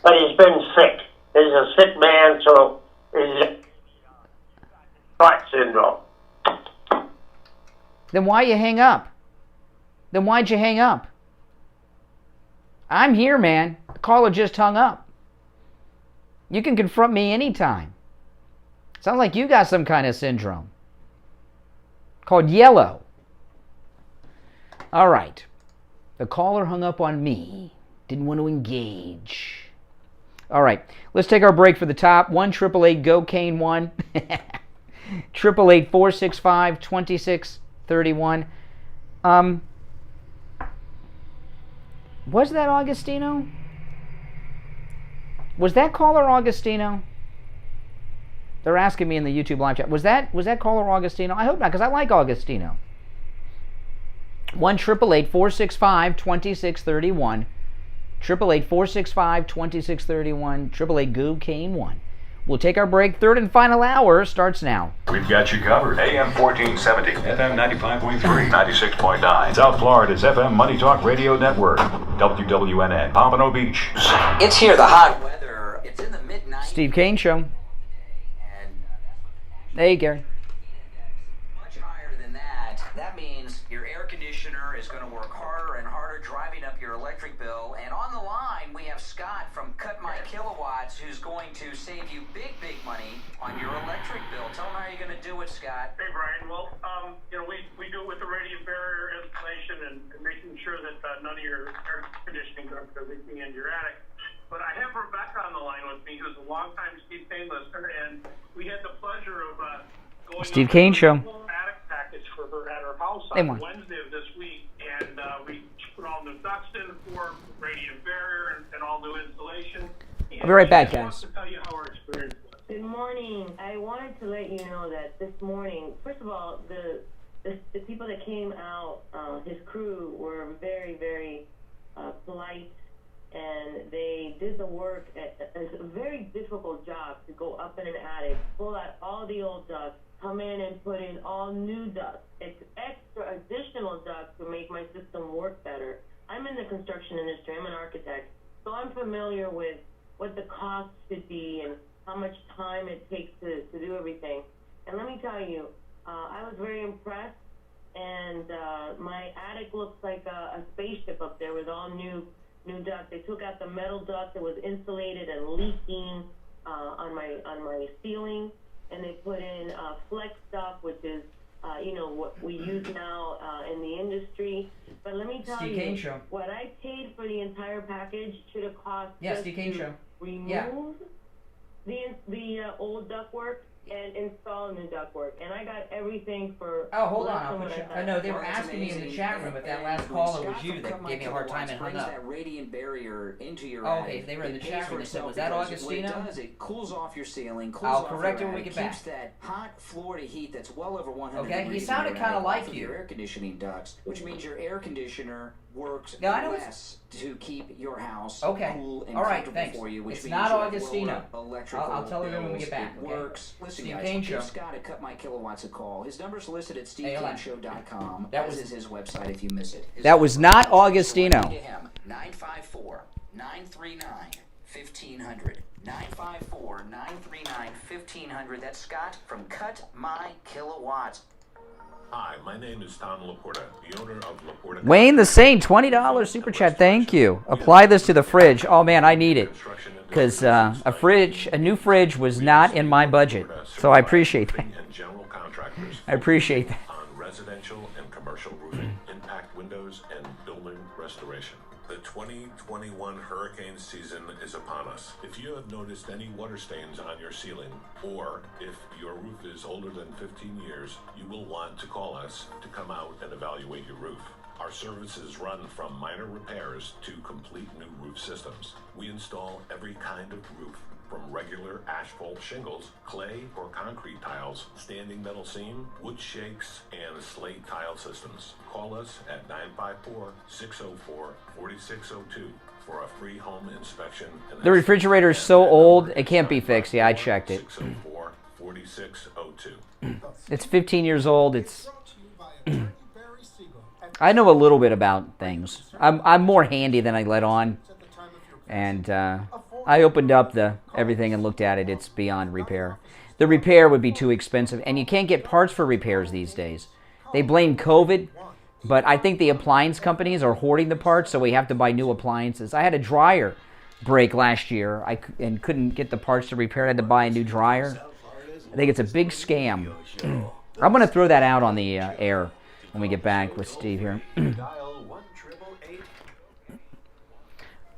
But he's been sick. He's a sick man, so he's butt syndrome. Then why you hang up? Then why'd you hang up? I'm here, man. The caller just hung up. You can confront me anytime. Sounds like you got some kind of syndrome called yellow. All right. The caller hung up on me. Didn't want to engage. All right, let's take our break for the top. 1-888-GO-CANE-1. 888-465-2631. Was that Augustino? Was that caller Augustino? They're asking me in the YouTube live chat. Was that caller Augustino? I hope not, because I like Augustino. 1-888-465-2631. 888-465-2631. 888-GO-CANE-1. We'll take our break. Third and final hour starts now. We've got you covered. AM 1470, FM 95.3, 96.9. South Florida's FM Money Talk Radio Network. WWNN, Pompano Beach. It's here, the hot weather. It's in the mid-90s. Steve Kane Show. Hey, Gary. Much higher than that. That means your air conditioner is going to work harder and harder, driving up your electric bill. And on the line, we have Scott from Cut My Kilowatts, who's going to save you big money on your electric bill. Tell them how you're going to do it, Scott. Hey, Brian. Well, we do it with the radiant barrier installation and making sure that none of your air conditioning ducts are leaking into your attic. But I have Rebecca on the line with me, who's a longtime Steve Kane listener, and we had the pleasure of going Steve Kane Show. attic package for her at her house Hey, on Mark. Wednesday of this week, and we put all new ducts in for radiant barrier and all new insulation. I'll be right back, She wants guys. to tell you how our experience was. Good morning. I wanted to let you know that this morning, first of all, the people that came out, his crew were very, very polite, and they did the work. It's a very difficult job to go up in an attic, pull out all the old ducts, come in and put in all new ducts. It's extra additional ducts to make my system work better. I'm in the construction industry. I'm an architect, so I'm familiar with what the cost should be and how much time it takes to do everything. And let me tell you, I was very impressed, and my attic looks like a spaceship up there with all new ducts. They took out the metal duct that was insulated and leaking on my ceiling, and they put in flex duct, which is what we use now in the industry. But let me tell Steve you, Kane Show. what I paid for the entire package should have cost just Steve Kane to Show. remove the old ductwork and install new ductwork, and I got everything for. Oh, hold on. less I'll than put what you. I thought. No, they were asking me in the chat room if that last caller was you that gave me a hard time and hung brings up. that radiant barrier into your Oh, attic. okay, they were in the It chat pays room. for They said, itself was that because what Augustino? it does, it cools off your ceiling, cools I'll off correct your it when we attic, get keeps back. that hot Florida heat that's well over 100 Okay, he degrees in sounded your kinda attic like off of you. your air conditioning ducts, which means your air conditioner works No, I know less to keep your house Okay. cool and All right, comfortable thanks. for you, which It's means not you have Augustino. lower electrical I'll tell everyone when we bills. get back, It okay? works. Listen, Steve guys, Kane give Show. Scott at Cut My Kilowatts a call. His number's listed at Hey, hold on. SteveKaneShow.com. That as was- is his website if you miss it. His That was number not is Augustino. to him, 954-939-1500. 954-939-1500. That's Scott from Cut My Kilowatts. Hi, my name is Tom Laporta, the owner of Laporta. Wayne the Saint, $20 super chat. Thank you. Apply this to the fridge. Oh man, I need it because a new fridge was not in my budget. So I appreciate that. And general contractors I appreciate that. on residential and commercial roofing, impact windows, and building restoration. The 2021 hurricane season is upon us. If you have noticed any water stains on your ceiling, or if your roof is older than 15 years, you will want to call us to come out and evaluate your roof. Our services run from minor repairs to complete new roof systems. We install every kind of roof, from regular asphalt shingles, clay or concrete tiles, standing metal seam, wood shakes, and slate tile systems. Call us at 954-604-4602 for a free home inspection. The refrigerator is so old, it can't be fixed. Yeah, I checked it. 604-4602. It's 15 years old. It's. I know a little bit about things. I'm more handy than I let on, and I opened up everything and looked at it. It's beyond repair. The repair would be too expensive, and you can't get parts for repairs these days. They blame COVID, but I think the appliance companies are hoarding the parts, so we have to buy new appliances. I had a dryer break last year and couldn't get the parts to repair it. I had to buy a new dryer. I think it's a big scam. I'm going to throw that out on the air when we get back with Steve here. Dial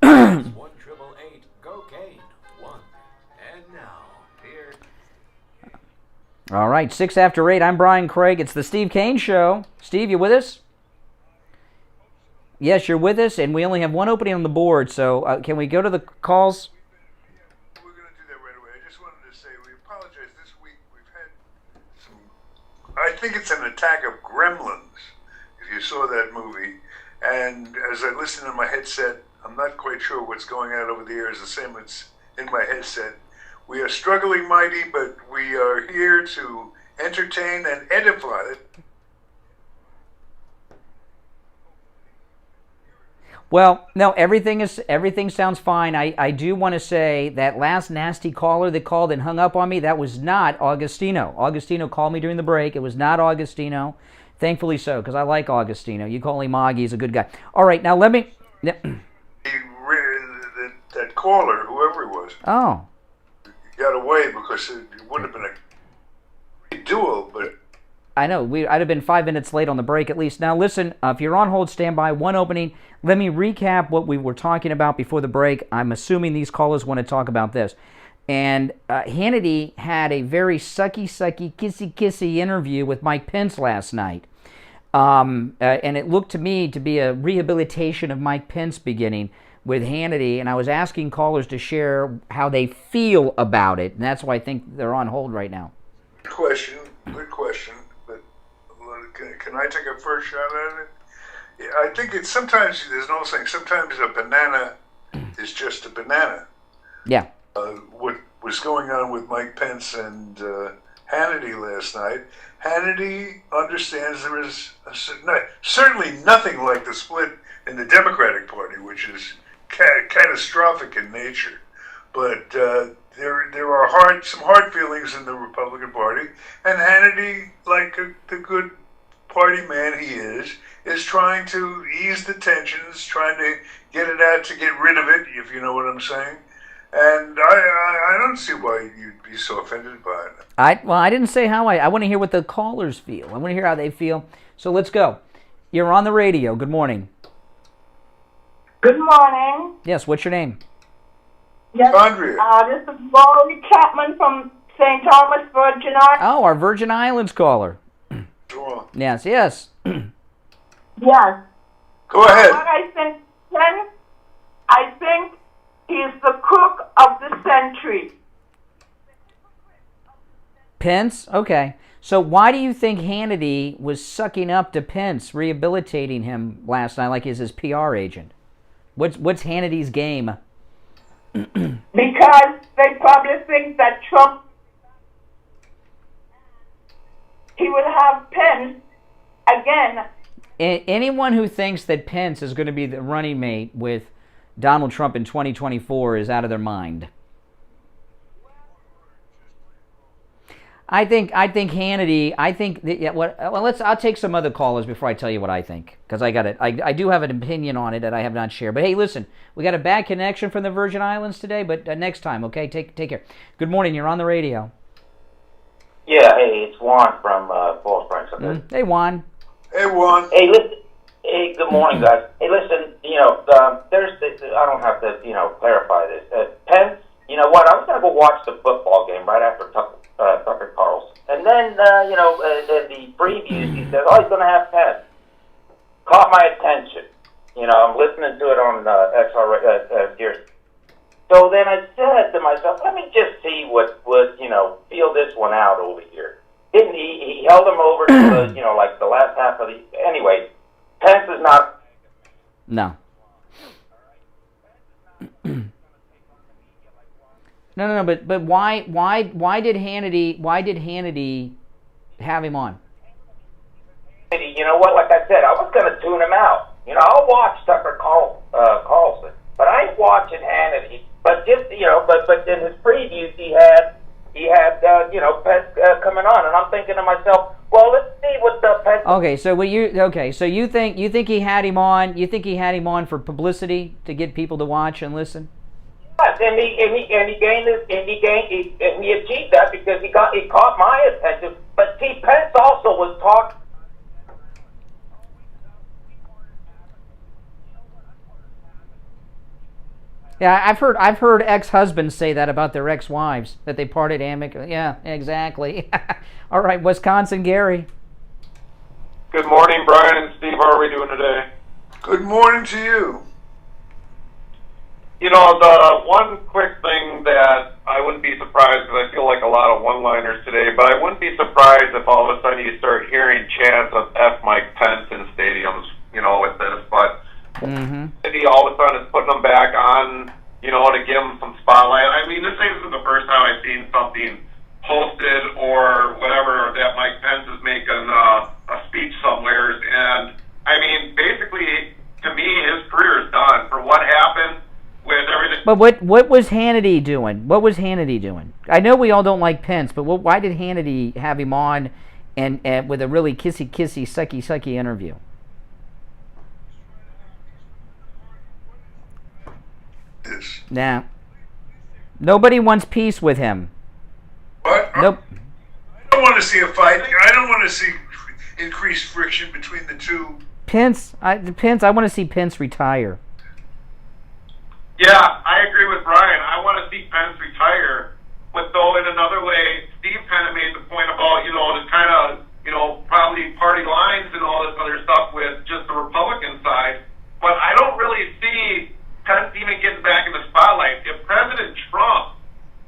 1-888-1-888-GO-CANE. All right, 6 after 8. I'm Brian Craig. It's the Steve Kane Show. Steve, you with us? Yes, you're with us, and we only have one opening on the board, so can we go to the calls? We're going to do that right away. I just wanted to say we apologize. This week we've had some, I think it's an attack of gremlins, if you saw that movie. And as I listen to my headset, I'm not quite sure what's going on over the air is the same as in my headset. We are struggling mighty, but we are here to entertain and edify. Well, no, everything sounds fine. I do want to say that last nasty caller that called and hung up on me, that was not Augustino. Augustino called me during the break. It was not Augustino. Thankfully so, because I like Augustino. You call him Augie, he's a good guy. All right, now let me... That caller, whoever it was, Oh. got away because it would have been a duo, but... I know, I'd have been 5 minutes late on the break at least. Now listen, if you're on hold, stand by. One opening. Let me recap what we were talking about before the break. I'm assuming these callers want to talk about this. And Hannity had a very sucky, kissy interview with Mike Pence last night. And it looked to me to be a rehabilitation of Mike Pence beginning with Hannity. And I was asking callers to share how they feel about it. And that's why I think they're on hold right now. Good question. But can I take a first shot at it? I think it's sometimes, there's no saying, sometimes a banana is just a banana. Yeah. What was going on with Mike Pence and Hannity last night, Hannity understands there is certainly nothing like the split in the Democratic Party, which is catastrophic in nature. But there are some hard feelings in the Republican Party, and Hannity, like the good party man he is trying to ease the tensions, trying to get it out to get rid of it, if you know what I'm saying. And I don't see why you'd be so offended by it. I didn't say how I want to hear what the callers feel. I want to hear how they feel. So let's go. You're on the radio. Good morning. Good morning. Yes, what's your name? Yes, Andrea. This is Laurie Chapman from St. Thomas, Virgin Islands. Oh, our Virgin Islands caller. Sure. Yes. Yes. Go ahead. What I think he's the crook of the century. Pence? Okay. So why do you think Hannity was sucking up to Pence, rehabilitating him last night like he's his PR agent? What's Hannity's game? Because they probably think that Trump, he would have Pence again. Anyone who thinks that Pence is going to be the running mate with Donald Trump in 2024 is out of their mind. I think Hannity. I'll take some other callers before I tell you what I think, because I do have an opinion on it that I have not shared. But hey, listen, we got a bad connection from the Virgin Islands today, but next time, okay? Take care. Good morning. You're on the radio. Yeah. Hey, it's Juan from Falls Springs. Okay? Hey, Juan. Hey, Juan. Hey, listen. Hey, good morning, guys. Hey, listen. There's this. I don't have to, clarify this. Pence. You know what? I was gonna go watch the football game right after Tucker Carlson, and then in the previews he says, "Oh, he's gonna have Pence." Caught my attention. I'm listening to it on XR here. So then I said to myself, "Let me just see what would feel this one out over here." Didn't he? He held him over to the like the last half of the. Anyway, Pence is not. No. No. But why did Hannity have him on? You know what? Like I said, I was going to tune him out. I'll watch Tucker Carlson, but I ain't watching Hannity. But just but in his previews he had Pence coming on, and I'm thinking to myself, well, let's see what the Pence. So you think he had him on? You think he had him on for publicity to get people to watch and listen? Yes, and he achieved that because he caught my attention. But see, Pence also was talking. Yeah, I've heard ex-husbands say that about their ex-wives, that they parted amicably. Yeah, exactly. All right, Wisconsin, Gary. Good morning, Brian and Steve. How are we doing today? Good morning to you. You know, the one quick thing that I wouldn't be surprised, because I feel like a lot of one-liners today, but I wouldn't be surprised if all of a sudden you start hearing chants of F Mike Pence in stadiums, you know, with this, but he all of a sudden is putting them back on, you know, to give them some spotlight. I mean, this isn't the first time I've seen something posted or whatever that Mike Pence is making a speech somewhere, and I mean, basically, to me, his career is done for what happened with everything. But what was Hannity doing? What was Hannity doing? I know we all don't like Pence, but why did Hannity have him on and with a really kissy, sucky interview? Nah. Nobody wants peace with him. What? Nope. I don't want to see a fight. I don't want to see increased friction between the two. Pence, I want to see Pence retire. Yeah, I agree with Brian. I want to see Pence retire. But though in another way, Steve kind of made the point about, you know, the kind of, you know, probably party lines and all this other stuff with just the Republican side. But I don't really see Pence even getting back in the spotlight. If President Trump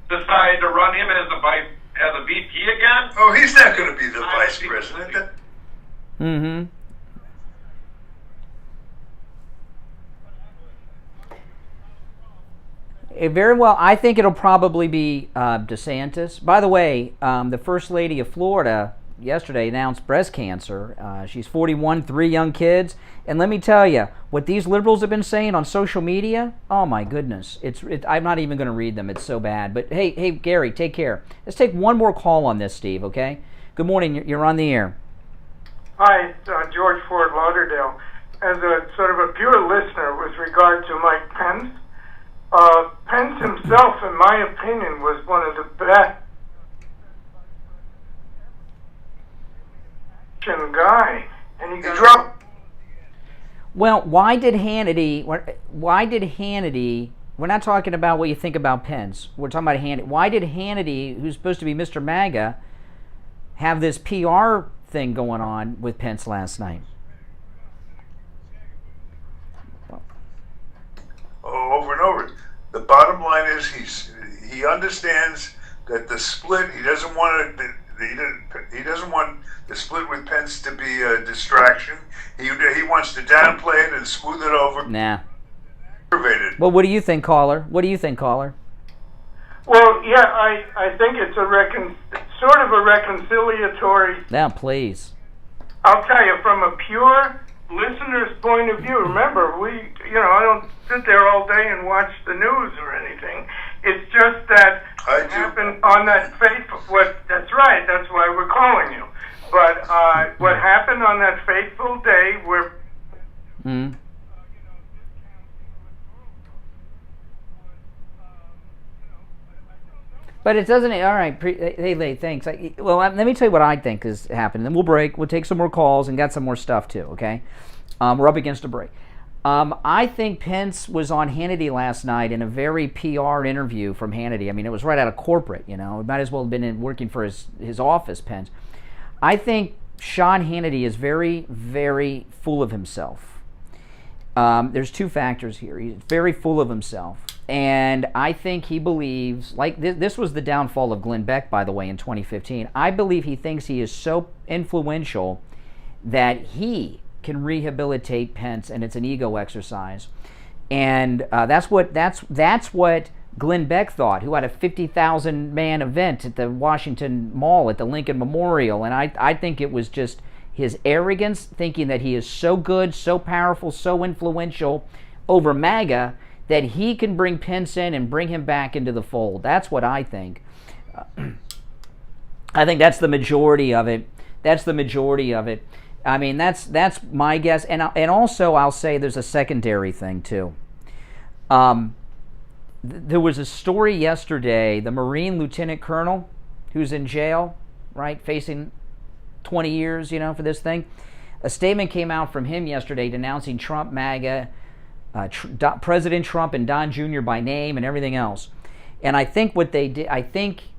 decided to run him as a VP again, oh, he's not going to be the vice president. Mm-hmm. Very well. I think it'll probably be DeSantis. By the way, the First Lady of Florida yesterday announced breast cancer. She's 41, 3 young kids. And let me tell you, what these liberals have been saying on social media, oh my goodness. I'm not even going to read them. It's so bad. But hey, Gary, take care. Let's take one more call on this, Steve, okay? Good morning. You're on the air. Hi, it's George Fort Lauderdale. As a sort of a pure listener with regard to Mike Pence, Pence himself, in my opinion, was one of the best guy, and he dropped. Well, why did Hannity? We're not talking about what you think about Pence. We're talking about Hannity. Why did Hannity, who's supposed to be Mr. MAGA, have this PR thing going on with Pence last night? Over and over. The bottom line is he understands that the split. He doesn't want the split with Pence to be a distraction. He wants to downplay it and smooth it over. Nah. Aggravated. Well, what do you think, caller? What do you think, caller? Well, yeah, I think it's sort of a reconciliatory. Now, please. I'll tell you, from a pure listener's point of view, remember, I don't sit there all day and watch the news or anything. It's just that what happened on that fateful. That's right. That's why we're calling you. But what happened on that fateful day, where. But it doesn't. All right. Hey, thanks. Well, let me tell you what I think is happening. Then we'll break. We'll take some more calls and got some more stuff too. Okay. We're up against a break. I think Pence was on Hannity last night in a very PR interview from Hannity. I mean, it was right out of corporate. You know, it might as well have been working for his office, Pence. I think Sean Hannity is very, very full of himself. There's two factors here. He's very full of himself. And I think he believes, like this was the downfall of Glenn Beck, by the way, in 2015. I believe he thinks he is so influential that he can rehabilitate Pence, and it's an ego exercise. And that's what Glenn Beck thought, who had a 50,000-man event at the Washington Mall at the Lincoln Memorial. And I think it was just his arrogance, thinking that he is so good, so powerful, so influential over MAGA, that he can bring Pence in and bring him back into the fold. That's what I think. I think that's the majority of it. I mean, that's my guess. And also, I'll say there's a secondary thing, too. There was a story yesterday, the Marine Lieutenant Colonel who's in jail, right, facing 20 years, for this thing. A statement came out from him yesterday denouncing Trump, MAGA, President Trump and Don Jr. by name and everything else. And I think what they did,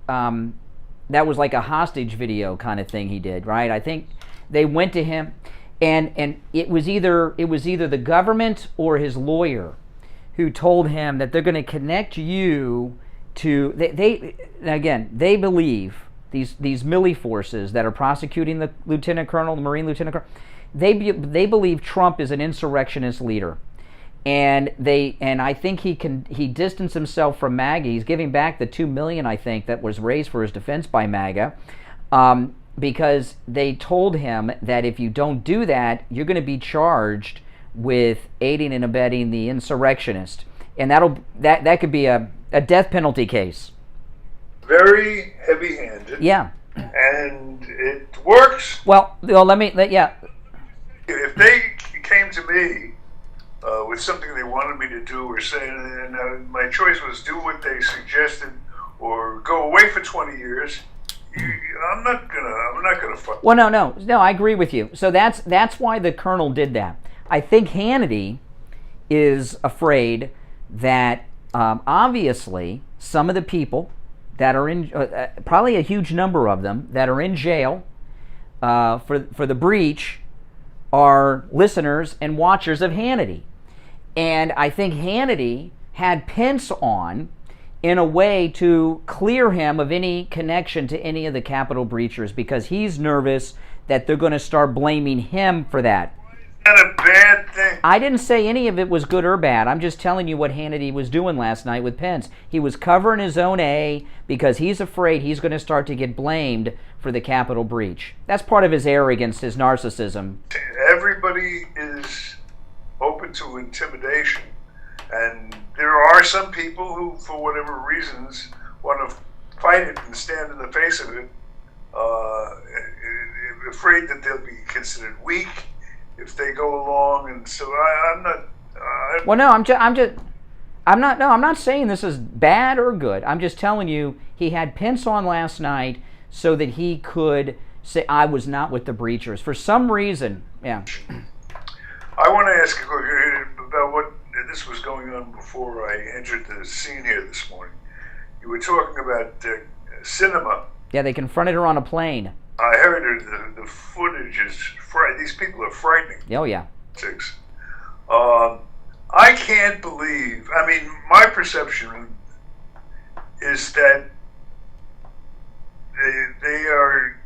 that was like a hostage video kind of thing he did, right? I think they went to him, and it was either the government or his lawyer who told him that they're going to connect you to they believe these millie forces that are prosecuting the lieutenant colonel, the Marine lieutenant colonel, they believe Trump is an insurrectionist leader. And I think he distanced himself from MAGA. He's giving back the $2 million, I think, that was raised for his defense by MAGA, because they told him that if you don't do that, you're going to be charged with aiding and abetting the insurrectionist, and that could be a death penalty case. Very heavy-handed. Yeah. And it works. Well, yeah. If they came to me with something they wanted me to do or say, and my choice was do what they suggested or go away for 20 years, I'm not gonna fuck. Well, no, I agree with you. So that's why the colonel did that. I think Hannity is afraid that obviously some of the people that are in, probably a huge number of them that are in jail for the breach, are listeners and watchers of Hannity. And I think Hannity had Pence on in a way to clear him of any connection to any of the Capitol breachers, because he's nervous that they're going to start blaming him for that. Not a bad thing. I didn't say any of it was good or bad. I'm just telling you what Hannity was doing last night with Pence. He was covering his own A because he's afraid he's going to start to get blamed for the Capitol breach. That's part of his arrogance, his narcissism. Everybody is open to intimidation, and there are some people who, for whatever reasons, want to fight it and stand in the face of it, afraid that they'll be considered weak if they go along. And so I'm not saying this is bad or good. I'm just telling you he had Pence on last night so that he could say I was not with the breachers for some reason. Yeah. I want to ask about what this was going on before I entered the scene here this morning. You were talking about Sinema. Yeah, they confronted her on a plane. I heard the footage is frightening. These people are frightening. Oh, yeah. I can't believe, my perception is that they are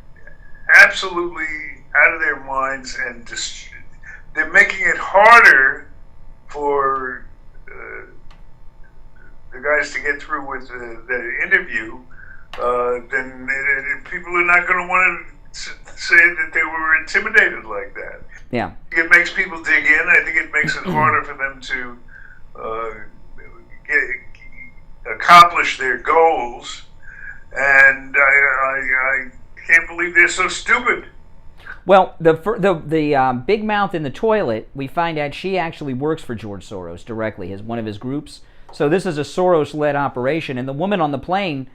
absolutely out of their minds, and they're making it harder for the guys to get through with the interview. Then people are not going to want to say that they were intimidated like that. Yeah. It makes people dig in. I think it makes it harder for them to accomplish their goals. And I can't believe they're so stupid. Well, the big mouth in the toilet, we find out she actually works for George Soros directly, as one of his groups. So this is a Soros-led operation, and the woman on the plane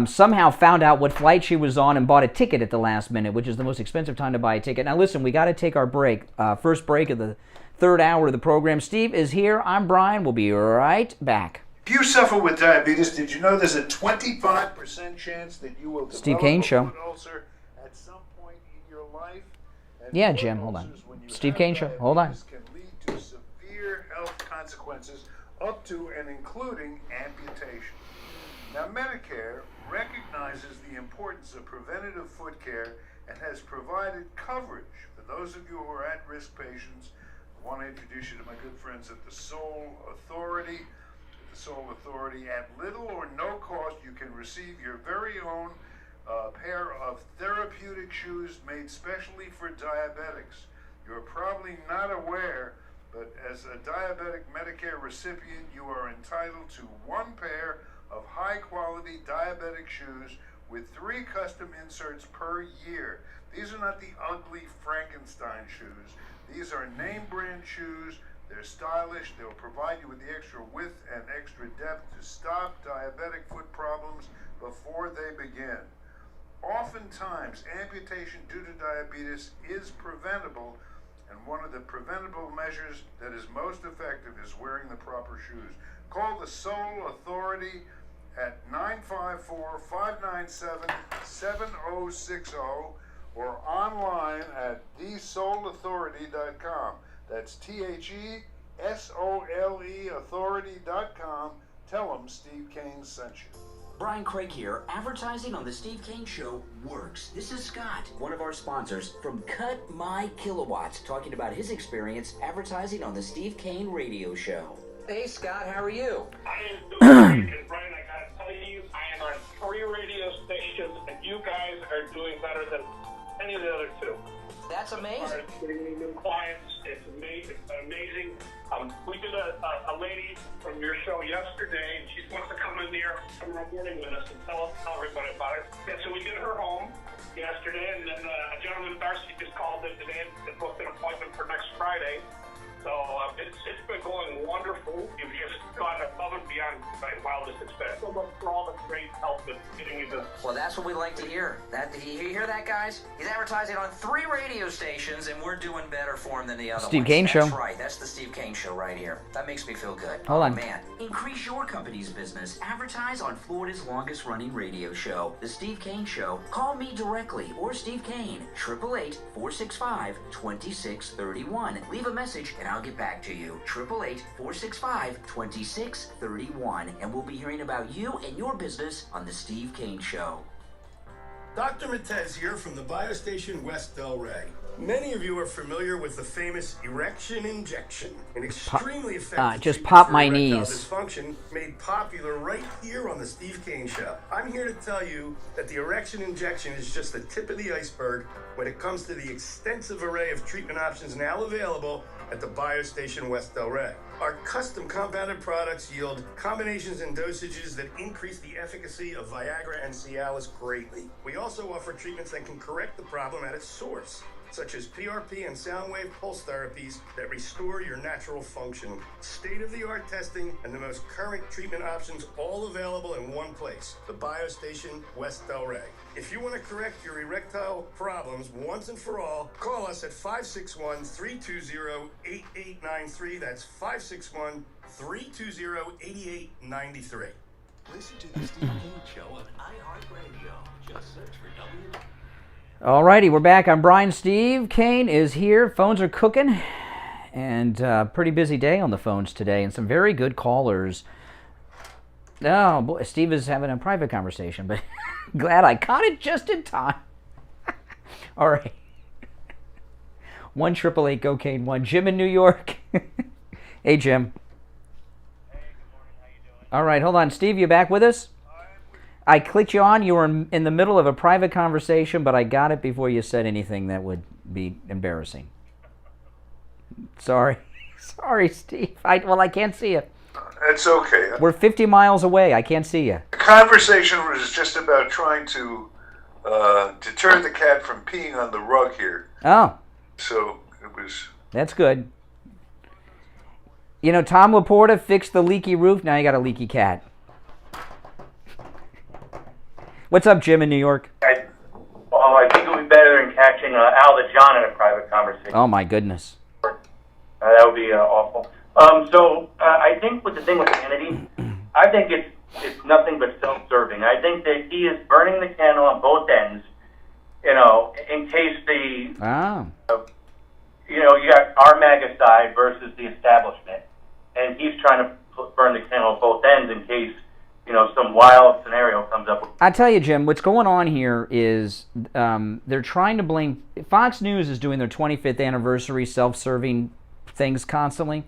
somehow found out what flight she was on and bought a ticket at the last minute, which is the most expensive time to buy a ticket. Now listen, we got to take our break. First break of the third hour of the program. Steve is here. I'm Brian. We'll be right back. If you suffer with diabetes, did you know there's a 25% chance that you will Steve develop Kane a Show. foot ulcer at some point in your life? And Yeah, Jim, hold on. Steve Kane Show. Hold on. Can lead to severe health consequences, up to and including amputation. Now, Medicare recognizes the importance of preventative foot care and has provided coverage for those of you who are at-risk patients. I want to introduce you to my good friends at the Soul Authority. At the Soul Authority, at little or no cost, you can receive your very own pair of therapeutic shoes made specially for diabetics. You're probably not aware, but as a diabetic Medicare recipient, you are entitled to one pair of high-quality diabetic shoes with 3 custom inserts per year. These are not the ugly Frankenstein shoes. These are name-brand shoes. They're stylish. They'll provide you with the extra width and extra depth to stop diabetic foot problems before they begin. Oftentimes, amputation due to diabetes is preventable, And one of the preventable measures that is most effective is wearing the proper shoes. Call the Soul Authority at 954-597-7060 or online at thesouleauthority.com. That's THESOLE authority.com. Tell them Steve Kane sent you. Brian Craig here. Advertising on the Steve Kane Show works. This is Scott, one of our sponsors from Cut My Kilowatts, talking about his experience advertising on the Steve Kane Radio Show. Hey, Scott, how are you? I am doing great, and Brian, I gotta tell you, I am on 3 radio stations, and you guys are doing better than any of the other 2. That's amazing. Getting new clients, it's amazing. We did a lady from your show yesterday, and she wants to come in here tomorrow morning with us and tell everybody about it. And so we did her home yesterday, and then a gentleman, Darcy, just called in today and booked an appointment for next Friday. So it's been going wonderful. You've just gone above and beyond my wildest expectations. So much for all the great help that's getting me this. Well, that's what we like to hear. You hear that, guys? He's advertising on 3 radio stations, and we're doing better for him than the other Steve ones. Kane Show. That's right. That's the Steve Kane Show right here. That makes me feel good. Hold on. Man, increase your company's business. Advertise on Florida's longest-running radio show, The Steve Kane Show. Call me directly or Steve Kane, 888-465-2631. Leave a message, and I'll get back to you. 888-465-2631. And we'll be hearing about you and your business on The Steve Kane Show. Dr. Matez here from the Biostation West Delray. Many of you are familiar with the famous erection injection, an extremely effective just treatment pop for my erectile knees. dysfunction made popular right here on the Steve Kane Show. I'm here to tell you that the erection injection is just the tip of the iceberg when it comes to the extensive array of treatment options now available at the Biostation West Delray. Our custom compounded products yield combinations and dosages that increase the efficacy of Viagra and Cialis greatly. We also offer treatments that can correct the problem at its source, such as PRP and sound wave pulse therapies that restore your natural function. State-of-the-art testing and the most current treatment options all available in one place, the Biostation West Delray. If you want to correct your erectile problems once and for all, call us at 561-320-8893. That's 561-320-8893. Listen to the Steve Kane Show on iHeartRadio. Just search for W. Alrighty, we're back. I'm Brian. Steve Kane is here. Phones are cooking, and pretty busy day on the phones today, and some very good callers. Oh boy, Steve is having a private conversation, but glad I caught it just in time. All right. 1-888-GO-CANE-1. Jim in New York. Hey, Jim. Hey, good morning. How you doing? All right, hold on. Steve, you back with us? I clicked you on. You were in the middle of a private conversation, but I got it before you said anything that would be embarrassing. Sorry. Sorry, Steve. I can't see you. It's okay. We're 50 miles away. I can't see you. The conversation was just about trying to deter the cat from peeing on the rug here. Oh. So it was... That's good. You know, Tom Laporta fixed the leaky roof. Now you got a leaky cat. What's up, Jim in New York? I think it would be better than catching Al the John in a private conversation. Oh, my goodness. That would be awful. I think with the thing with Hannity, I think it's nothing but self-serving. I think that he is burning the candle on both ends, you know, in case you got our MAGA side versus the establishment, and he's trying to burn the candle on both ends in case, you know, some wild scenario comes up. I tell you, Jim, what's going on here is they're trying to blame... Fox News is doing their 25th anniversary self-serving things constantly.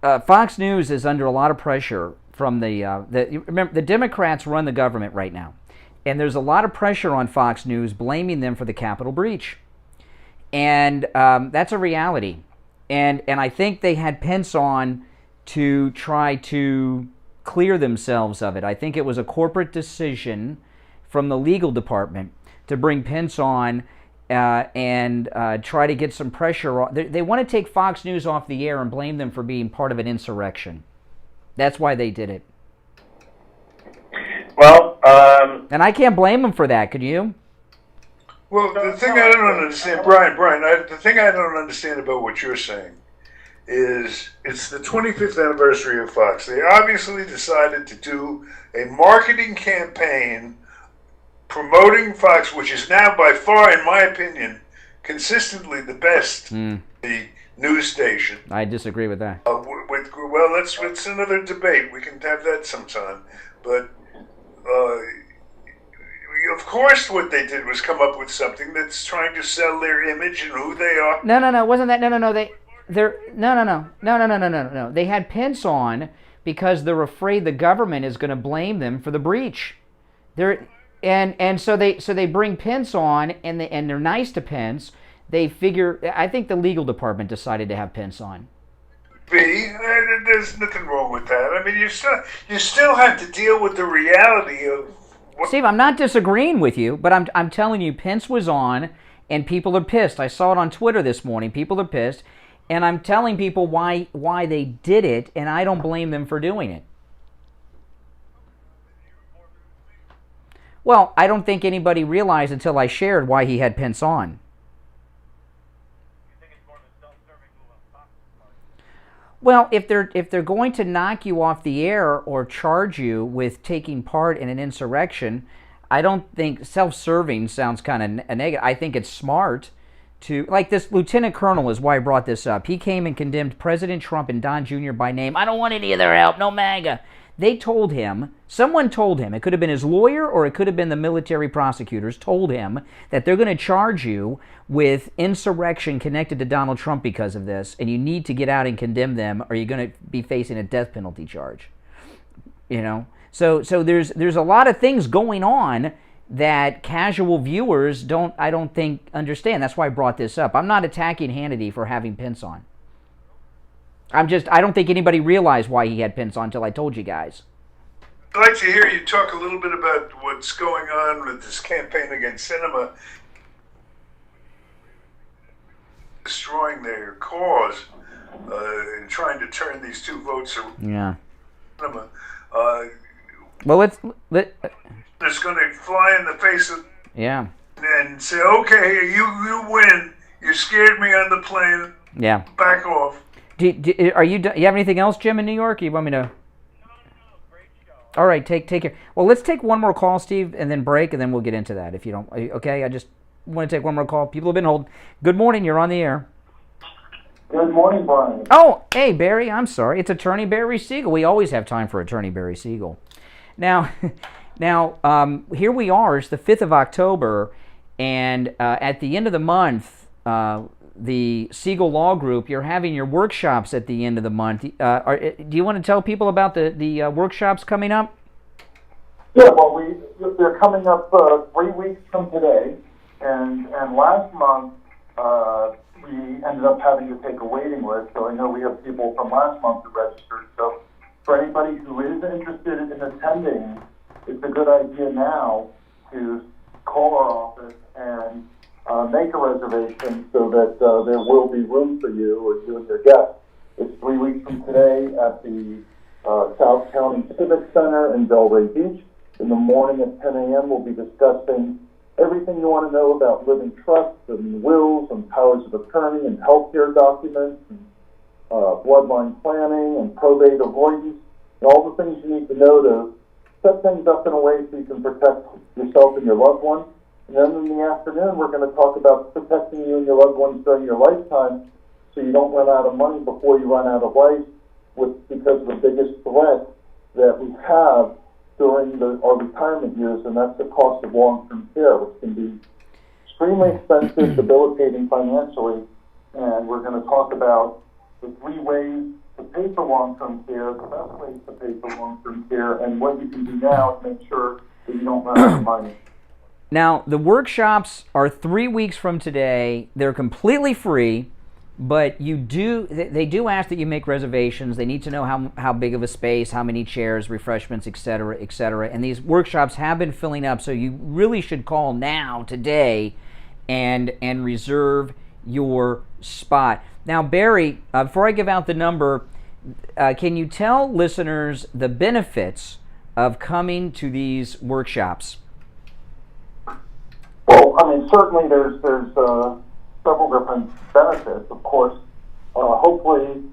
Fox News is under a lot of pressure from remember, the Democrats run the government right now, and there's a lot of pressure on Fox News blaming them for the Capitol breach, and that's a reality. And I think they had Pence on to try to clear themselves of it. I think it was a corporate decision from the legal department to bring Pence on and try to get some pressure on. They want to take Fox News off the air and blame them for being part of an insurrection. That's why they did it. Well, and I can't blame them for that, could you? Well, the thing I don't understand, Brian, the thing I don't understand about what you're saying is it's the 25th anniversary of Fox. They obviously decided to do a marketing campaign promoting Fox, which is now by far, in my opinion, consistently the best the news station. I disagree with that. Well, that's another debate. We can have that sometime. But of course, what they did was come up with something that's trying to sell their image and who they are. No, wasn't that? No. No. They had Pence on because they're afraid the government is going to blame them for the breach. So they bring Pence on, and they're nice to Pence. They figure, I think the legal department decided to have Pence on. There's nothing wrong with that. I mean, you still have to deal with the reality of. Steve, I'm not disagreeing with you, but I'm telling you, Pence was on, and people are pissed. I saw it on Twitter this morning. People are pissed, and I'm telling people why they did it, and I don't blame them for doing it. Well, I don't think anybody realized until I shared why he had Pence on. Well, if they're going to knock you off the air or charge you with taking part in an insurrection, I don't think self-serving sounds kind of negative. I think it's smart to, like this Lieutenant Colonel is why I brought this up. He came and condemned President Trump and Don Jr. by name. I don't want any of their help, no MAGA. They told him, someone told him, it could have been his lawyer or it could have been the military prosecutors, told him that they're going to charge you with insurrection connected to Donald Trump because of this, and you need to get out and condemn them or you're going to be facing a death penalty charge. You know? So there's a lot of things going on that casual viewers I don't think understand. That's why I brought this up. I'm not attacking Hannity for having Pence on. I don't think anybody realized why he had Pence on until I told you guys. I'd like to hear you talk a little bit about what's going on with this campaign against Sinema, destroying their cause, and trying to turn these two votes around. Yeah. Sinema. Well, it's going to fly in the face of. Yeah. And say, okay, you win. You scared me on the plane. Yeah. Back off. You have anything else, Jim, in New York? You want me to? No, great show. All right, take care. Well, let's take one more call, Steve, and then break, and then we'll get into that. If you don't, okay? I just want to take one more call. People have been holding. Good morning. You're on the air. Good morning, Brian. Oh, hey, Barry. I'm sorry. It's Attorney Barry Siegel. We always have time for Attorney Barry Siegel. Now, here we are. It's the 5th of October, and at the end of the month, the Siegel Law Group, you're having your workshops at the end of the month. Do you want to tell people about the workshops coming up? Yeah, well, they're coming up 3 weeks from today, and last month we ended up having to take a waiting list, so I know we have people from last month who registered. So for anybody who is interested in attending, it's a good idea now to call our office and make a reservation so that there will be room for you or you and your guests. It's 3 weeks from today at the South County Civic Center in Delray Beach. In the morning at 10 a.m. we'll be discussing everything you want to know about living trusts and wills and powers of attorney and healthcare documents and bloodline planning and probate avoidance and all the things you need to know to set things up in a way so you can protect yourself and your loved ones. And then in the afternoon, we're going to talk about protecting you and your loved ones during your lifetime so you don't run out of money before you run out of life because the biggest threat that we have during our retirement years, and that's the cost of long-term care, which can be extremely expensive, debilitating financially. And we're going to talk about the 3 ways to pay for long-term care, the best ways to pay for long-term care, and what you can do now to make sure that you don't run out of money. Now, the workshops are 3 weeks from today. They're completely free, but they do ask that you make reservations. They need to know how big of a space, how many chairs, refreshments, etc., etc. And these workshops have been filling up, so you really should call now, today, and reserve your spot. Now, Barry, before I give out the number, can you tell listeners the benefits of coming to these workshops? Well, I mean, certainly there's several different benefits, of course. Hopefully,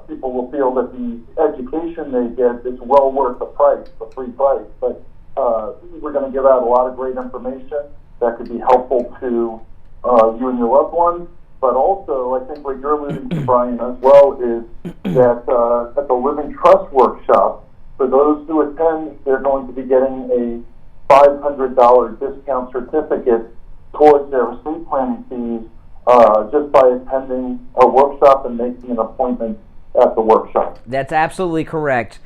people will feel that the education they get is well worth the price, the free price. But we're going to give out a lot of great information that could be helpful to you and your loved ones. But also, I think what you're alluding to, Brian, as well, is that at the Living Trust Workshop, for those who attend, they're going to be getting a $500 discount certificate towards their estate planning fees just by attending a workshop and making an appointment at the workshop. That's absolutely correct.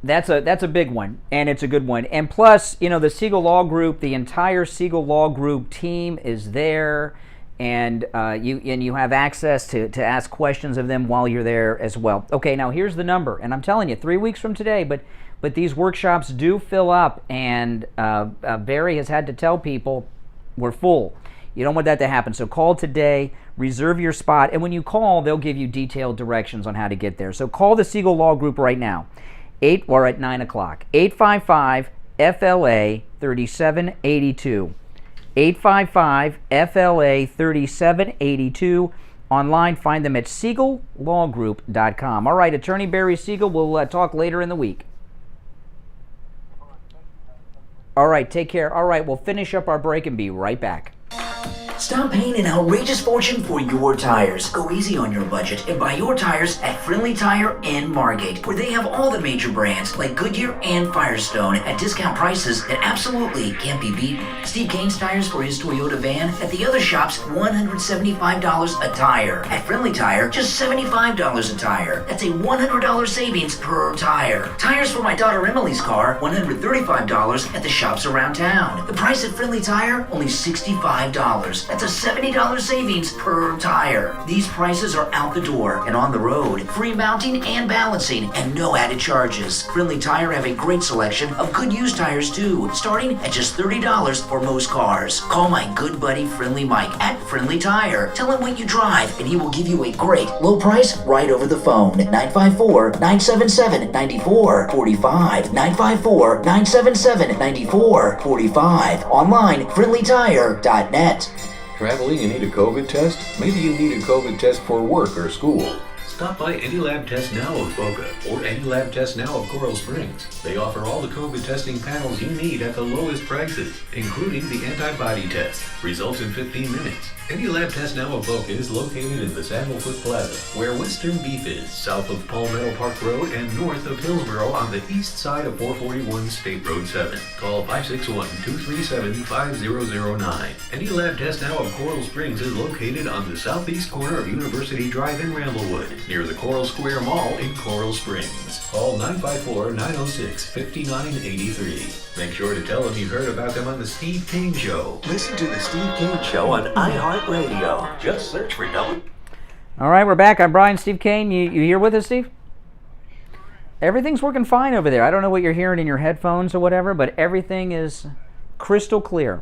That's a big one, and it's a good one. And plus, the Siegel Law Group, the entire Siegel Law Group team is there, and you have access to ask questions of them while you're there as well. Okay, now here's the number, and I'm telling you, 3 weeks from today, but these workshops do fill up, and Barry has had to tell people we're full. You don't want that to happen, so call today, reserve your spot, and when you call, they'll give you detailed directions on how to get there. So call the Siegel Law Group right now, or at 9 o'clock, 855-FLA-3782. 855-FLA-3782. Online, find them at SiegelLawGroup.com. All right, Attorney Barry Siegel, we'll talk later in the week. All right, take care. All right, we'll finish up our break and be right back. Stop paying an outrageous fortune for your tires. Go easy on your budget and buy your tires at Friendly Tire in Margate, where they have all the major brands like Goodyear and Firestone at discount prices that absolutely can't be beaten. Steve Kane's tires for his Toyota van at the other shops, $175 a tire. At Friendly Tire, just $75 a tire. That's a $100 savings per tire. Tires for my daughter Emily's car, $135 at the shops around town. The price at Friendly Tire, only $65. That's a $70 savings per tire. These prices are out the door and on the road. Free mounting and balancing and no added charges. Friendly Tire have a great selection of good used tires too, starting at just $30 for most cars. Call my good buddy Friendly Mike at Friendly Tire. Tell him what you drive and he will give you a great low price right over the phone. 954-977-9445. 954-977-9445. Online, friendlytire.net. Traveling and need a COVID test? Maybe you need a COVID test for work or school. Stop by Any Lab Test Now of Boca or Any Lab Test Now of Coral Springs. They offer all the COVID testing panels you need at the lowest prices, including the antibody test. Results in 15 minutes. Any Lab Test Now of Boca is located in the Sandalfoot Plaza, where Western Beef is, south of Palmetto Park Road and north of Hillsborough on the east side of 441 State Road 7. Call 561-237-5009. Any Lab Test Now of Coral Springs is located on the southeast corner of University Drive in Ramblewood, near the Coral Square Mall in Coral Springs. Call 954-906-5983. Make sure to tell them you heard about them on The Steve Kane Show. Listen to The Steve Kane Show on iHeartRadio. Just search for W. All right, we're back. I'm Brian, Steve Kane. You here with us, Steve? Everything's working fine over there. I don't know what you're hearing in your headphones or whatever, but everything is crystal clear.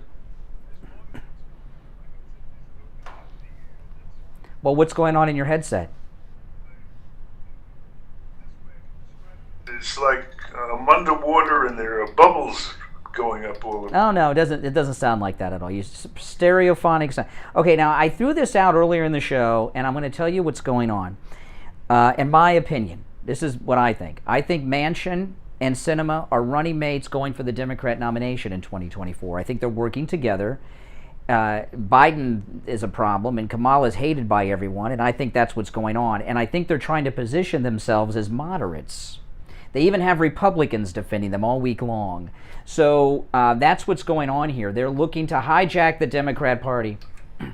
Well, what's going on in your headset? It's like I'm underwater and there are bubbles going up all over. Oh no, it doesn't sound like that at all. You stereophonic sound. Okay, now I threw this out earlier in the show, and I'm going to tell you what's going on. In my opinion, this is what I think. I think Manchin and Sinema are running mates going for the Democrat nomination in 2024. I think they're working together. Biden is a problem, and Kamala is hated by everyone, and I think that's what's going on. And I think they're trying to position themselves as moderates. They even have Republicans defending them all week long. So that's what's going on here. They're looking to hijack the Democrat Party.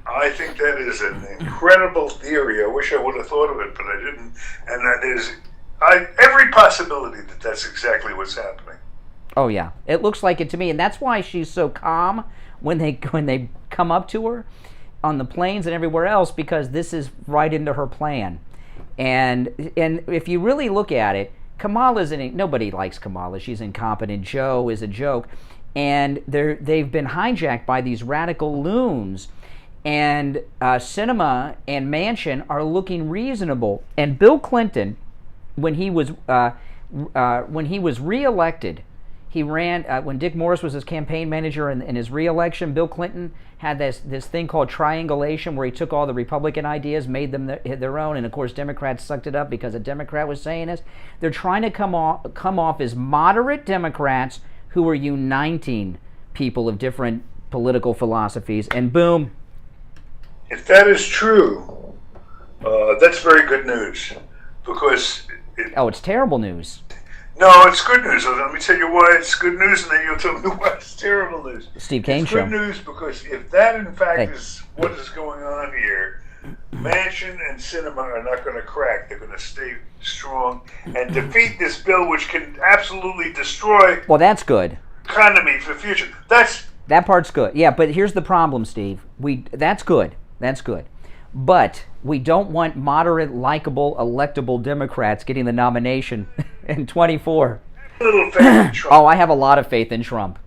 I think that is an incredible theory. I wish I would have thought of it, but I didn't. And that is every possibility that that's exactly what's happening. Oh yeah, it looks like it to me, and that's why she's so calm when they come up to her on the planes and everywhere else, because this is right into her plan. And if you really look at it, nobody likes Kamala. She's incompetent. Joe is a joke. And they've been hijacked by these radical loons. And Sinema and Manchin are looking reasonable. And Bill Clinton, when he was reelected, He ran, when Dick Morris was his campaign manager in his re-election, Bill Clinton had this thing called triangulation where he took all the Republican ideas, made them their own, and of course Democrats sucked it up because a Democrat was saying this. They're trying to come off as moderate Democrats who are uniting people of different political philosophies, and boom. If that is true, that's very good news, because... it's terrible news. No, it's good news. Let me tell you why it's good news, and then you'll tell me why it's terrible news. Steve Kane It's Show. good news because if that, in fact, is what is going on here, Manchin and Sinema are not going to crack. They're going to stay strong and defeat this bill, which can absolutely destroy Well, that's good. the economy for the future. That part's good. Yeah, but here's the problem, Steve. That's good. That's good. But we don't want moderate, likable, electable Democrats getting the nomination in 24. A little faith in Trump. Oh, I have a lot of faith in Trump.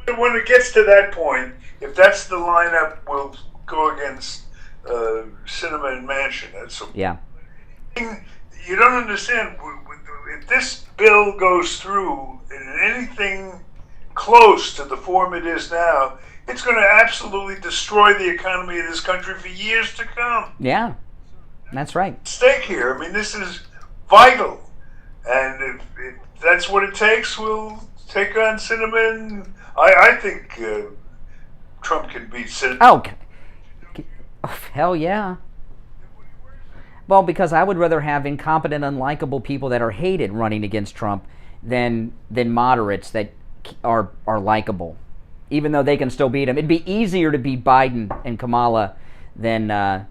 When it gets to that point, if that's the lineup, we'll go against Sinema and Manchin. Yeah. You don't understand. If this bill goes through in anything close to the form it is now, it's going to absolutely destroy the economy of this country for years to come. Yeah, that's right. Stake here. I mean, this is vital. And if that's what it takes, we'll take on Sinema. And I think Trump can beat Sinema. Oh, hell yeah. Well, because I would rather have incompetent, unlikable people that are hated running against Trump than moderates that are likable. Even though they can still beat him. It'd be easier to beat Biden and Kamala than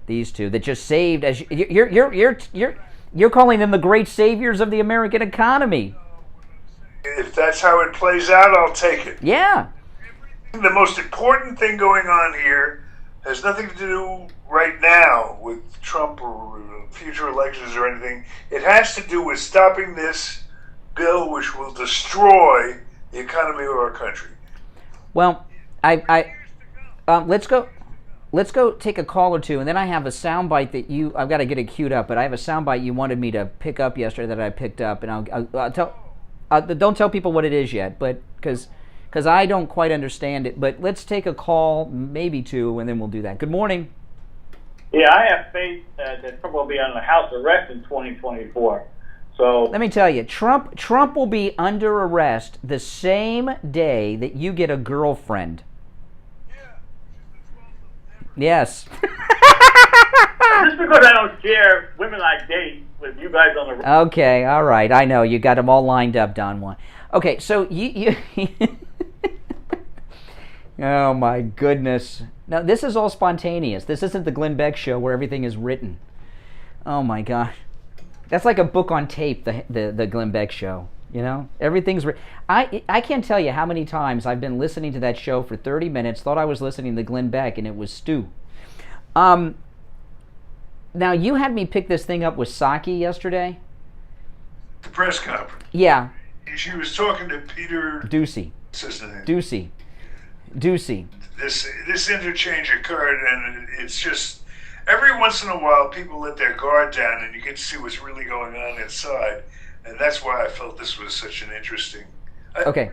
these two that just saved. As you're calling them the great saviors of the American economy. If that's how it plays out, I'll take it. Yeah. The most important thing going on here has nothing to do right now with Trump or future elections or anything. It has to do with stopping this bill, which will destroy the economy of our country. Well, let's go take a call or two, and then I have a soundbite that I've got to get it queued up, but I have a soundbite you wanted me to pick up yesterday that I picked up, and I'll tell. Don't tell people what it is yet, but because I don't quite understand it. But let's take a call, maybe two, and then we'll do that. Good morning. Yeah, I have faith that Trump will be on the house arrest in 2024. So let me tell you, Trump will be under arrest the same day that you get a girlfriend. Yes. Just because I don't share women I date with you guys on the Okay, all right. I know you got them all lined up, Don Juan. Okay, so you oh my goodness. Now this is all spontaneous. This isn't the Glenn Beck show where everything is written. Oh my gosh. That's like a book on tape, the Glenn Beck show. You know, everything's. I can't tell you how many times I've been listening to that show for 30 minutes, thought I was listening to Glenn Beck, and it was Stu. Now you had me pick this thing up with Psaki yesterday. The press conference. Yeah. She was talking to Peter Ducey. Ducey. This interchange occurred, and it's just. Every once in a while, people let their guard down, and you get to see what's really going on inside. And that's why I felt this was such an interesting... Okay.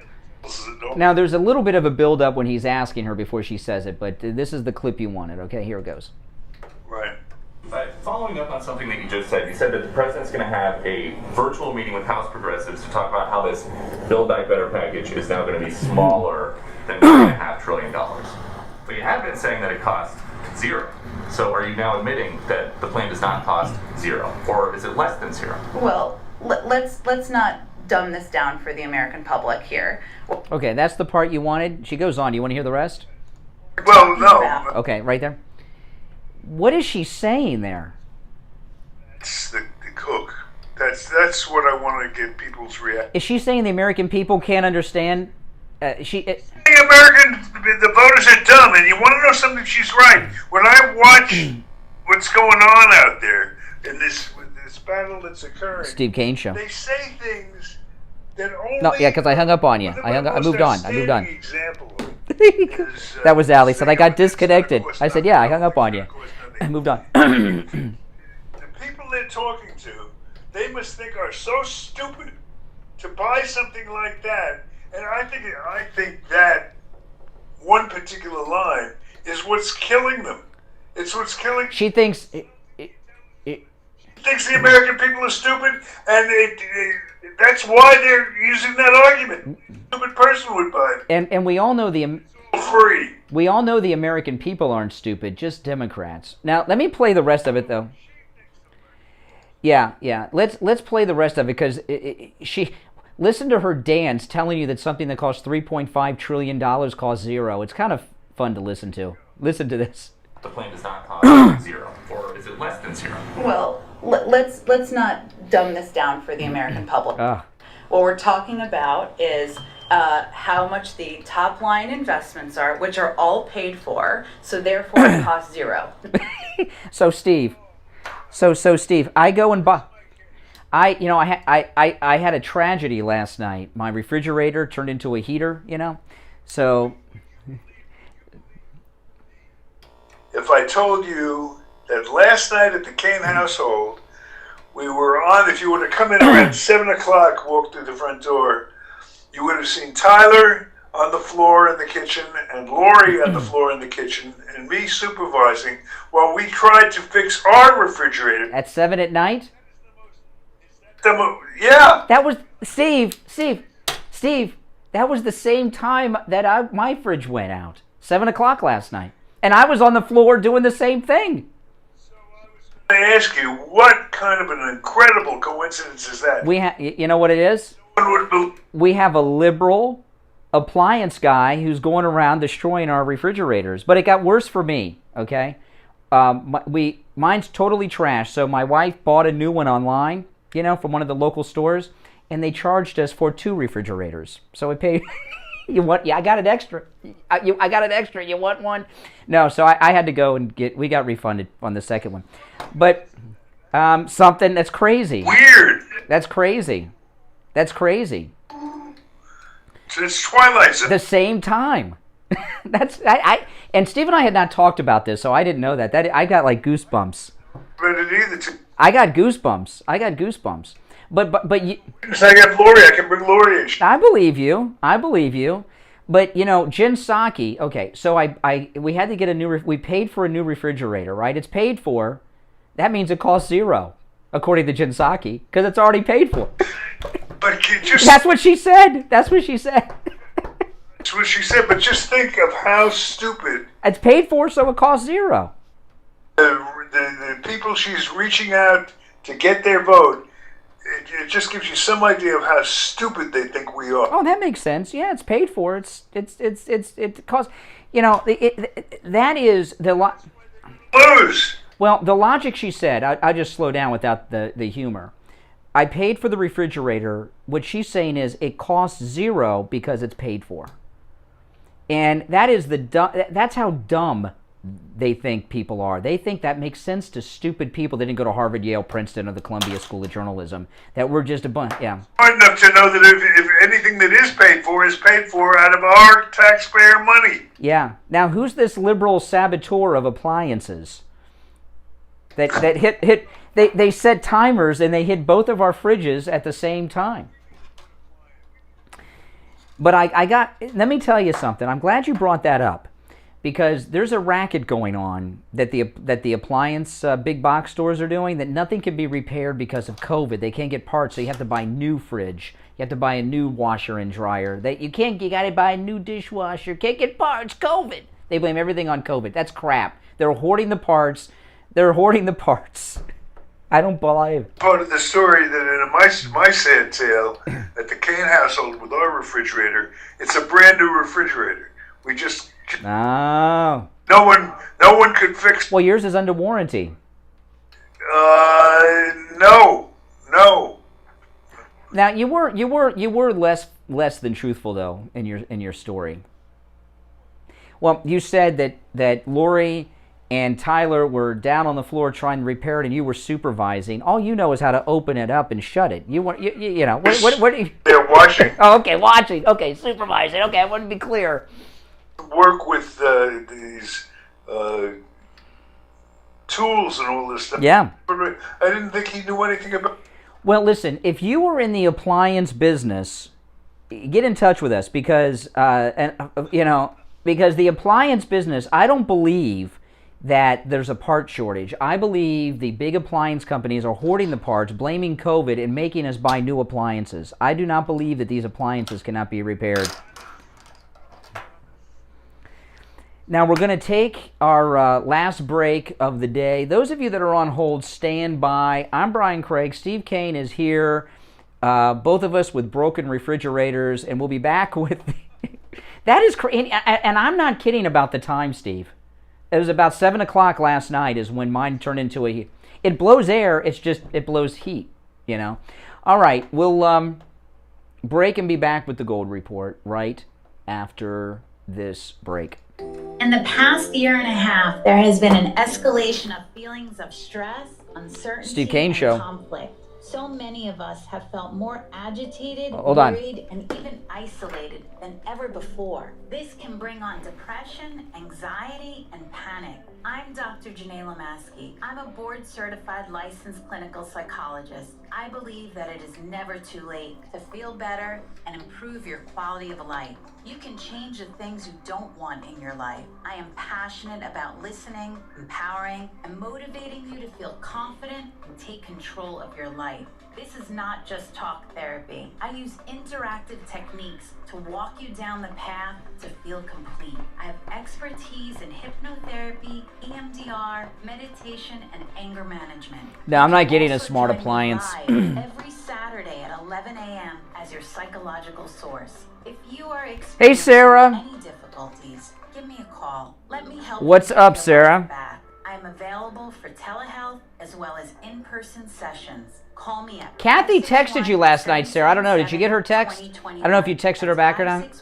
Now, there's a little bit of a build-up when he's asking her before she says it, but this is the clip you wanted. Okay, here it goes. Right. Following up on something that you just said, you said that the president's going to have a virtual meeting with House progressives to talk about how this Build Back Better package is now going to be smaller than $1.5 trillion. But you have been saying that it costs zero. So are you now admitting that the plan does not cost zero, or is it less than zero? Well, let's not dumb this down for the American public here. Okay, that's the part you wanted. She goes on. You want to hear the rest? Well, no. Okay, right there. What is she saying there? It's the cook. That's what I want to get people's reaction. Is she saying the American people can't understand? The voters are dumb, and you want to know something? She's right. When I watch what's going on out there in this battle that's occurring, Steve Kane Show. They say things that only. No, yeah, because I hung up on you. I moved on. Example is, that was Allie. Said I got disconnected. I said, yeah, I hung up on you. I moved on. The people they're talking to, they must think are so stupid to buy something like that, and I think that one particular line is what's killing them. It's what's killing. She thinks. Thinks the American people are stupid, and that's why they're using that argument. A stupid person would buy it. And we all know free. We all know the American people aren't stupid, just Democrats. Now let me play the rest of it though. Yeah. Let's play the rest of it because she listen to her dance telling you that something that costs $3.5 trillion costs zero. It's kind of fun to listen to. Listen to this. The plan does not cost zero, or is it less than zero? Well, let's not dumb this down for the American public. What we're talking about is how much the top line investments are, which are all paid for, so therefore it costs zero. So Steve, I go and buy. I had a tragedy last night. My refrigerator turned into a heater. So. If I told you that last night at the Kane household, we were on, if you would have come in around 7 o'clock, walked through the front door, you would have seen Tyler on the floor in the kitchen and Lori on the floor in the kitchen and me supervising while we tried to fix our refrigerator. At 7 at night? Yeah. That was, Steve, that was the same time that my fridge went out. 7 o'clock last night. And I was on the floor doing the same thing. I ask you, what kind of an incredible coincidence is that? You know what it is? We have a liberal appliance guy who's going around destroying our refrigerators. But it got worse for me, okay? Mine's totally trash. So my wife bought a new one online, from one of the local stores, and they charged us for 2 refrigerators. So we paid... I got it extra. I got it extra. You want one? No, so I had to go and we got refunded on the second one. But something that's crazy. Weird. That's crazy. It's Twilight Zone. The same time. And Steve and I had not talked about this, so I didn't know that. I got like goosebumps. I got goosebumps. But you, so I got Lori. I can bring Lori in. I believe you. But Jen Psaki. Okay, so we had to get we paid for a new refrigerator, right? It's paid for. That means it costs zero, according to Jen Psaki, because it's already paid for. But that's what she said. That's what she said. But just think of how stupid. It's paid for, so it costs zero. The people she's reaching out to get their vote. It just gives you some idea of how stupid they think we are. Oh, that makes sense. Yeah, it's paid for. It costs. That is the lose. Well, the logic she said. I just slow down without the humor. I paid for the refrigerator. What she's saying is it costs zero because it's paid for. And that is that's how dumb they think people are. They think that makes sense to stupid people that didn't go to Harvard, Yale, Princeton, or the Columbia School of Journalism. That we're just a bunch. Yeah. Smart enough to know that if anything that is paid for out of our taxpayer money. Yeah. Now, who's this liberal saboteur of appliances? That hit. They set timers and they hit both of our fridges at the same time. But let me tell you something. I'm glad you brought that up. Because there's a racket going on that the appliance big box stores are doing, that nothing can be repaired because of COVID. They can't get parts, so you have to buy a new fridge. You have to buy a new washer and dryer. You got to buy a new dishwasher. Can't get parts. COVID. They blame everything on COVID. That's crap. They're hoarding the parts. I don't believe it. Part of the story that in my sad tale at the Kane household with our refrigerator, it's a brand new refrigerator. We just. Oh. No one could fix. Well, yours is under warranty. No. Now you were less than truthful though in your story. Well, you said that Lori and Tyler were down on the floor trying to repair it, and you were supervising. All you know is how to open it up and shut it. You weren't. You know what? They're watching. Oh, okay, watching. Okay, supervising. Okay, I want to be clear. Work with these tools and all this stuff. Yeah. I didn't think he knew anything about. Well, listen, if you were in the appliance business, get in touch with us because, because the appliance business, I don't believe that there's a part shortage. I believe the big appliance companies are hoarding the parts, blaming COVID, and making us buy new appliances. I do not believe that these appliances cannot be repaired. Now, we're going to take our last break of the day. Those of you that are on hold, stand by. I'm Brian Craig. Steve Kane is here, both of us with broken refrigerators, and we'll be back with... That is crazy. And I'm not kidding about the time, Steve. It was about 7 o'clock last night is when mine turned into a... It blows air, it blows heat, you know. All right, we'll break and be back with the Gold Report right after this break. In the past year and a half, there has been an escalation of feelings of stress, uncertainty, Steve Kane and Show. conflict. So many of us have felt more agitated, Hold on. worried, and even isolated than ever before. This can bring on depression, anxiety, and panic. I'm Dr. Janae Lomaski. I'm a board-certified licensed clinical psychologist. I believe that it is never too late to feel better and improve your quality of life. You can change the things you don't want in your life. I am passionate about listening, empowering, and motivating you to feel confident and take control of your life. This is not just talk therapy. I use interactive techniques to walk you down the path to feel complete. I have expertise in hypnotherapy, EMDR, meditation, and anger management. No, I'm not getting a smart appliance. Every Saturday at 11 a.m. as your psychological source. If you are experiencing Hey, Sarah. any difficulties, give me a call. Let me help What's you up, get Sarah? back. I'm available for telehealth as well as in-person sessions. Call me at Kathy texted you last night, Sarah. I don't know. Did you get her text? I don't know if you texted her back or not.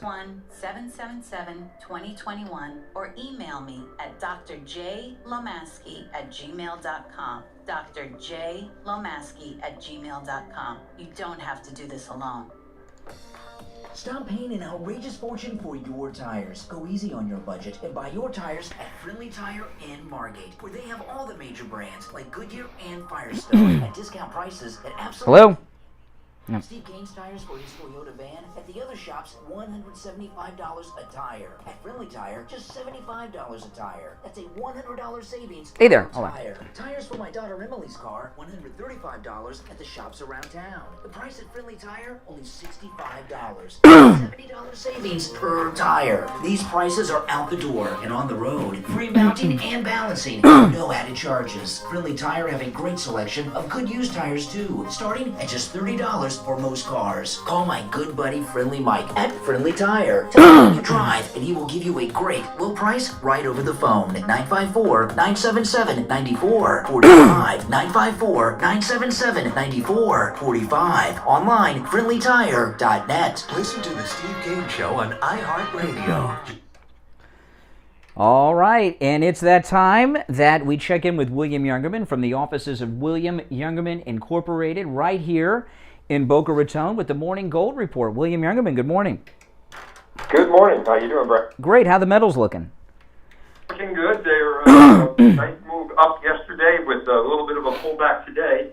561-777-2021 or email me at drjlomaski@gmail.com. drjlomaski@gmail.com. You don't have to do this alone. Stop paying an outrageous fortune for your tires. Go easy on your budget and buy your tires at Friendly Tire in Margate, where they have all the major brands like Goodyear and Firestone at discount prices at absolutely... Hello? No. Steve Kane's tires for his Toyota van. At the other shops, $175 a tire. At Friendly Tire, just $75 a tire. That's a $100 savings. Hey there, per hold on. tire. Tires for my daughter Emily's car, $135 at the shops around town. The price at Friendly Tire, only $65. $70 savings per tire. These prices are out the door and on the road. Free mounting and balancing. No added charges. Friendly Tire have a great selection of good used tires too, starting at just $30 for most cars. Call my good buddy Friendly Mike at Friendly Tire. Tell him you drive and he will give you a great low price right over the phone. 954-977-9445. 954-977-9445. Online, friendlytire.net. Listen to the Steve Kane Show on iHeartRadio. All right, and it's that time that we check in with William Youngerman from the offices of William Youngerman Incorporated right here in Boca Raton with the Morning Gold Report. William Youngerman, good morning. Good morning. How you doing, Brett? Great. How the metals looking? Looking good. They were nice move up yesterday with a little bit of a pullback today.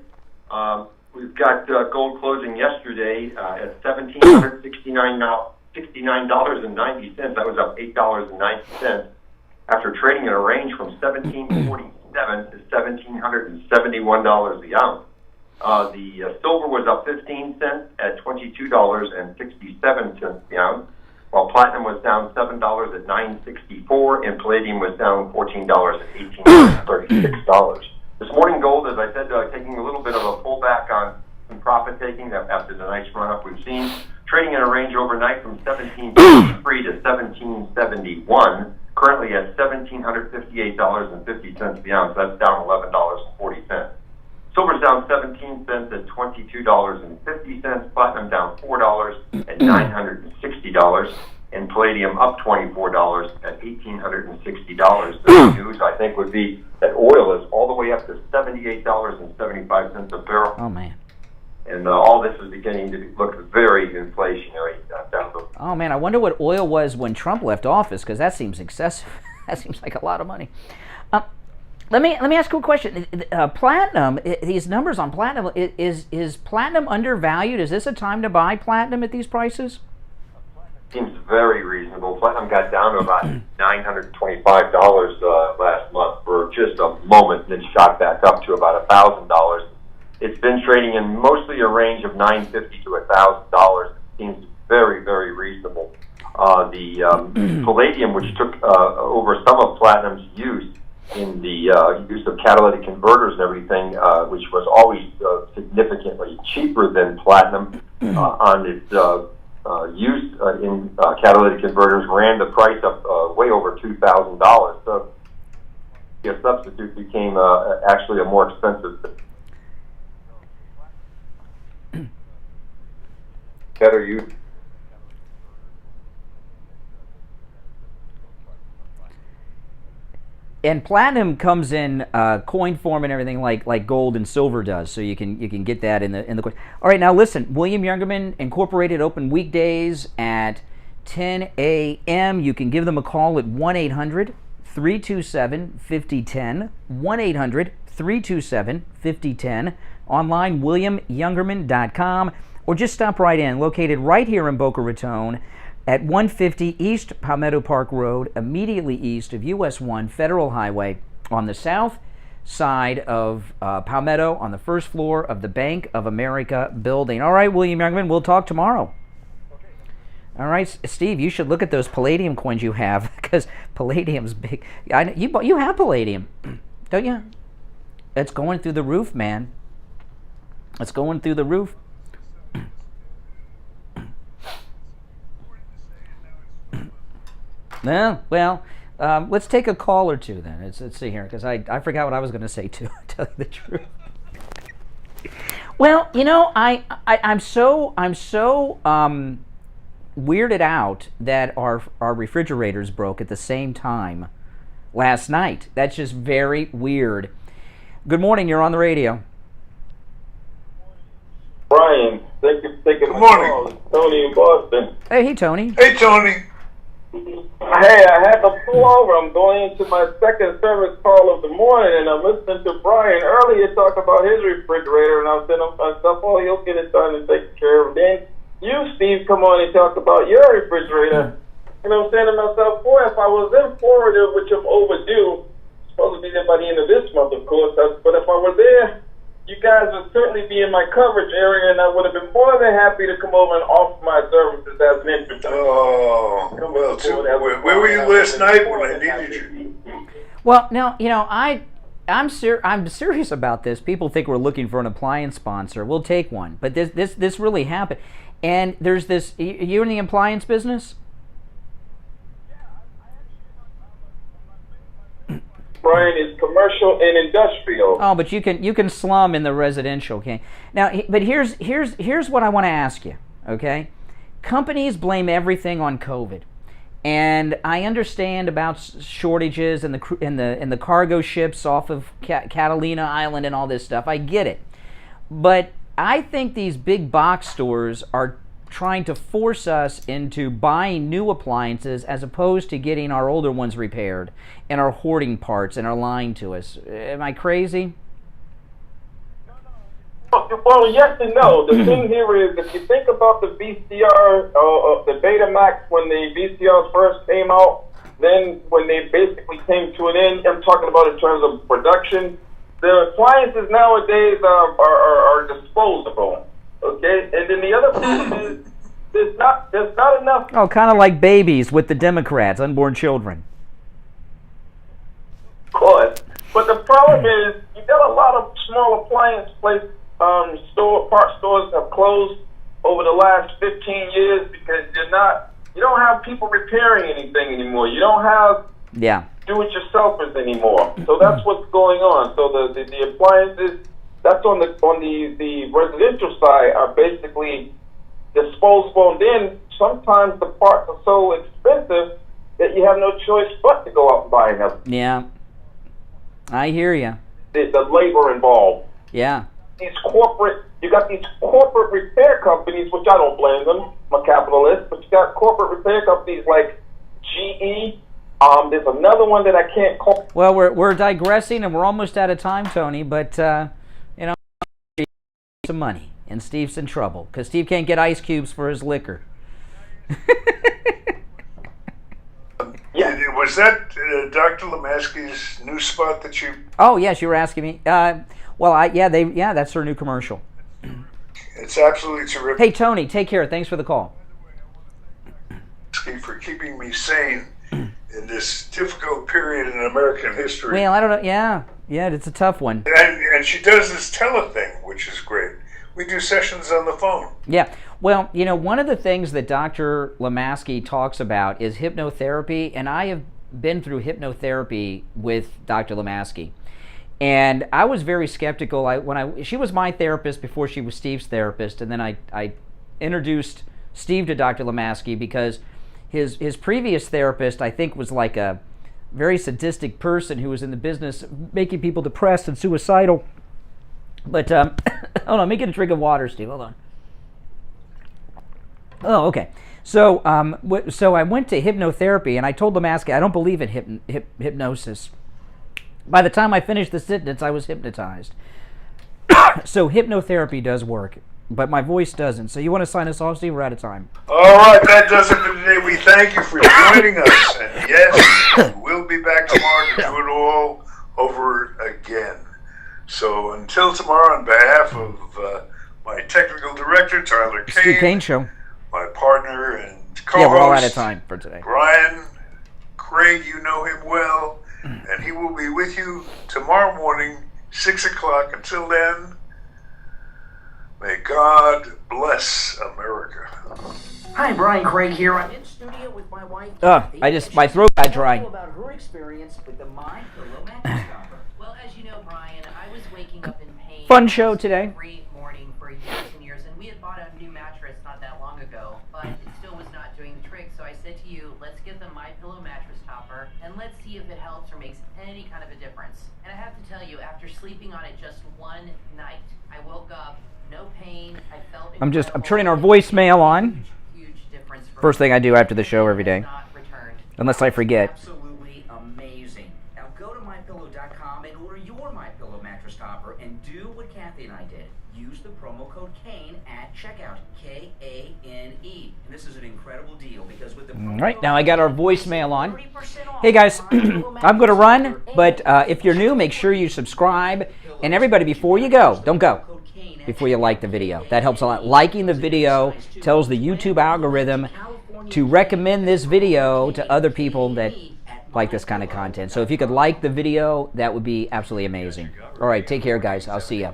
We've got gold closing yesterday at $1,769.90. That was up $8.90 after trading in a range from $1,747 to $1,771 a ounce. The silver was up 15 cents at $22.67 the ounce, while platinum was down $7 at $9.64, and palladium was down $14 at $18.36. This morning, gold, as I said, taking a little bit of a pullback on some profit taking after the nice run up we've seen, trading in a range overnight from 1753 to 1771. Currently at $1,758.50 the ounce. That's down $11.40. Silver's down 17 cents at $22.50. Platinum down $4 at $960. And palladium up $24 at $1,860. The news, I think, would be that oil is all the way up to $78.75 a barrel. Oh, man. And all this is beginning to look very inflationary down the... Oh, man, I wonder what oil was when Trump left office, because that seems excessive. That seems like a lot of money. Let me ask you a question. Platinum, these numbers on platinum, is platinum undervalued? Is this a time to buy platinum at these prices? Seems very reasonable. Platinum got down to about $925 last month for just a moment, and then shot back up to about $1,000. It's been trading in mostly a range of $950 to $1,000. It seems very, very reasonable. The palladium, which took over some of platinum's use in the use of catalytic converters and everything, which was always significantly cheaper than platinum on its use in catalytic converters, ran the price up way over $2,000. So a substitute became actually a more expensive, better use. And platinum comes in coin form and everything like gold and silver does, so you can get that in the coin. All right, now listen, William Youngerman Incorporated open weekdays at 10 a.m. You can give them a call at 1-800-327-5010, 1-800-327-5010, online williamyoungerman.com, or just stop right in, located right here in Boca Raton, at 150 East Palmetto Park Road, immediately east of US 1 Federal Highway, on the south side of Palmetto, on the first floor of the Bank of America building. All right, William Youngman, we'll talk tomorrow. All right, Steve, you should look at those palladium coins you have, because palladium's big. You have palladium, don't you? It's going through the roof, man. It's going through the roof. Well, let's take a call or two then. Let's see here, because I forgot what I was going to say too. To tell you the truth. Well, you know, I'm so weirded out that our refrigerators broke at the same time last night. That's just very weird. Good morning. You're on the radio. Brian, thank you for taking my call. Tony in Boston. Hey, Tony. Hey, Tony. Hey, I had to pull over. I'm going into my second service call of the morning, and I'm listening to Brian earlier talk about his refrigerator, and I was saying to myself, oh, he'll get it done and taken care of. Then you, Steve, come on and talk about your refrigerator. And I'm saying to myself, boy, if I was in Florida, which I'm overdue, supposed to be there by the end of this month, of course, but if I were there, you guys would certainly be in my coverage area, and I would have been more than happy to come over and offer my services as an introduction. Oh, well, where were you last night when I needed you? Well, now, you know, I'm serious about this. People think we're looking for an appliance sponsor. We'll take one, but this really happened. And there's this. You're in the appliance business? Brian is commercial and industrial. Oh, but you can slum in the residential, okay? Now, but here's what I want to ask you, okay? Companies blame everything on COVID, and I understand about shortages and the cargo ships off of Catalina Island and all this stuff. I get it, but I think these big box stores are trying to force us into buying new appliances as opposed to getting our older ones repaired, and are hoarding parts and are lying to us. Am I crazy? Well, yes and no. The thing here is, if you think about the VCR, the Betamax, when the VCRs first came out, then when they basically came to an end, I'm talking about in terms of production, the appliances nowadays are disposable. Okay, and then the other problem is there's not enough. Oh, kind of like babies with the Democrats, unborn children. Of course, but the problem is you got a lot of small appliance parts stores have closed over the last 15 years because you don't have people repairing anything anymore. You don't have do-it-yourselfers anymore. So that's what's going on. So the appliances. That's on the residential side are basically disposable, and then sometimes the parts are so expensive that you have no choice but to go out and buy them. Yeah, I hear you. The labor involved. Yeah. You got these corporate repair companies, which I don't blame them. I'm a capitalist, but you got corporate repair companies like GE, There's another one that I can't call. Well, we're digressing, and we're almost out of time, Tony. But you know, some money, and Steve's in trouble because Steve can't get ice cubes for his liquor. Yeah. Was that Dr. Lemaski's new spot that you? Oh yes, you were asking me. Well, that's her new commercial. It's absolutely terrific. Hey Tony, take care. Thanks for the call. For keeping me sane in this difficult period in American history. Well, I don't know. Yeah, it's a tough one. And she does this telething, which is great. We do sessions on the phone. Yeah. Well, you know, one of the things that Dr. Lemaski talks about is hypnotherapy, and I have been through hypnotherapy with Dr. Lemaski. And I was very skeptical. She was my therapist before she was Steve's therapist, and then I introduced Steve to Dr. Lemaski because his previous therapist, I think, was like a very sadistic person who was in the business of making people depressed and suicidal. But hold on, let me get a drink of water, Steve. Hold on. Oh, okay. So so I went to hypnotherapy, and I told Lemaski I don't believe in hypnosis. By the time I finished the sentence, I was hypnotized. So hypnotherapy does work, but my voice doesn't. So you want to sign us off, Steve? We're out of time. All right, that does it for today. We thank you for joining us. And yes, we'll be back tomorrow to do it all over again. So until tomorrow, on behalf of my technical director, Tyler Kane, Steve Kane Show, my partner and co-host, yeah, we're all out of time for today. Brian Craig, you know him well, and he will be with you tomorrow morning, 6 o'clock. Until then, may God bless America. Hi, Brian Craig here. I'm in studio with my wife. My throat got dry. About her experience with the My Pillow mattress topper. Well, as you know, Brian, I was waking up in pain. Fun show today. Every morning for years and years, and we had bought a new mattress not that long ago, but it still was not doing the trick. So I said to you, let's get the My Pillow mattress topper, and let's see if it helps or makes any kind of a difference. And I have to tell you, after sleeping on it just one night, I woke up, no pain. I felt. I'm turning our voicemail on. First thing I do after the show every day, unless I forget. Absolutely amazing. Now go to mypillow.com and order your MyPillow mattress topper and do what Kathy and I did. Use the promo code KANE at checkout, K-A-N-E. And this is an incredible deal because with the All right, now I got our voicemail on. Hey guys, I'm going to run, but if you're new, make sure you subscribe. And everybody, before you go, don't go before you like the video. That helps a lot. Liking the video tells the YouTube algorithm to recommend this video to other people that like this kind of content. So if you could like the video, that would be absolutely amazing. All right, take care, guys. I'll see you.